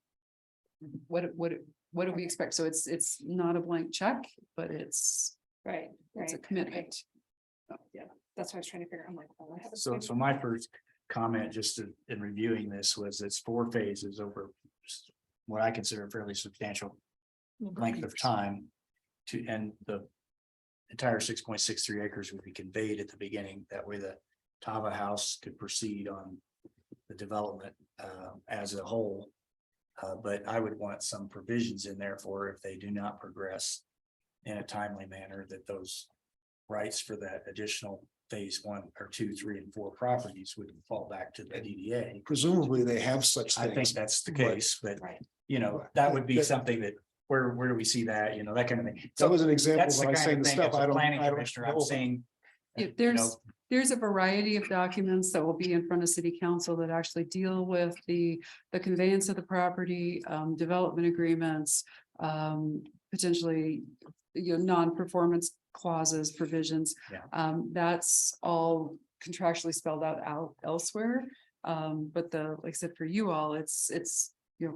what do we expect? So it's not a blank check, but it's
Right.
a
right,
commitment.
okay. Yeah, that's what I was trying to figure out. I'm like, well, I have a
So
schedule.
my first comment just in reviewing this was it's 4 phases over what I consider a fairly substantial length of time and the entire 6.63 acres would be conveyed at the beginning. That way the Tava House could proceed on the development as a whole. But I would want some provisions in there for if they do not progress in a timely manner, that those rights for that additional phase 1 or 2, 3, and 4 properties would fall back to the DDA.
Presumably they have such
I think
things.
that's the
but
case, but
Right.
that would be
That-
something that, where do we see that, that kind of thing.
That was an example,
That's the
but I
kind
saying
of
the
thing
stuff
as a
I don't.
planning
I don't
commissioner,
know
I'm
about.
saying.
Yeah,
you know,
there's a variety of documents that will be in front of city council that actually deal with the conveyance of the property, development agreements, potentially, non-performance clauses, provisions.
Yeah.
That's all contractually spelled out elsewhere. But like I said, for you all, it's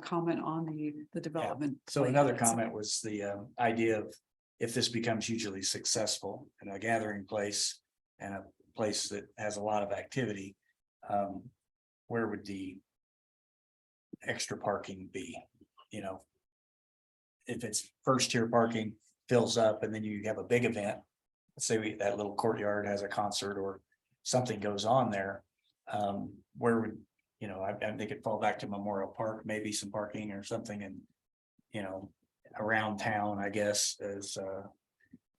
comment on the development.
So
plan
another
itself.
comment was the idea of if this becomes hugely successful and a gathering place and a place that has a lot of activity, where would the extra parking be? If it's first tier parking fills up and then you have a big event, let's say that little courtyard has a concert or something goes on there, where would, I think it'd fall back to Memorial Park, maybe some parking or something and, around town, I guess, is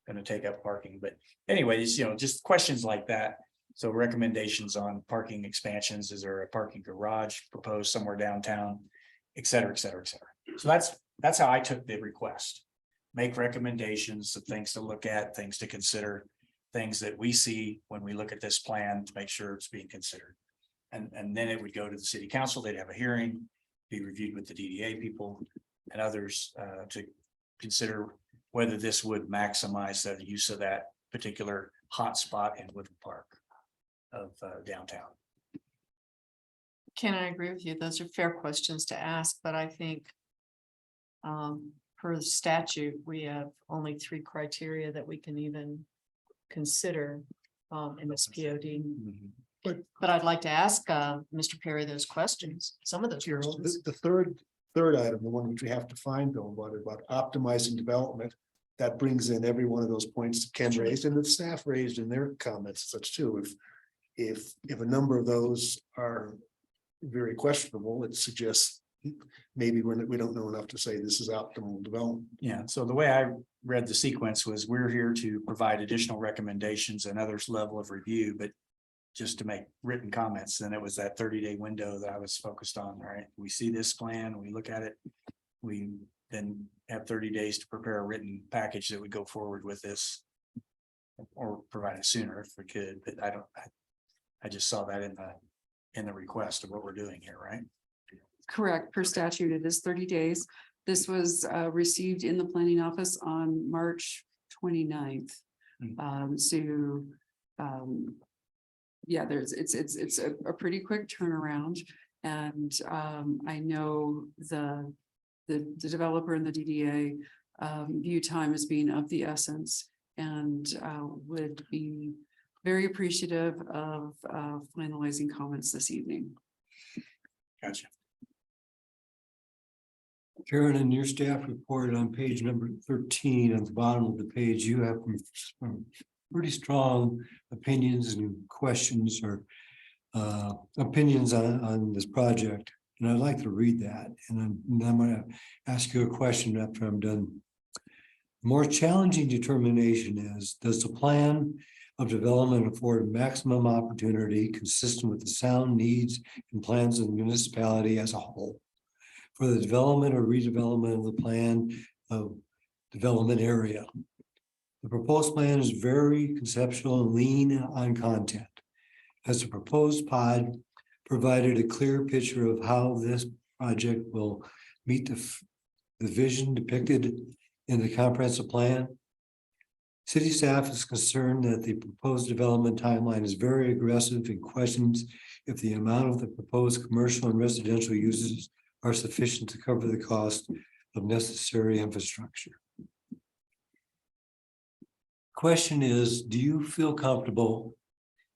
gonna take up parking. But anyways, just questions like that. So recommendations on parking expansions, is there a parking garage proposed somewhere downtown, et cetera, et cetera, et cetera. So that's how I took the request. Make recommendations of things to look at, things to consider, things that we see when we look at this plan to make sure it's being considered. And then it would go to the city council, they'd have a hearing, be reviewed with the DDA people and others to consider whether this would maximize the use of that particular hotspot in Woodland Park of downtown.
Ken, I agree with you. Those are fair questions to ask, but I think per the statute, we have only 3 criteria that we can even consider in this POD. But I'd like to ask Mr. Perry those questions, some of those questions.
The third item, the one which we have to find though, about optimizing development. That brings in every one of those points that Ken raised and the staff raised in their comments, such too. If a number of those are very questionable, it suggests maybe we don't know enough to say this is optimal development.
Yeah, so the way I read the sequence was we're here to provide additional recommendations and others level of review, but just to make written comments, then it was that 30-day window that I was focused on, right? We see this plan, we look at it, we then have 30 days to prepare a written package that would go forward with this. Or provide it sooner if we could, but I just saw that in the request of what we're doing here, right?
Correct. Per statute, it is 30 days. This was received in the planning office on March 29th. Yeah, it's a pretty quick turnaround. And I know the developer and the DDA view time as being of the essence and would be very appreciative of finalizing comments this evening.
Gotcha.
Karen, in your staff report on page number 13, at the bottom of the page, you have some pretty strong opinions and questions or opinions on this project. And I'd like to read that. And I'm going to ask you a question after I'm done. More challenging determination is, does the plan of development afford maximum opportunity consistent with the sound needs and plans of the municipality as a whole for the development or redevelopment of the plan of development area? The proposed plan is very conceptual and lean on content. As the proposed pod provided a clear picture of how this project will meet the vision depicted in the comprehensive plan. City staff is concerned that the proposed development timeline is very aggressive and questions if the amount of the proposed commercial and residential uses are sufficient to cover the cost of necessary infrastructure. Question is, do you feel comfortable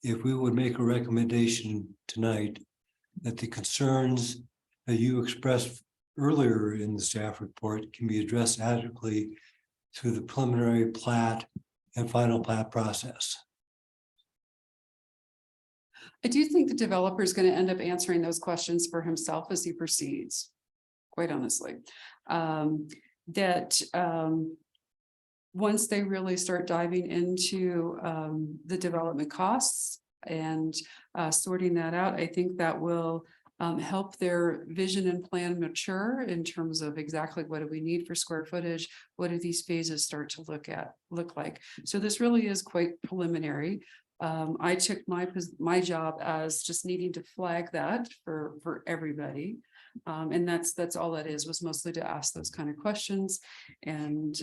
if we would make a recommendation tonight that the concerns that you expressed earlier in the staff report can be addressed adequately through the preliminary plat and final plat process?
I do think the developer is going to end up answering those questions for himself as he proceeds, quite honestly. Once they really start diving into the development costs and sorting that out, I think that will help their vision and plan mature in terms of exactly what do we need for square footage, what do these phases start to look like. So this really is quite preliminary. I took my job as just needing to flag that for everybody. And that's all that was mostly to ask those kind of questions and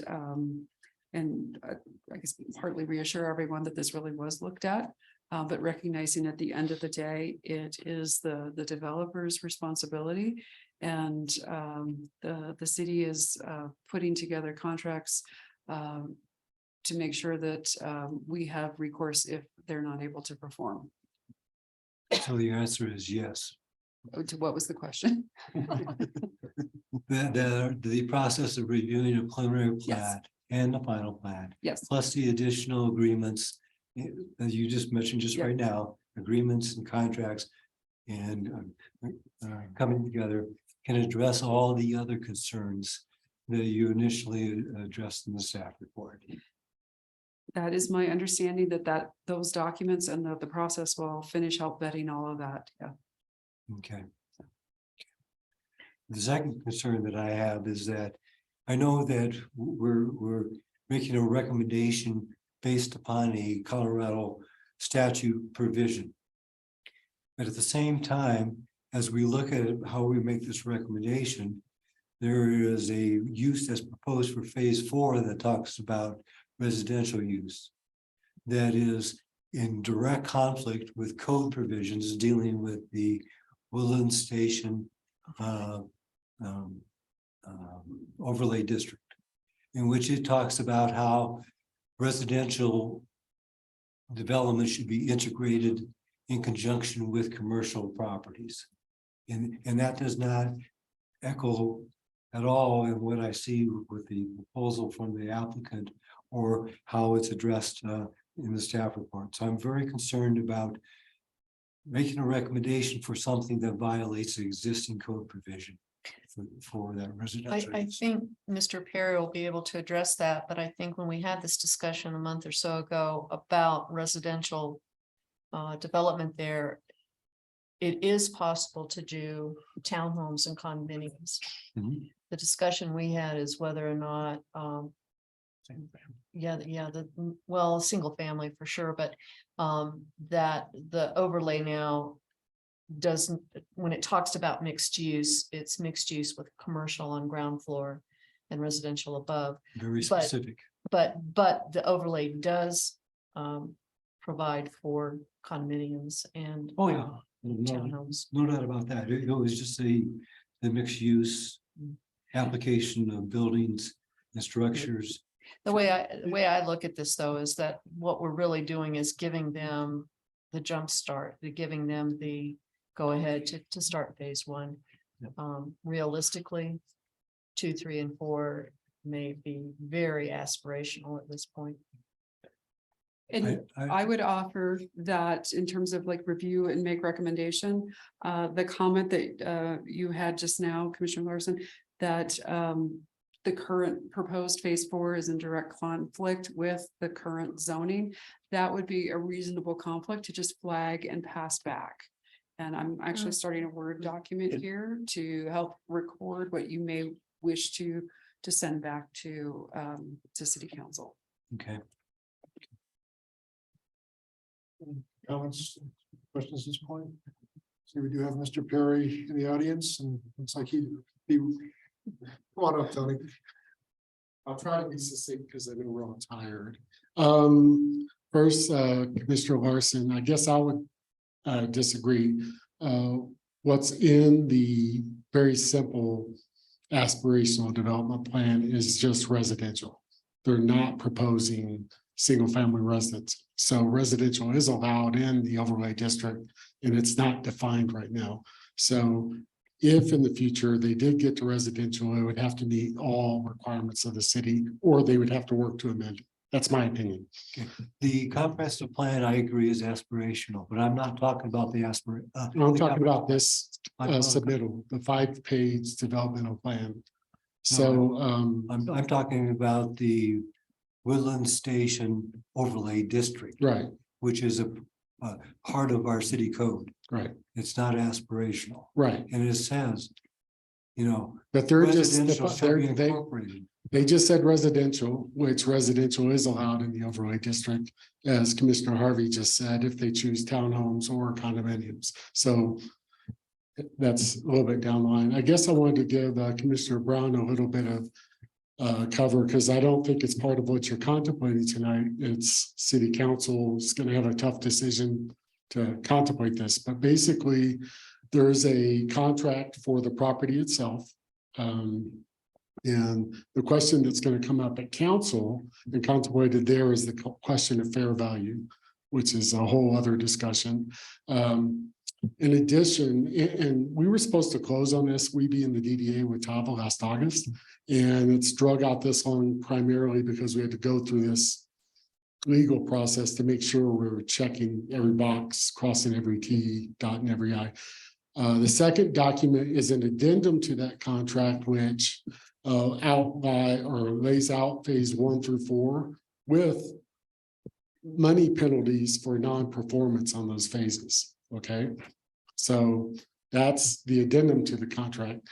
I guess partly reassure everyone that this really was looked at. But recognizing at the end of the day, it is the developer's responsibility, and the city is putting together contracts to make sure that we have recourse if they're not able to perform.
So the answer is yes.
To what was the question?
The process of reviewing a preliminary plat and the final plat.
Yes.
Plus the additional agreements that you just mentioned just right now, agreements and contracts and coming together can address all the other concerns that you initially addressed in the staff report.
That is my understanding that those documents and the process will finish help vetting all of that. Yeah.
Okay. The second concern that I have is that I know that we're making a recommendation based upon a Colorado statute provision. But at the same time, as we look at how we make this recommendation, there is a use that's proposed for phase 4 that talks about residential use. that is in direct conflict with code provisions dealing with the Woodland Station overlay district, in which it talks about how residential development should be integrated in conjunction with commercial properties. And that does not echo at all in what I see with the proposal from the applicant or how it's addressed in the staff report. So I'm very concerned about making a recommendation for something that violates the existing code provision for that residential.
I think Mr. Perry will be able to address that, but I think when we had this discussion a month or so ago about residential development there, it is possible to do townhomes and condominiums.
Mhm.
The discussion we had is whether or not, well, single family for sure, but that the overlay now doesn't, when it talks about mixed use, it's mixed use with commercial on ground floor and residential above.
Very
But-
specific.
But the overlay does provide for condominiums and
Oh, yeah. No,
townhomes.
no doubt about that. It was just the mixed use application of buildings and structures.
The way I look at this, though, is that what we're really doing is giving them the jump start, giving them the go ahead to start phase one. Realistically, 2, 3, and 4 may be very aspirational at this point.
And I would offer that in terms of like review and make recommendation, the comment that you had just now, Commissioner Larson, that the current proposed phase 4 is in direct conflict with the current zoning. That would be a reasonable conflict to just flag and pass back. And I'm actually starting a Word document here to help record what you may wish to send back to City Council.
Okay.
Comments, questions at this point? See, we do have Mr. Perry in the audience and it's like he, come on up, Tony. I'll try to be succinct because I've been real tired. First, Commissioner Larson, I guess I would disagree. What's in the very simple aspirational development plan is just residential. They're not proposing single family residence. So residential is allowed in the overlay district and it's not defined right now. So if in the future they did get to residential, it would have to meet all requirements of the city, or they would have to work to amend it. That's my opinion.
Okay. The comprehensive plan, I agree, is aspirational, but I'm not talking about the
I'm talking about this submittal, the 5-page developmental plan. So
I'm talking about the Woodland Station overlay district.
Right.
Which is a part of our city code.
Right.
It's not aspirational.
Right.
And it says, you know.
But they're just,
residential shall be incorporated.
they just said residential, which residential is allowed in the overlay district. As Commissioner Harvey just said, if they choose townhomes or condominiums. So that's a little bit down the line. I guess I wanted to give Commissioner Brown a little bit of cover, because I don't think it's part of what you're contemplating tonight. It's city council is going to have a tough decision to contemplate this, but basically there's a contract for the property itself. And the question that's going to come up at council and contemplated there is the question of fair value, which is a whole other discussion. In addition, and we were supposed to close on this, we be in the DDA with Tava last August, and it's drug out this long primarily because we had to go through this legal process to make sure we were checking every box, crossing every T, dotting every I. The second document is an addendum to that contract, which lays out phase 1 through 4 with money penalties for non-performance on those phases. Okay, so that's the addendum to the contract.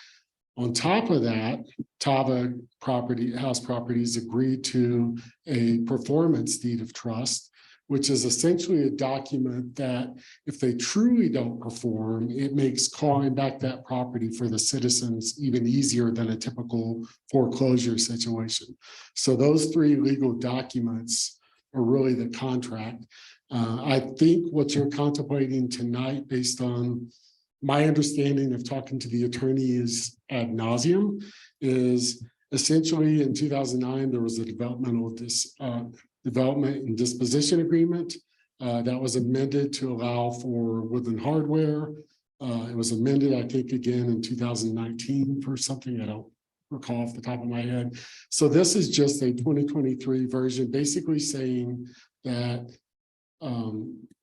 On top of that, Tava House Properties agreed to a performance deed of trust, which is essentially a document that if they truly don't perform, it makes calling back that property for the citizens even easier than a typical foreclosure situation. So those 3 legal documents are really the contract. I think what you're contemplating tonight, based on my understanding of talking to the attorney, is ad nauseum, is essentially in 2009, there was a development and disposition agreement that was amended to allow for Woodland Hardware. It was amended, I think, again in 2019 for something I don't recall off the top of my head. So this is just a 2023 version, basically saying that,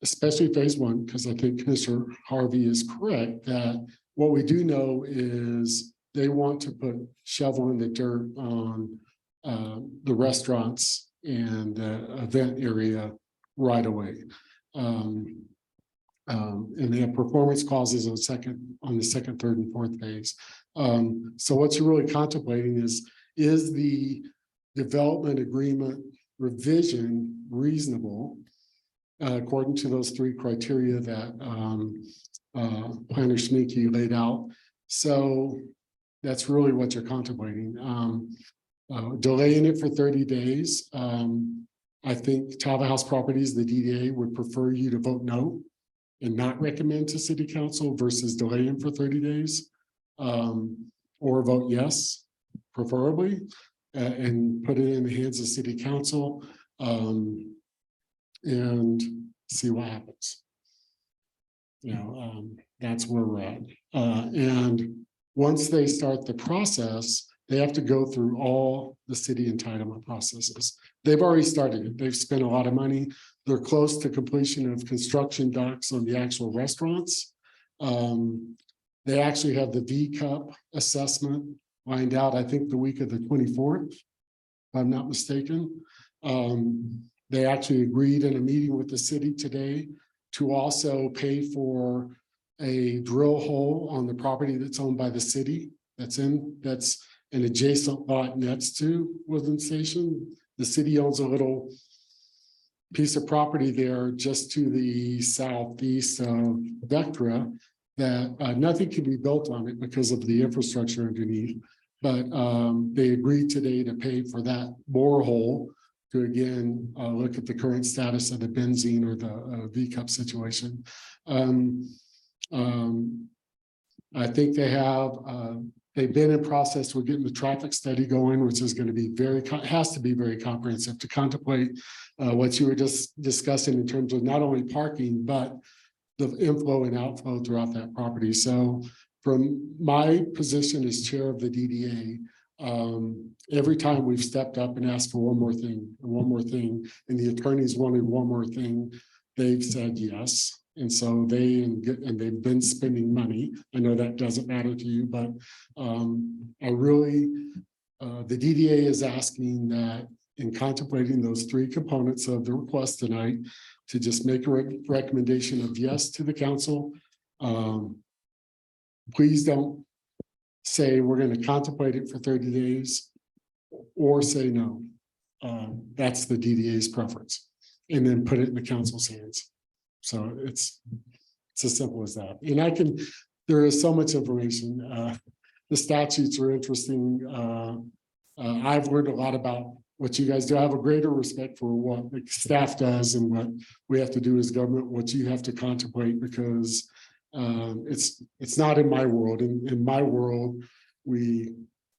especially phase one, because I think Commissioner Harvey is correct, that what we do know is they want to put shovel in the dirt on the restaurants and the event area right away. And they have performance clauses on the second, third, and fourth phase. So what you're really contemplating is the development agreement revision reasonable according to those three criteria that Planner Schmieke laid out. So that's really what you're contemplating. Delaying it for 30 days. I think Tava House Properties, the DDA, would prefer you to vote no and not recommend to City Council versus delaying for 30 days. Or vote yes, preferably, and put it in the hands of City Council and see what happens. You know, that's where we're at. And once they start the process, they have to go through all the city entitlement processes. They've already started it. They've spent a lot of money. They're close to completion of construction docs on the actual restaurants. They actually have the V-Cup assessment lined out, I think, the week of the 24th, if I'm not mistaken. They actually agreed in a meeting with the city today to also pay for a drill hole on the property that's owned by the city. That's an adjacent lot next to Woodland Station. The city owns a little piece of property there just to the southeast of Vectra that nothing can be built on it because of the infrastructure underneath. But they agreed today to pay for that borehole to again look at the current status of the benzene or the V-Cup situation. I think they have they've been in process with getting the traffic study going, which is going to be has to be very comprehensive to contemplate what you were just discussing in terms of not only parking, but the inflow and outflow throughout that property. So from my position as chair of the DDA, every time we've stepped up and asked for one more thing, and the attorneys wanted one more thing, they've said yes. And so they've been spending money. I know that doesn't matter to you, but the DDA is asking that in contemplating those three components of the request tonight, to just make a recommendation of yes to the council. Please don't say we're going to contemplate it for 30 days or say no. That's the DDA's preference, and then put it in the council's hands. So it's as simple as that. And there is so much information. The statutes are interesting. I've learned a lot about what you guys do. I have a greater respect for what the staff does and what we have to do as government, what you have to contemplate, because it's not in my world. In my world, we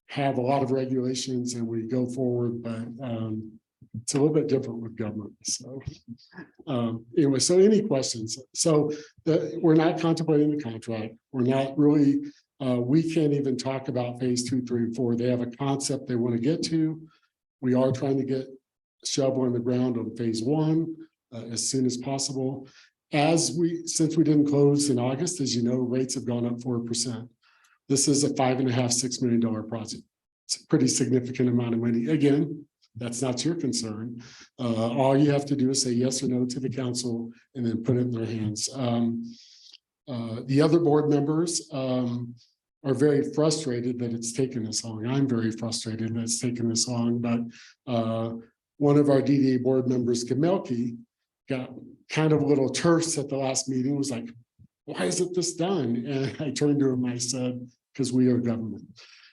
have a lot of regulations and we go forward, but it's a little bit different with government. So anyway, so any questions? So we're not contemplating the contract. We're not really, we can't even talk about phase 2, 3, and 4. They have a concept they want to get to. We are trying to get shovel in the ground on phase 1 as soon as possible. Since we didn't close in August, as you know, rates have gone up 4%. This is a $5.5 to $6 million project. It's a pretty significant amount of money. Again, that's not your concern. All you have to do is say yes or no to the council and then put it in their hands. The other board members are very frustrated that it's taken this long. I'm very frustrated that it's taken this long, but one of our DDA board members, Gamelki, got kind of a little terse at the last meeting, was like, why isn't this done? And I turned to him, I said, because we are government.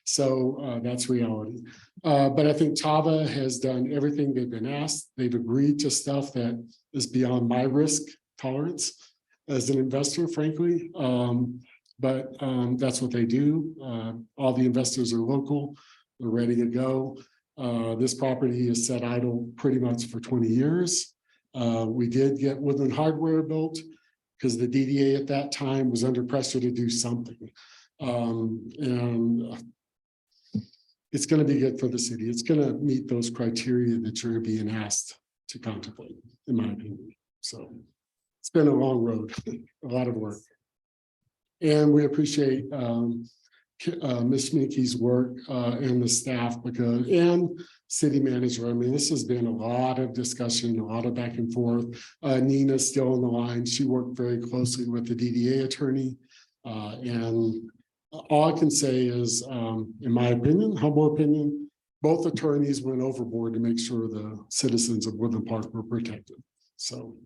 So that's reality. But I think Tava has done everything they've been asked. They've agreed to stuff that is beyond my risk tolerance as an investor, frankly. But that's what they do. All the investors are local. They're ready to go. This property is set idle pretty much for 20 years. We did get Woodland Hardware built because the DDA at that time was under pressure to do something. And it's going to be good for the city. It's going to meet those criteria that you're being asked to contemplate, in my opinion. So it's been a long road, a lot of work. And we appreciate Ms. Schminke's work and the staff and city manager. I mean, this has been a lot of discussion, a lot of back and forth. Nina's still on the line. She worked very closely with the DDA attorney. And all I can say is, in my opinion, humble opinion, both attorneys went overboard to make sure the citizens of Woodland Park were protected. So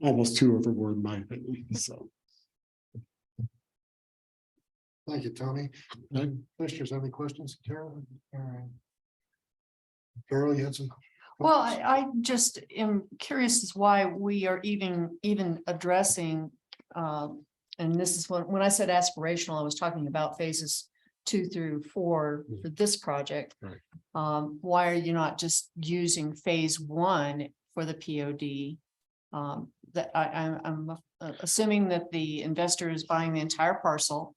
almost too overboard, in my opinion. So.
Thank you, Tony. Commissioners, have any questions? Carol? Carol, you had some?
Well, I just am curious as why we are even addressing, and this is when I said aspirational, I was talking about phases 2 through 4 for this project.
Right.
Why are you not just using phase 1 for the POD? That I'm assuming that the investor is buying the entire parcel.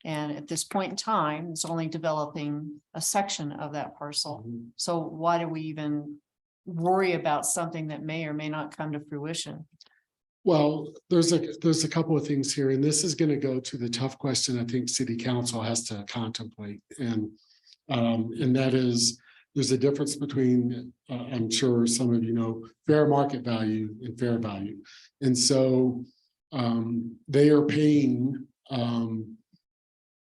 And at this point in time, it's only developing a section of that parcel. So why do we even worry about something that may or may not come to fruition?
Well, there's a couple of things here, and this is going to go to the tough question I think City Council has to contemplate. And that is, there's a difference between, I'm sure some of you know, fair market value and fair value. And so they are paying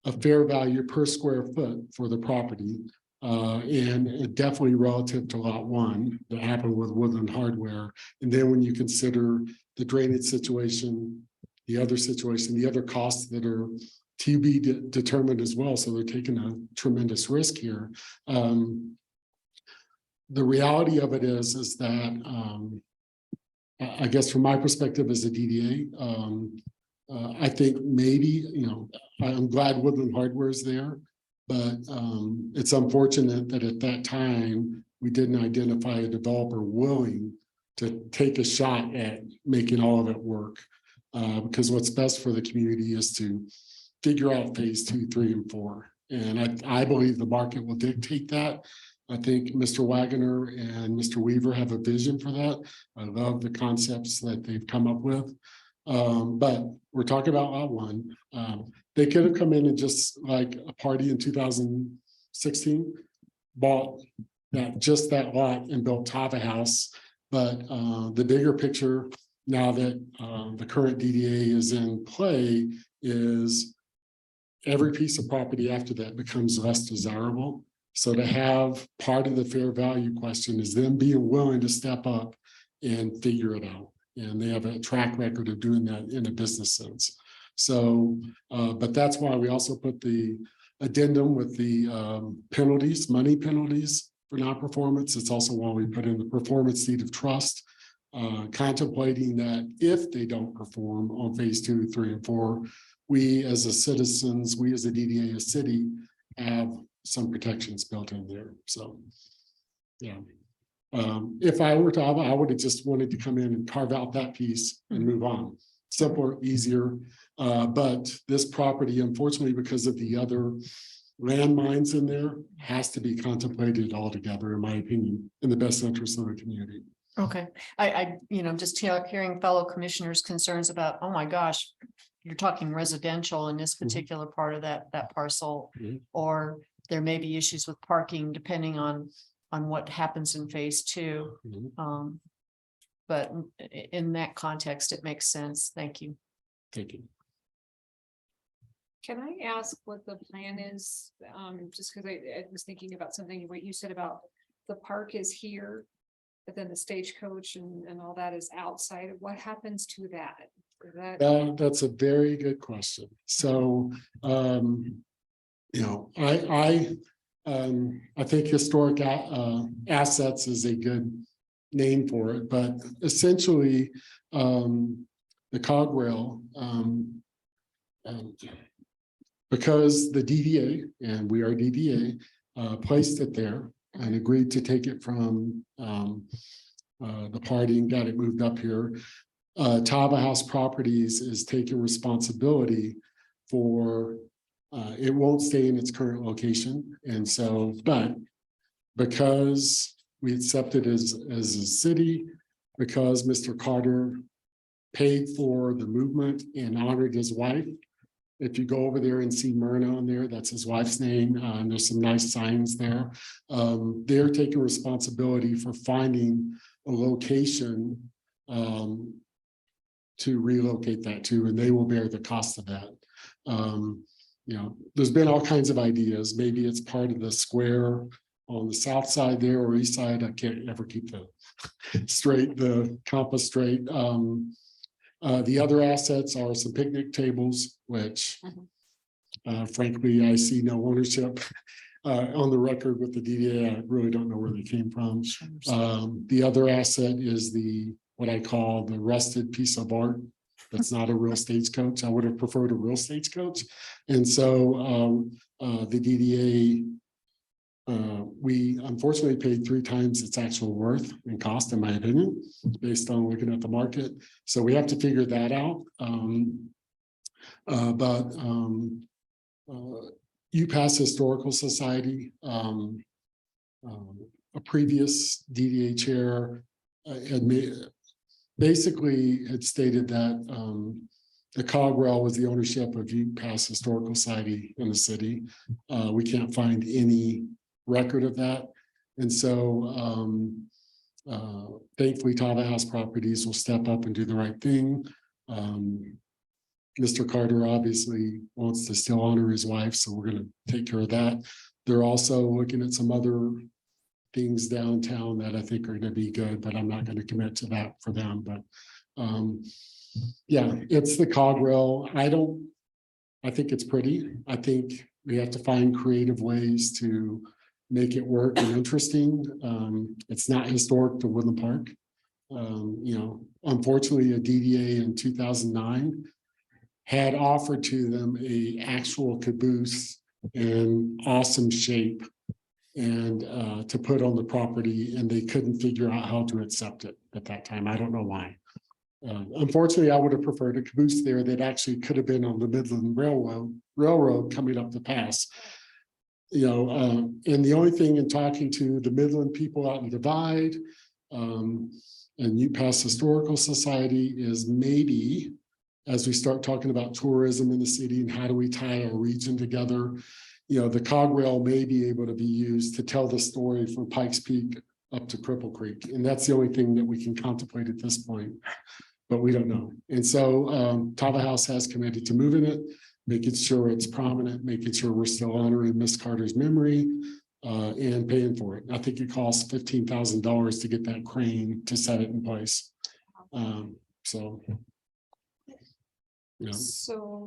a fair value per square foot for the property. And definitely relative to lot 1 that happened with Woodland Hardware. And then when you consider the drainage situation, the other costs that are to be determined as well. So they're taking a tremendous risk here. The reality of it is that I guess from my perspective as a DDA, I think maybe, I'm glad Woodland Hardware is there, but it's unfortunate that at that time, we didn't identify a developer willing to take a shot at making all of it work. Because what's best for the community is to figure out phase 2, 3, and 4. And I believe the market will dictate that. I think Mr. Wagoner and Mr. Weaver have a vision for that. I love the concepts that they've come up with. But we're talking about lot 1. They could have come in and just like a party in 2016, bought just that lot and built Tava House. But the bigger picture now that the current DDA is in play is every piece of property after that becomes less desirable. So to have part of the fair value question is them being willing to step up and figure it out. And they have a track record of doing that in a business sense. So, but that's why we also put the addendum with the penalties, money penalties for non-performance. It's also why we put in the performance deed of trust, contemplating that if they don't perform on phase 2, 3, and 4, we as a citizens, we as a DDA, a city, have some protections built in there. So, yeah. If I were to, I would have just wanted to come in and carve out that piece and move on. Simpler, easier. But this property, unfortunately, because of the other landmines in there, has to be contemplated altogether, in my opinion, in the best interest of the community.
Okay, I just hearing fellow commissioners' concerns about, oh my gosh, you're talking residential in this particular part of that parcel, or there may be issues with parking depending on what happens in phase 2. But in that context, it makes sense. Thank you.
Thank you.
Can I ask what the plan is? Just because I was thinking about something, what you said about the park is here, but then the stagecoach and all that is outside. What happens to that?
That's a very good question. So I think historic assets is a good name for it, but essentially, the cog rail, because the DDA, and we are DDA, placed it there and agreed to take it from the party and got it moved up here. Tava House Properties is taking responsibility for, it won't stay in its current location. And so, but because we accepted as a city, because Mr. Carter paid for the movement and honored his wife. If you go over there and see Myrna on there, that's his wife's name. And there's some nice signs there. They're taking responsibility for finding a location to relocate that to, and they will bear the cost of that. There's been all kinds of ideas. Maybe it's part of the square on the south side there or east side. I can't ever keep the compass straight. The other assets are some picnic tables, which frankly, I see no ownership on the record with the DDA. I really don't know where they came from. The other asset is what I call the rusted piece of art. That's not a real stagecoach. I would have preferred a real stagecoach. And so the DDA, we unfortunately paid 3 times its actual worth and cost, in my opinion, based on looking at the market. So we have to figure that out. UPass Historical Society, a previous DDA chair basically had stated that the cog rail was the ownership of UPass Historical Society in the city. We can't find any record of that. And so thankfully Tava House Properties will step up and do the right thing. Mr. Carter obviously wants to still honor his wife, so we're going to take care of that. They're also looking at some other things downtown that I think are going to be good, but I'm not going to commit to that for them. But yeah, it's the cog rail. I think it's pretty. I think we have to find creative ways to make it work and interesting. It's not historic to Woodland Park. Unfortunately, a DDA in 2009 had offered to them a actual caboose in awesome shape and to put on the property, and they couldn't figure out how to accept it at that time. I don't know why. Unfortunately, I would have preferred a caboose there that actually could have been on the Midland Railroad coming up the pass. And the only thing in talking to the Midland people out in Divide and UPass Historical Society is maybe as we start talking about tourism in the city and how do we tie our region together, the cog rail may be able to be used to tell the story from Pikes Peak up to Cripple Creek. And that's the only thing that we can contemplate at this point, but we don't know. And so Tava House has committed to moving it, making sure it's prominent, making sure we're still honoring Miss Carter's memory and paying for it. I think it costs $15,000 to get that crane to set it in place.
So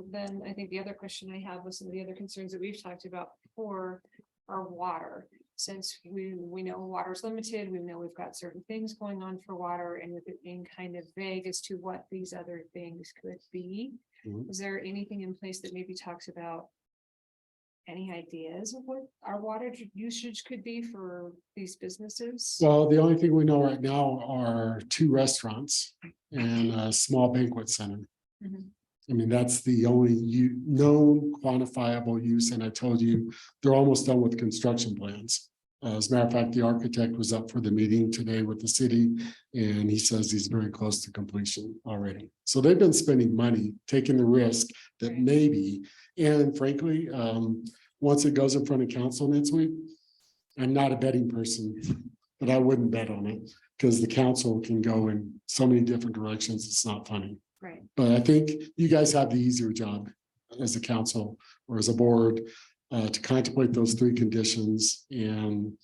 then I think the other question I have was some of the other concerns that we've talked about before are water. Since we know water's limited, we know we've got certain things going on for water, and with it being kind of vague as to what these other things could be. Is there anything in place that maybe talks about any ideas of what our water usage could be for these businesses?
Well, the only thing we know right now are 2 restaurants and a small banquet center. I mean, that's the only known quantifiable use. And I told you, they're almost done with construction plans. As a matter of fact, the architect was up for the meeting today with the city, and he says he's very close to completion already. So they've been spending money, taking the risk that maybe, and frankly, once it goes in front of council next week, I'm not a betting person, but I wouldn't bet on it because the council can go in so many different directions. It's not funny.
Right.
But I think you guys have the easier job as a council or as a board to contemplate those 3 conditions. And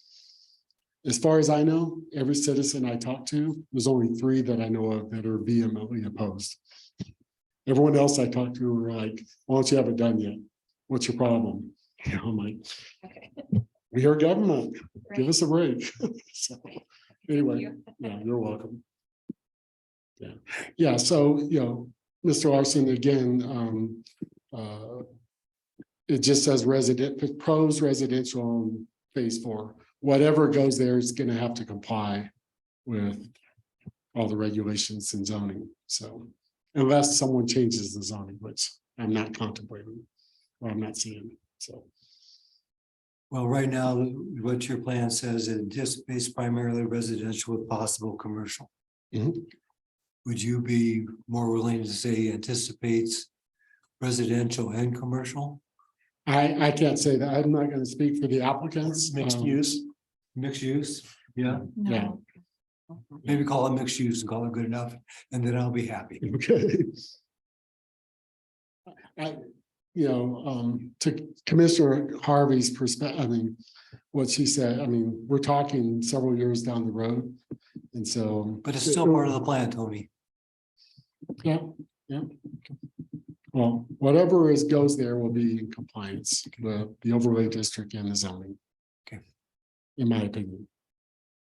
as far as I know, every citizen I talk to, there's only 3 that I know of that are vehemently opposed. Everyone else I talk to are like, why don't you have it done yet? What's your problem? I'm like,
Okay.
we are government, give us a break. So, anyway,
you.
yeah, you're welcome. Yeah, so, Mr. Larson, again, it just says pros residential on phase 4. Whatever goes there is gonna have to comply with all the regulations and zoning, so. Unless someone changes the zoning, which I'm not contemplating, or I'm not seeing, so.
Well, right now, what your plan says, it anticipates primarily residential with possible commercial.
Mhm.
Would you be more willing to say anticipates residential and commercial?
I can't say that. I'm not gonna speak for the applicants.
Mixed use.
Mixed use? Yeah,
Yeah,
maybe call it mixed use and call it good enough, and then I'll be happy.
okay. To Commissioner Harvey's perspective, I mean, what she said, I mean, we're talking several years down the road. And so.
But it's still part of the plan, Tony.
Yeah, yeah. Well, whatever goes there will be in compliance, the overlay district and the zoning.
Okay.
In my opinion.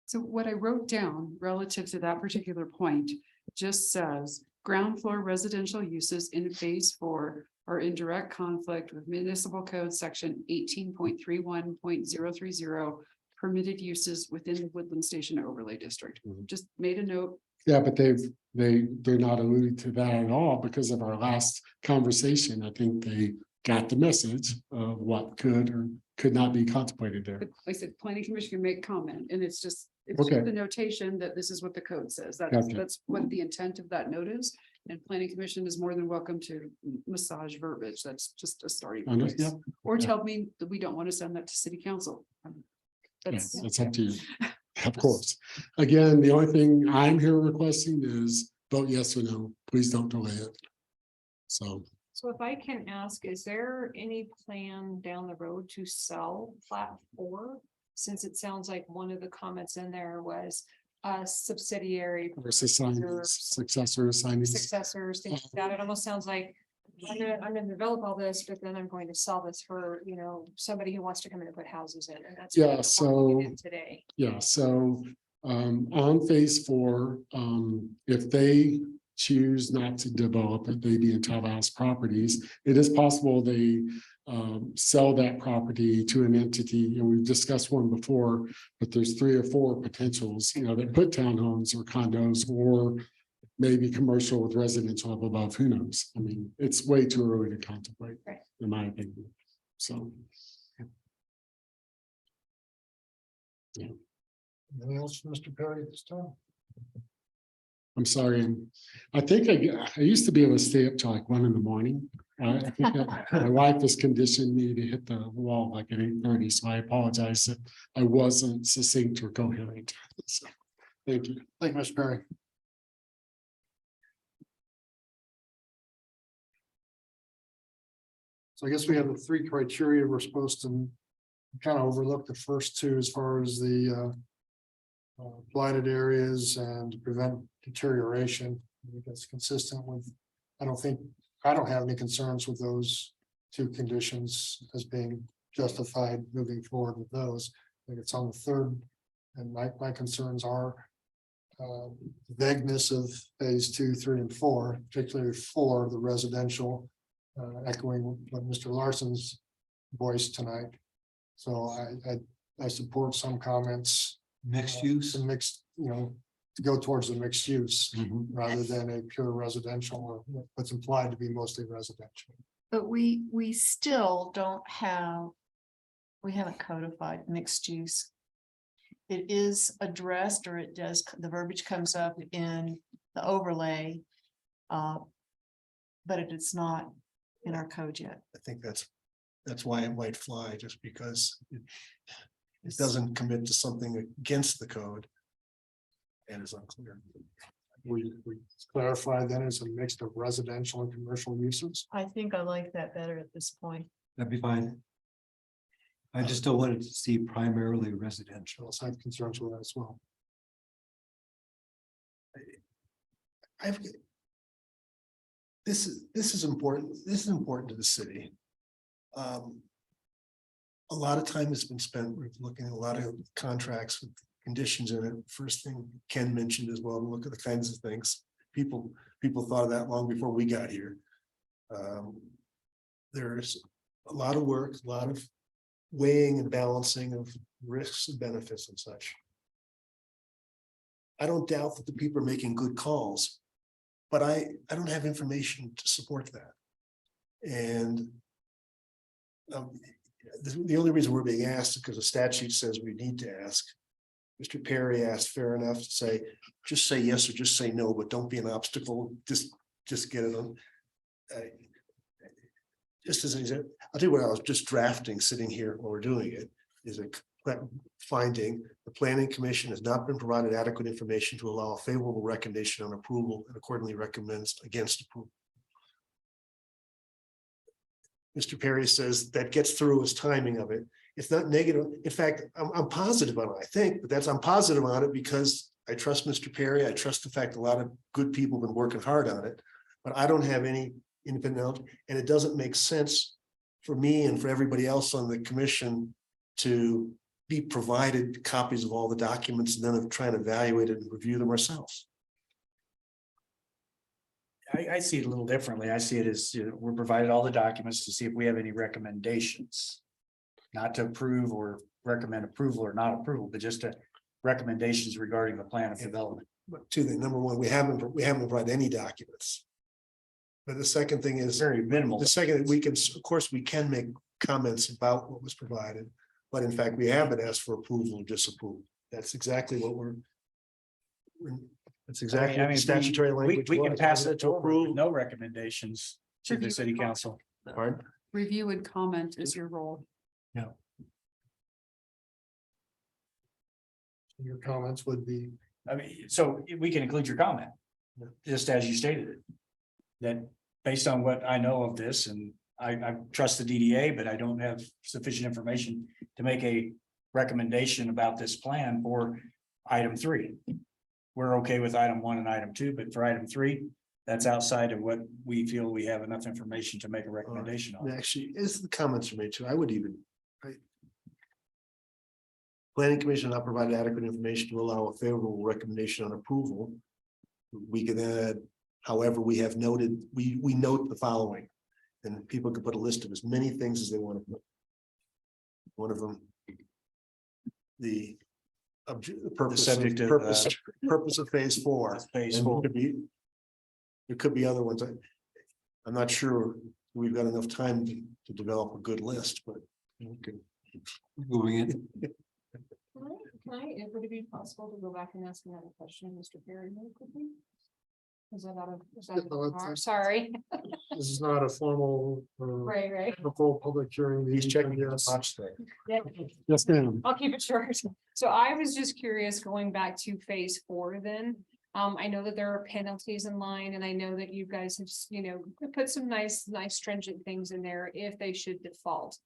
So what I wrote down relative to that particular point just says ground floor residential uses in phase 4 are in direct conflict with municipal code section 18.31.030 permitted uses within the Woodland Station overlay district. Just made a note.
Yeah, but they're not alluding to that at all because of our last conversation. I think they got the message of what could or could not be contemplated there.
But like I said, planning commission can make comment, and it's just
Okay.
the notation that this is what the code says.
Gotcha.
That's what the intent of that note is. And planning commission is more than welcome to massage verbiage. That's just a starting place.
Yeah.
Or
Yeah.
tell me that we don't want to send that to city council.
Yes, that's up to you. Of course. Again, the only thing I'm here requesting is vote yes or no. Please don't delay it. So,
So if I can ask, is there any plan down the road to sell plat 4? Since it sounds like one of the comments in there was a subsidiary
versus successor assignments.
successors, things like that. It almost sounds like I'm gonna develop all this, but then I'm going to sell this for, somebody who wants to come in and put houses in, and that's.
Yeah,
what we're looking
so-
at Today.
Yeah, so on phase 4, if they choose not to develop it, they be entitled as properties. It is possible they sell that property to an entity, and we've discussed one before, but there's 3 or 4 potentials, that put townhomes or condos or maybe commercial with residential up above, who knows? I mean, it's way too early to contemplate,
Right.
in my opinion. So. Yeah. Anything else, Mr. Perry, at this time? I'm sorry. I think I used to be able to stay up till like 1 a.m. I think that my wife has conditioned me to hit the wall like at 8:30, so I apologize that I wasn't succinct or coherent. So, thank you. Thank you, Mr. Perry. So I guess we have the 3 criteria we're supposed to kind of overlook the first 2 as far as the blighted areas and prevent deterioration. I think that's consistent with, I don't have any concerns with those 2 conditions as being justified moving forward with those. I think it's on the 3rd, and my concerns are vagueness of phase 2, 3, and 4, particularly 4, the residential, echoing what Mr. Larson's voiced tonight. So I support some comments.
Mixed use?
And mixed, to go towards the mixed use rather than a pure residential or what's implied to be mostly residential.
But we still don't have, we haven't codified mixed use. It is addressed, or it does, the verbiage comes up in the overlay. But it is not in our code yet.
I think that's why it might fly, just because it doesn't commit to something against the code. And is unclear.
We clarify then as a mix of residential and commercial uses.
I think I like that better at this point.
That'd be fine. I just don't want it to see primarily residential.
I have concerns with that as well.
This is important. This is important to the city. a lot of time has been spent with looking at a lot of contracts with conditions in it. First thing Ken mentioned as well, look at the kinds of things people thought of that long before we got here. There's a lot of work, a lot of weighing and balancing of risks and benefits and such. I don't doubt that the people are making good calls, but I don't have information to support that. And the only reason we're being asked is because the statute says we need to ask. Mr. Perry asked fair enough to say, just say yes or just say no, but don't be an obstacle. Just get it on. Just as an example, I'll tell you what I was just drafting, sitting here while we're doing it, is a finding the planning commission has not been provided adequate information to allow a favorable recommendation on approval and accordingly recommends against approval. Mr. Perry says that gets through his timing of it. It's not negative. In fact, I'm positive on it, I think, but I'm positive on it because I trust Mr. Perry. I trust the fact a lot of good people have been working hard on it, but I don't have any independent knowledge, and it doesn't make sense for me and for everybody else on the commission to be provided copies of all the documents and then try and evaluate it and review them ourselves.
I see it a little differently. I see it as, we're provided all the documents to see if we have any recommendations. Not to approve or recommend approval or not approval, but just recommendations regarding the plan of development.
But two things, number one, we haven't provided any documents. But the second thing is
very minimal.
The second, we can, of course, we can make comments about what was provided, but in fact, we haven't asked for approval or disapproval. That's exactly what that's exactly what the statutory language.
We can
was.
pass it to approve, no recommendations to the city council.
Pardon?
Review and comment is your role.
Yeah. Your comments would be.
I mean, so we can include your comment, just as you stated it. That based on what I know of this, and I trust the DDA, but I don't have sufficient information to make a recommendation about this plan for item 3. We're okay with item 1 and item 2, but for item 3, that's outside of what we feel we have enough information to make a recommendation on.
Actually, as the comments are made too, I would even. Planning Commission not provided adequate information to allow a favorable recommendation on approval. We can add, however, we have noted, we note the following. And people can put a list of as many things as they want to put. One of them. The purpose,
subject of,
purpose of phase 4.
Phase
And
4.
There could be other ones. I'm not sure we've got enough time to develop a good list, but. Okay.
Moving it.
Can I, would it be possible to go back and ask another question, Mr. Perry, really quickly? Is that out of, sorry.
This is not a formal.
Right.
A full public hearing.
He's checking
Yes.
the box there.
Yeah.
Yes, ma'am.
I'll keep it short. So I was just curious, going back to phase 4 then. I know that there are penalties in line, and I know that you guys have, put some nice stringent things in there if they should default.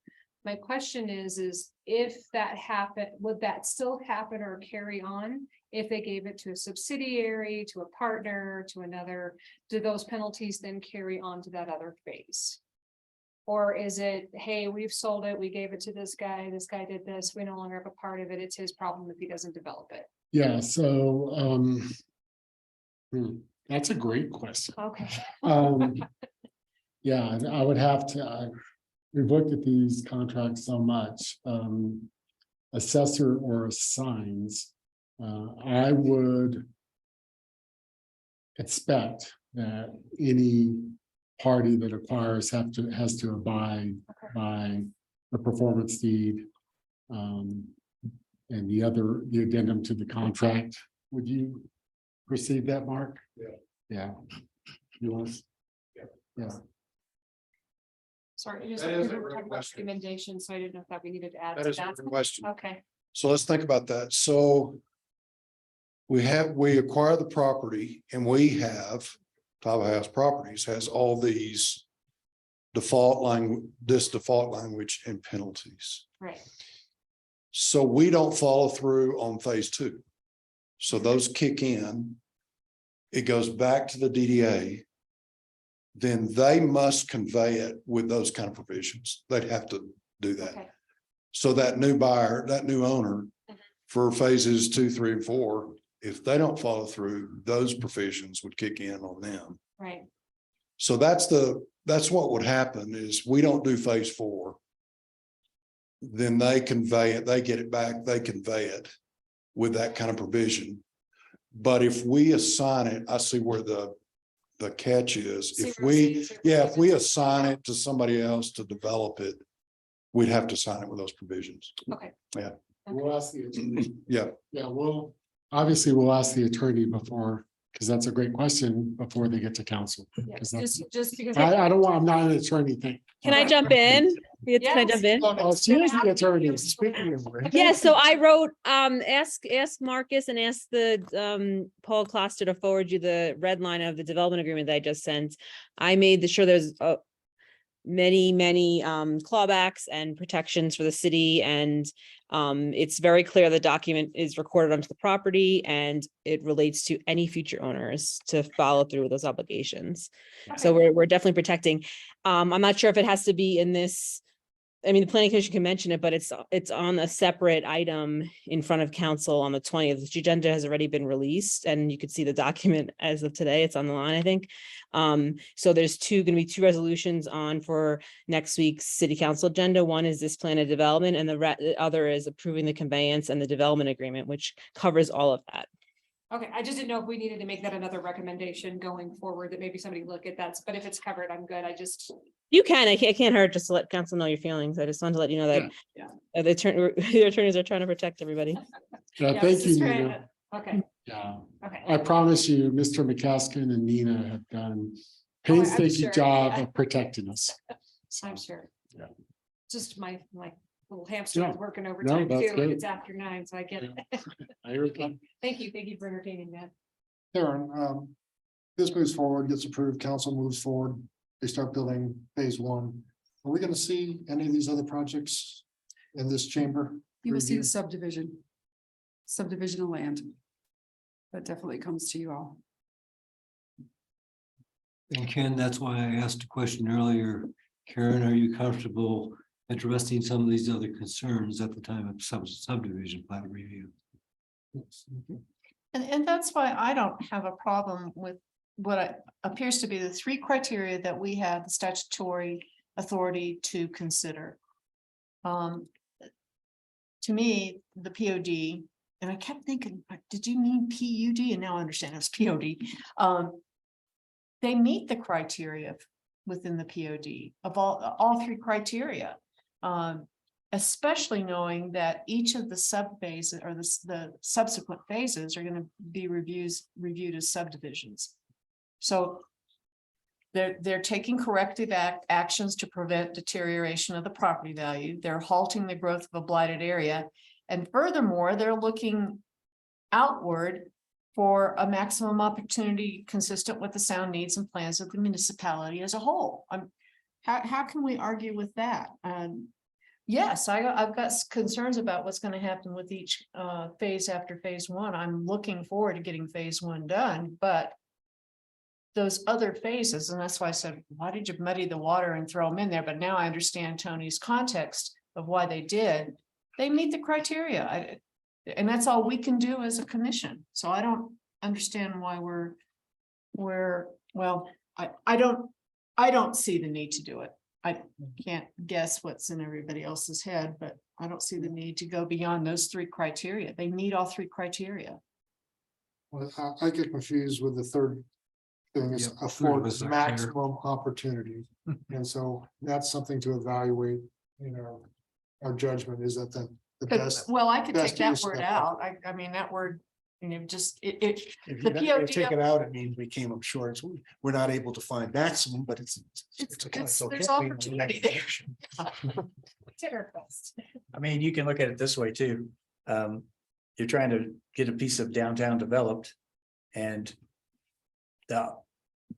My question is if that happened, would that still happen or carry on if they gave it to a subsidiary, to a partner, to another? Do those penalties then carry on to that other phase? Or is it, hey, we've sold it, we gave it to this guy did this, we no longer have a part of it, it's his problem if he doesn't develop it?
Yeah, so that's a great question.
Okay.
Yeah, I would have to, we've looked at these contracts so much. Assessor or assigns, I would expect that any party that acquires has to abide by the performance deed. And the addendum to the contract. Would you perceive that, Mark? Yeah. You want? Yeah.
Sorry, just
That is a
we were
great
talking about
question.
recommendations, so I didn't know if that we needed to add
That
to
is a
that.
good question.
Okay,
So let's think about that. So. We acquire the property and we have, Tava House Properties has all these. Default language and penalties.
right.
So we don't follow through on phase 2. So those kick in. It goes back to the DDA. Then they must convey it with those kind of provisions. They'd have to do that.
Okay.
So that new buyer, that new owner for phases 2, 3, and 4, if they don't follow through, those provisions would kick in on them.
Right.
So that's what would happen is we don't do phase 4. Then they convey it, they get it back, they convey it with that kind of provision. But if we assign it, I see where the catch is. If we assign it to somebody else to develop it, we'd have to sign it with those provisions.
Okay.
Yeah.
We'll ask the attorney.
Yeah.
Yeah, we'll ask the attorney before, because that's a great question before they get to council.
Yeah,
'Cause that's-
just because.
I don't want, I'm not an attorney thing.
Can I jump in? Can I jump in?
Oh, she is the attorney, speaking of which.
Yeah, so I wrote, ask Marcus and ask the, Paul Kloster to forward you the red line of the development agreement that I just sent. I made sure there's, many, clawbacks and protections for the city, and it's very clear the document is recorded onto the property and it relates to any future owners to follow through with those obligations. So we're definitely protecting. I'm not sure if it has to be in this. I mean, the planning commission can mention it, but it's on a separate item in front of council on the 20th. The agenda has already been released and you could see the document as of today. It's on the line, I think. So there's going to be two resolutions on for next week's city council agenda. One is this plan of development and the other is approving the conveyance and the development agreement, which covers all of that.
Okay, I just didn't know if we needed to make that another recommendation going forward, that maybe somebody look at that, but if it's covered, I'm good. I just.
You can, it can't hurt just to let council know your feelings. I just wanted to let you know that the attorneys are trying to protect everybody.
Yeah, thank you, Nina.
Okay.
Yeah,
Okay.
I promise you, Mr. McCaskill and Nina have done
I'm
painstaking
sure.
job of protecting us.
I'm sure.
Yeah.
Just my little hamster
Yeah.
is working
No,
overtime
that's
too, and
good.
it's after 9, so I get it.
I heard that.
Thank you for entertaining that.
Karen, this moves forward, gets approved, council moves forward, they start building phase 1. Are we gonna see any of these other projects in this chamber?
You will see
review?
the subdivision of land. That definitely comes to you all.
And Ken, that's why I asked a question earlier. Karen, are you comfortable addressing some of these other concerns at the time of subdivision plat review?
And that's why I don't have a problem with what appears to be the 3 criteria that we have the statutory authority to consider. To me, the POD, and I kept thinking, did you mean PUD? And now I understand it's POD. They meet the criteria within the POD of all 3 criteria. Especially knowing that each of the sub-phases or the subsequent phases are going to be reviewed as subdivisions. So they're taking corrective actions to prevent deterioration of the property value. They're halting the growth of a blighted area. And furthermore, they're looking outward for a maximum opportunity consistent with the sound needs and plans of the municipality as a whole. How can we argue with that? Yes, I've got concerns about what's going to happen with each phase after phase 1. I'm looking forward to getting phase 1 done, but those other phases, and that's why I said, why did you muddy the water and throw them in there? But now I understand Tony's context of why they did. They meet the criteria. And that's all we can do as a commission. So I don't understand why I don't see the need to do it. I can't guess what's in everybody else's head, but I don't see the need to go beyond those 3 criteria. They meet all 3 criteria.
Well, I get confused with the third thing is affords maximum opportunity. And so that's something to evaluate, our judgment is that the best.
Well, I could
best
take that
use of
word
that.
out. I mean, that word, just,
If
the
you take
POD
it out, it means we came up short. We're not able to find maximum, but it's okay.
there's opportunity there.
I mean, you can look at it this way too. You're trying to get a piece of downtown developed and the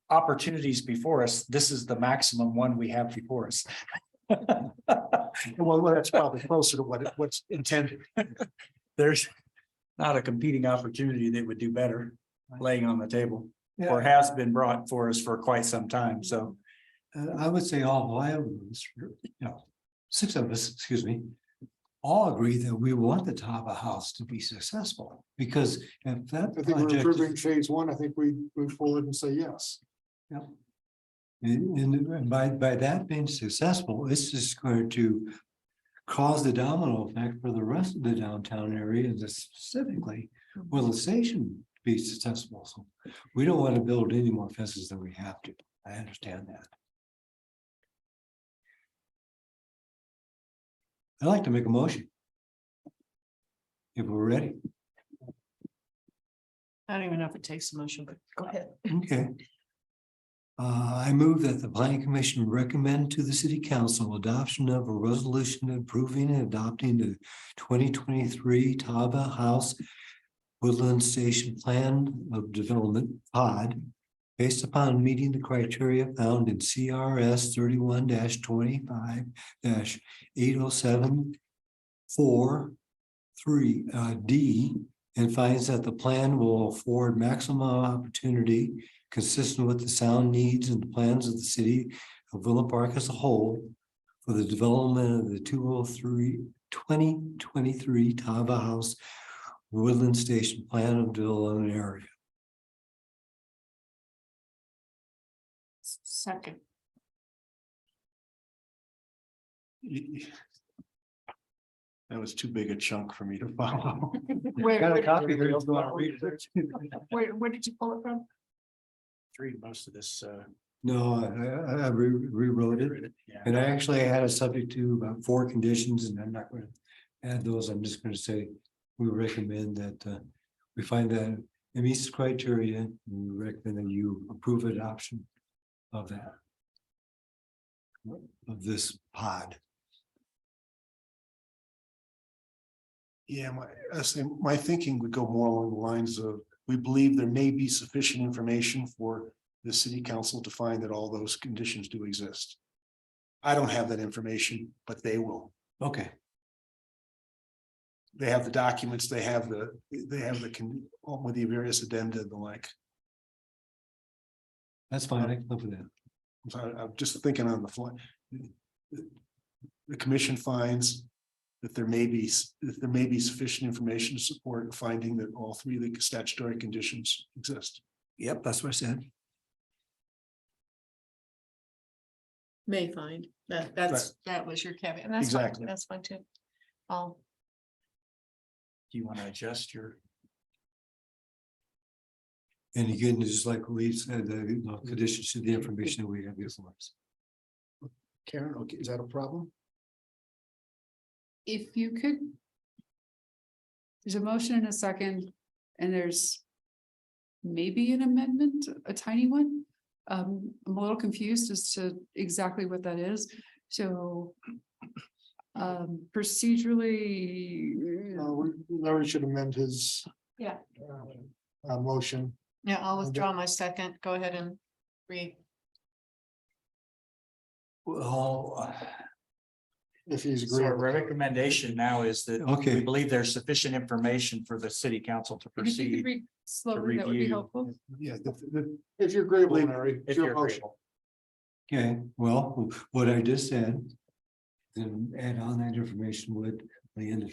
opportunities before us, this is the maximum one we have before us.
Well, that's probably closer to what's intended.
There's not a competing opportunity that would do better laying on the table or has been brought for us for quite some time. So
I would say all 5 of us, 6 of us, excuse me, all agree that we want the Tava House to be successful, because if that
I think we're
project.
approving phase one. I think we move forward and say yes.
Yep. And by that being successful, it's just going to cause the domino effect for the rest of the downtown area, and specifically Woodland Station to be successful. So we don't want to build any more fences than we have to. I understand that. I'd like to make a motion. If we're ready.
I don't even know if it takes a motion, but go ahead.
Okay. I move that the planning commission recommend to the city council adoption of a resolution approving and adopting the 2023 Tava House Woodland Station Plan of Development POD based upon meeting the criteria found in CRS 31-25-8074-3 and finds that the plan will afford maximum opportunity consistent with the sound needs and the plans of the city of Villa Park as a whole for the development of the 2023 Tava House Woodland Station Plan of Development Area.
Second.
That was too big a chunk for me to follow.
Got a copy here. If you want to read it.
Where did you pull it from?
Read most of this.
No, I rewrote it, and I actually had a subject to about 4 conditions, and I'm not going to add those. I'm just going to say we recommend that we find that it meets the criteria, and we recommend that you approve adoption of that, of this pod.
Yeah, my thinking would go more along the lines of, we believe there may be sufficient information for the city council to find that all those conditions do exist. I don't have that information, but they will.
Okay.
They have the documents, with the various addenda and the like.
That's fine. I can live with that.
I'm just thinking on the fly. The commission finds that there may be sufficient information to support finding that all 3 of the statutory conditions exist.
Yep, that's what I said.
May find that that was your caveat. And that's
Exactly.
fine. That's fine too.
Do you want to adjust your?
And again, just like we said, the conditions to the information that we have before us.
Karen, okay, is that a problem?
If you could. There's a motion and a second, and there's maybe an amendment, a tiny one. I'm a little confused as to exactly what that is. So procedurally.
Larry should amend his
Yeah.
motion.
Yeah, I'll withdraw my second. Go ahead and read.
Well,
If he's
So our
agreeable.
recommendation now is that
Okay.
we believe there's sufficient information for the city council to
If you could
proceed.
read slowly, that would be
review.
helpful.
Yeah,
If you're agreeable, Larry.
If
your
you're
motion.
agreeable.
okay, well, what I just said. Then add on that information would the end.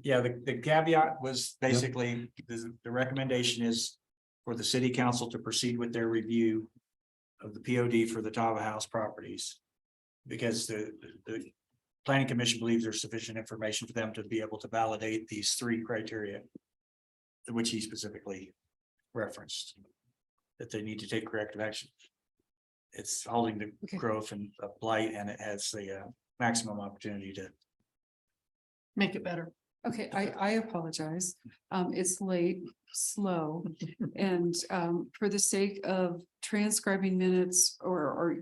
Yeah, the caveat was basically, the recommendation is for the city council to proceed with their review of the POD for the Tava House properties. Because the planning commission believes there's sufficient information for them to be able to validate these 3 criteria, which he specifically referenced, that they need to take corrective action. It's holding the growth and blight, and it has the maximum opportunity to
Make it better.
Okay, I apologize. It's late, slow, and for the sake of transcribing minutes or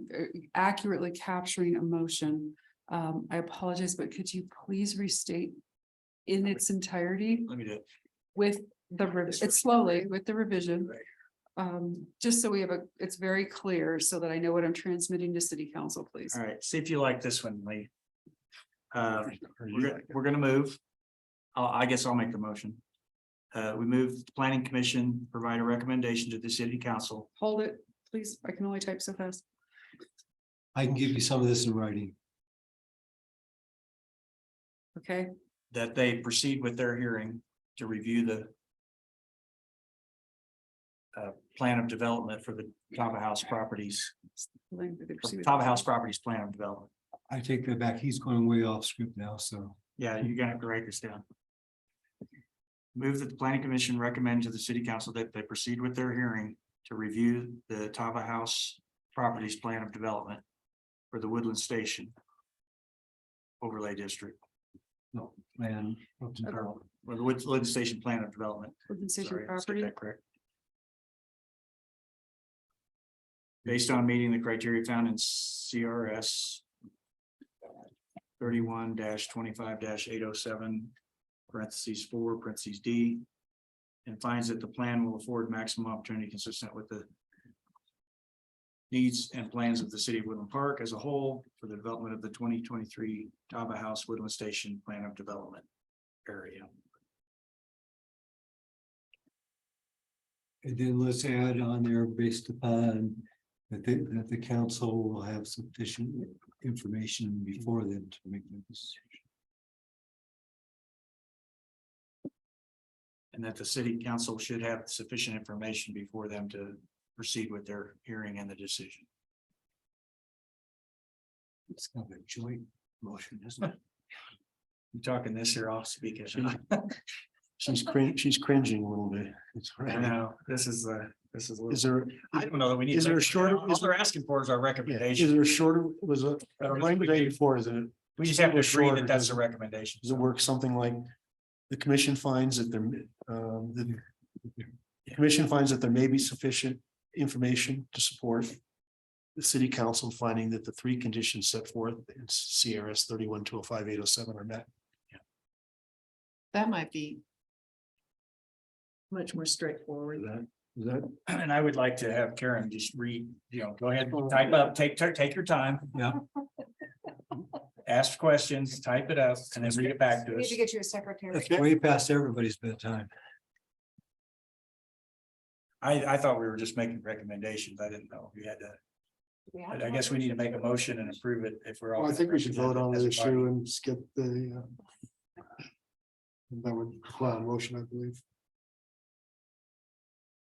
accurately capturing emotion, I apologize, but could you please restate in its entirety
Let me do it.
with it's slowly with the revision? Just so we have it's very clear so that I know what I'm transmitting to city council, please.
All right, see if you like this one, Lee. We're gonna move. I guess I'll make the motion. We move the planning commission, provide a recommendation to the city council.
Hold it, please. I can only type so fast.
I can give you some of this in writing.
Okay,
that they proceed with their hearing to review the plan of development for the Tava House properties, Tava House properties plan of development.
I take that back. He's going way off script now, so.
Yeah, you're gonna have to write this down. Move that the planning commission recommend to the city council that they proceed with their hearing to review the Tava House properties plan of development for the Woodland Station overlay district,
No, man.
or the Woodland Station plan of development.
Woodland Station
Sorry, let's get
property.
that correct. Based on meeting the criteria found in CRS 31-25-807, parentheses 4, parentheses D, and finds that the plan will afford maximum opportunity consistent with the needs and plans of the city of Woodland Park as a whole for the development of the 2023 Tava House Woodland Station plan of development area.
And then let's add on there based upon that the council will have sufficient information before them to make the decision.
And that the city council should have sufficient information before them to proceed with their hearing and the decision.
It's kind of a joint motion, isn't it?
You talking this here off speaker?
She's cringing a little bit. It's
I
right.
know, this is a
Is
little,
there,
I don't know that we need.
is there a shorter-
All they're asking for is our
is
recommendation.
there a shorter, was a language before, is it?
We just have to agree
shorter,
that that's
does
a
it-
recommendation.
Does it work something like the commission finds that the commission finds that there may be sufficient information to support the city council finding that the three conditions set forth in CRS 31-205-807 are met?
That might be much more straightforward.
Is that?
And I would like to have Karen just read, go ahead, type up, take your time.
Yeah.
Ask questions, type it up, and then read it back to
We need
us.
to get you a secretary.
That's way past everybody's bedtime.
I thought we were just making recommendations. I didn't know we had to. I guess we need to make a motion and approve it if we're all.
Well, I think we should vote on
as
the
a body.
issue and skip the. That would require a motion, I believe.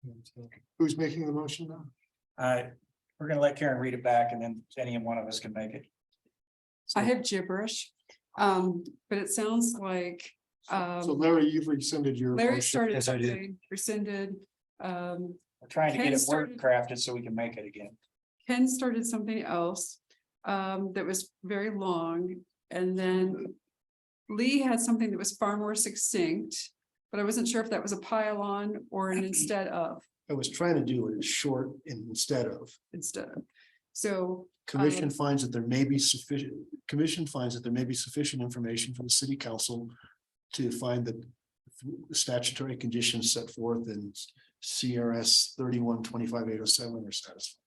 And, who's making the motion now?
We're gonna let Karen read it back and then any one of us can make it.
I have gibberish, but it sounds like,
So Larry, you've rescinded your.
Larry
motion.
started
Yes, I did.
something, rescinded.
We're trying to
Ken
get it word
started-
crafted so we can make it again.
Ken started something else, that was very long, and then Lee had something that was far more succinct, but I wasn't sure if that was a pile on or an instead of,
I was trying to do it short and instead of.
So.
Commission finds that there may be sufficient, commission finds that there may be sufficient information from the city council to find that the statutory conditions set forth in CRS 31-25-807 are satisfied.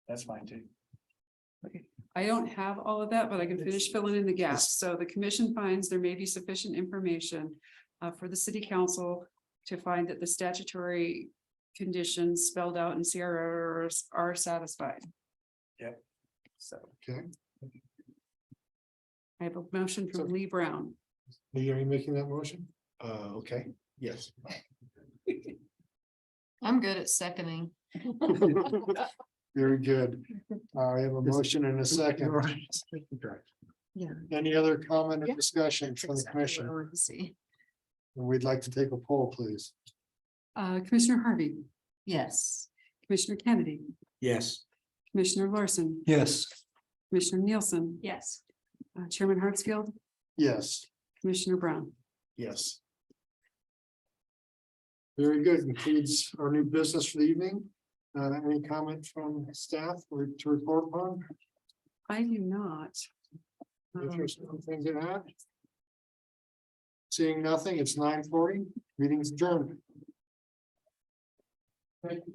That's fine too.
I don't have all of that, but I can finish filling in the gaps. So the commission finds there may be sufficient information for the city council to find that the statutory conditions spelled out in CRRs are satisfied.
Yep.
So
Okay,
I have a motion from Lee Brown.
are you making that motion?
Okay, yes.
I'm good at seconding.
Very good. I have a motion and a second.
Yeah.
Any other comment or discussion from the commission? And we'd like to take a poll, please.
Commissioner Harvey,
Yes.
Commissioner Kennedy,
Yes.
Commissioner Larson,
Yes.
Commissioner Nielsen,
Yes.
Chairman Hartsfield,
Yes,
Commissioner Brown.
Yes.
very good. Concludes our new business for the evening. Any comment from staff or to report upon?
I do not.
If there's something to add? Seeing nothing, it's 9:40. Meeting's adjourned. Thank you.